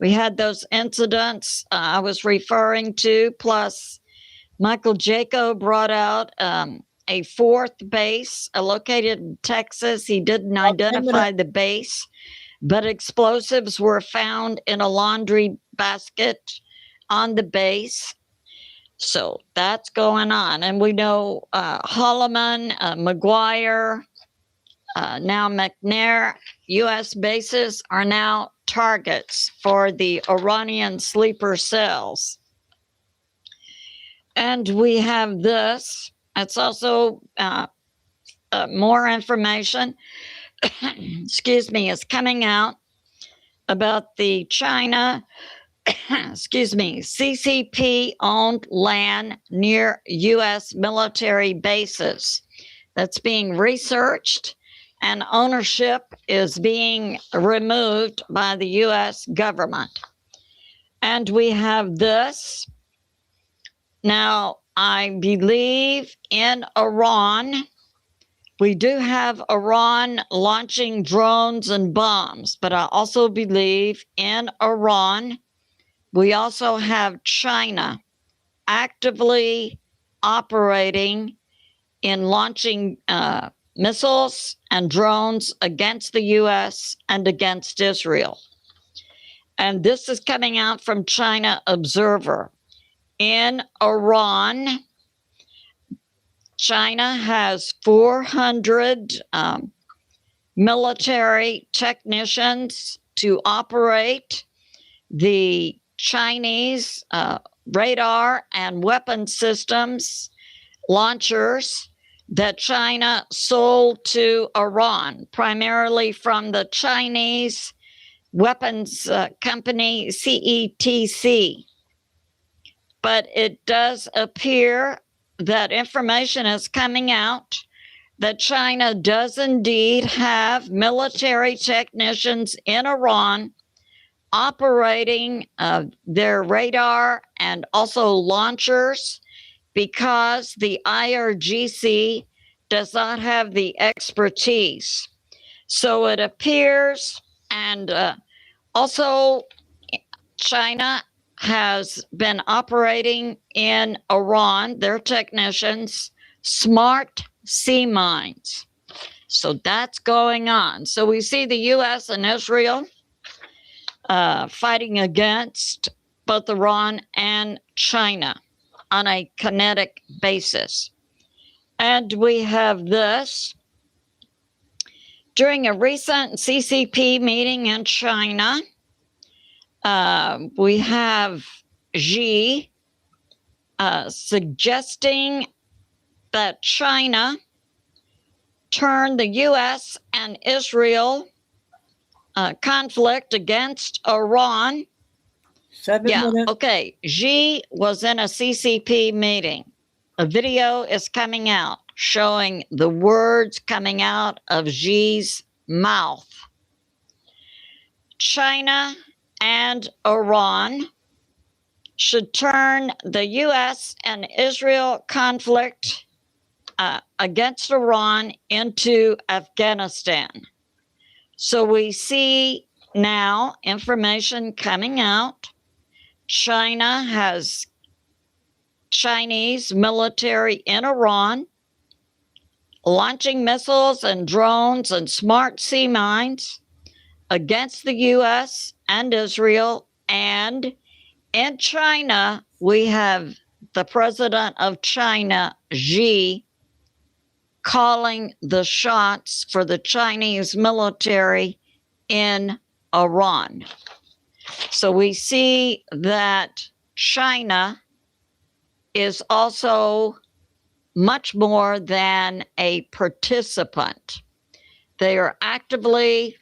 We had those incidents I was referring to, plus Michael Jaco brought out a fourth base located in Texas. He didn't identify the base, but explosives were found in a laundry basket on the base. So that's going on. And we know Holloman, McGuire, now McNair, U.S. bases are now targets for the Iranian sleeper cells. And we have this. It's also more information, excuse me, is coming out about the China, CCP-owned land near U.S. military bases. That's being researched, and ownership is being removed by the U.S. government. And we have this. Now, I believe in Iran, we do have Iran launching drones and bombs, but I also believe in Iran, we also have China actively operating in launching missiles and drones against the U.S. and against Israel. And this is coming out from China Observer. In Iran, China has 400 military technicians to operate the Chinese radar and weapon systems launchers that China sold to Iran, primarily from the Chinese weapons company CETC. But it does appear that information is coming out that China does indeed have military technicians in Iran operating their radar and also launchers, because the IRGC does not have the expertise. So it appears, and also China has been operating in Iran, their technicians, smart sea mines. So that's going on. So we see the U.S. and Israel fighting against both Iran and China on a kinetic basis. And we have this. During a recent CCP meeting in China, we have Xi suggesting that China turn the U.S. and Israel conflict against Iran. 7 minutes. Okay. Xi was in a CCP meeting. A video is coming out showing the words coming out of Xi's mouth. China and Iran should turn the U.S. and Israel conflict against Iran into Afghanistan. So we see now information coming out. China has Chinese military in Iran launching missiles and drones and smart sea mines against the U.S. and Israel. And in China, we have the president of China, Xi, calling the shots for the Chinese military in Iran. So we see that China is also much more than a participant. They are actively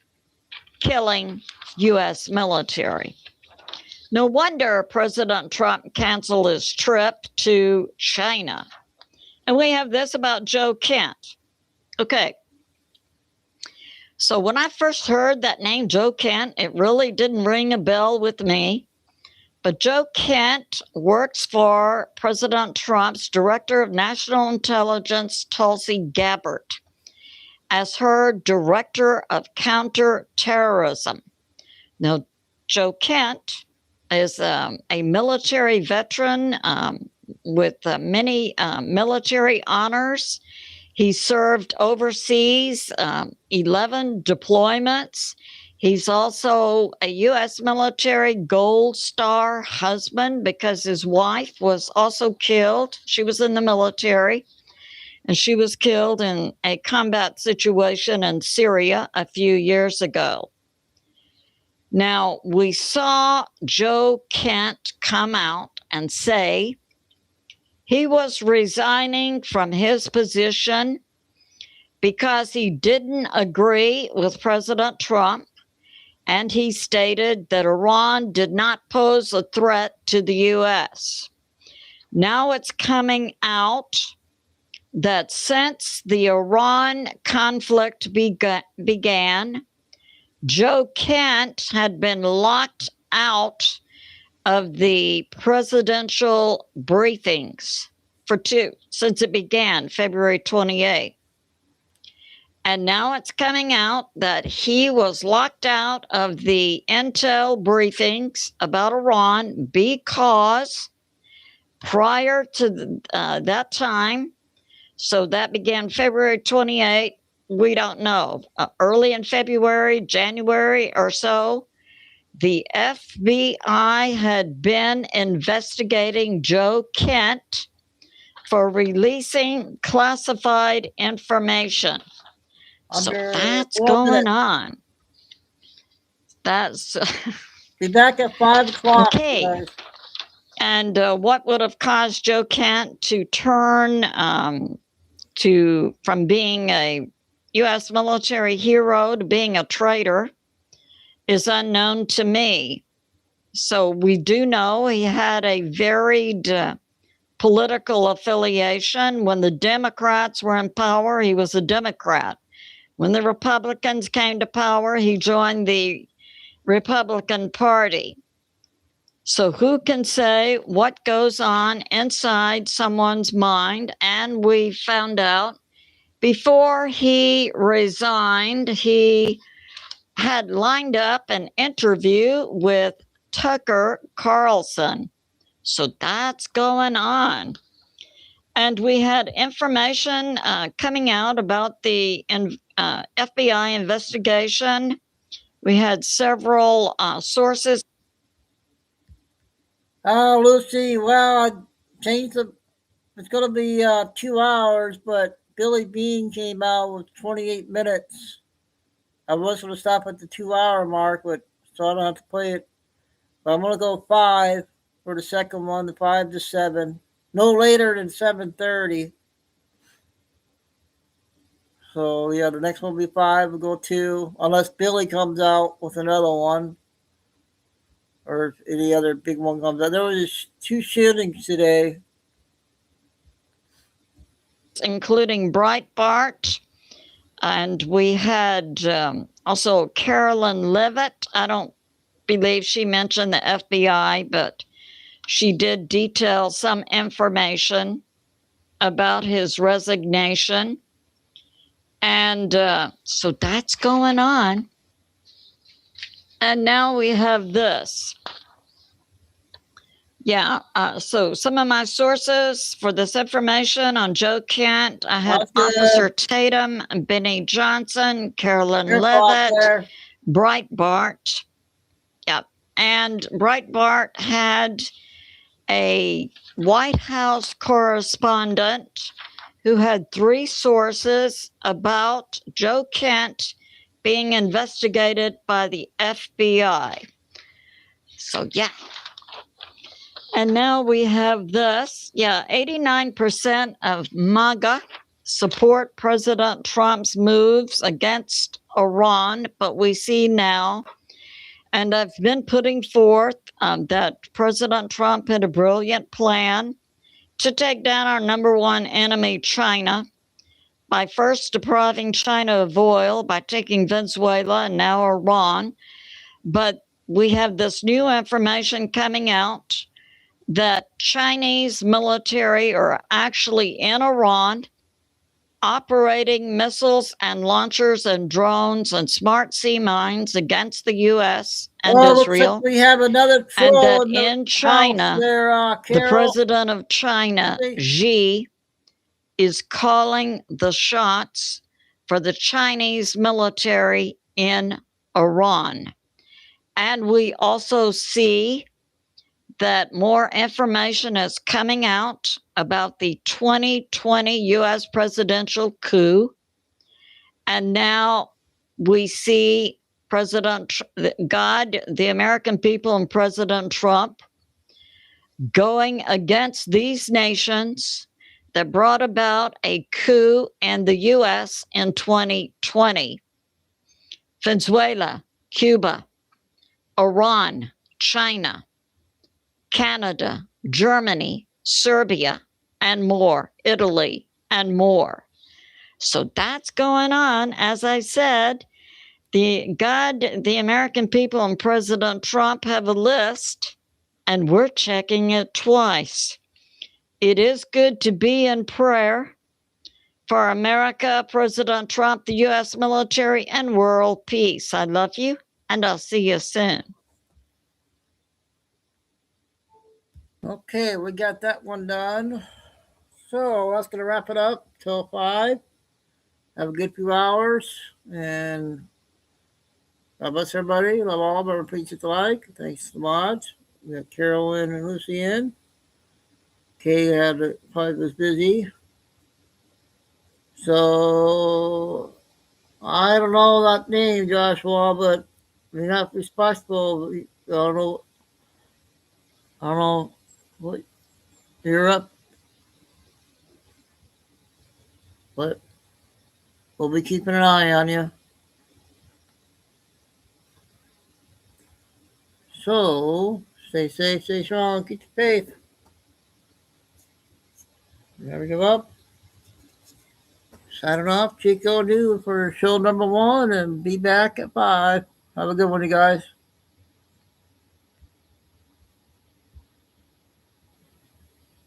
killing U.S. military. No wonder President Trump canceled his trip to China. And we have this about Joe Kent. Okay. So when I first heard that name, Joe Kent, it really didn't ring a bell with me. But Joe Kent works for President Trump's Director of National Intelligence, Tulsi Gabbard, as her Director of Counterterrorism. Now, Joe Kent is a military veteran with many military honors. He served overseas, 11 deployments. He's also a U.S. military Gold Star husband because his wife was also killed. She was in the military, and she was killed in a combat situation in Syria a few years ago. Now, we saw Joe Kent come out and say he was resigning from his position because he didn't agree with President Trump. And he stated that Iran did not pose a threat to the U.S. Now it's coming out that since the Iran conflict began, Joe Kent had been locked out of the presidential briefings since it began February 28th. And now it's coming out that he was locked out of the intel briefings about Iran because prior to that time, so that began February 28th, we don't know, early in February, January or so, the FBI had been investigating Joe Kent for releasing classified information. So that's going on. That's be back at 5 o'clock. Okay. Guys. And what would have caused Joe Kent to turn from being a U.S. military hero to being a traitor is unknown to me. So we do know he had a varied political affiliation. When the Democrats were in power, he was a Democrat. When the Republicans came to power, he joined the Republican Party. So who can say what goes on inside someone's mind? And we found out before he resigned, he had lined up an interview with Tucker Carlson. So that's going on. And we had information coming out about the FBI investigation. We had several sources. Oh, Lucy, well, I changed it's going to be 2 hours, but Billy Bean came out with 28 minutes. I was going to stop at the 2-hour mark, but so I don't have to play it. But I'm going to go 5 for the second one, the 5 to 7. No later than 7:30. So yeah, the next one will be 5. We'll go 2, unless Billy comes out with another one, or any other big one comes out. There was 2 shootings today, including Breitbart. And we had also Carolyn Levitt. I don't believe she mentioned the FBI, but she did detail some information about his resignation. And so that's going on. And now we have this. Yeah, so some of my sources for this information on Joe Kent, I had Officer Tatum, Benny Johnson, Carolyn Levitt, Breitbart. Yep. And Breitbart had a White House correspondent who had 3 sources about Joe Kent being investigated by the FBI. So, yeah. And now we have this. Yeah, 89% of MAGA support President Trump's moves against Iran. But we see now, and I've been putting forth that President Trump had a brilliant plan to take down our number one enemy, China, by first depriving China of oil, by taking Venezuela and now Iran. But we have this new information coming out that Chinese military are actually in Iran operating missiles and launchers and drones and smart sea mines against the U.S. and Israel. Looks like we have another And troll that in the in China, house there, the Carol. president of China, Xi, is calling the shots for the Chinese military in Iran. And we also see that more information is coming out about the 2020 U.S. presidential coup. And now we see God, the American people, and President Trump going against these nations that brought about a coup in the U.S. in 2020. Venezuela, Cuba, Iran, China, Canada, Germany, Serbia, and more, Italy, and more. So that's going on. As I said, the American people and President Trump have a list, and we're checking it twice. It is good to be in prayer for America, President Trump, the U.S. military, and world peace. I love you, and I'll see you soon. Okay, we got that one done. So that's going to wrap it up till 5. Have a good few hours. And God bless everybody. Love all, but repeat it like. Thanks to the mods. We got Carolyn and Lucy in. Kay probably was busy. So I don't know that name, Joshua, but you're not responsible. I don't know what you're up. But we'll be keeping an eye on you. So stay safe, stay strong, keep the faith. Never give up. Signing off, Chico New for show number 1, and be back at 5. Have a good one, you guys.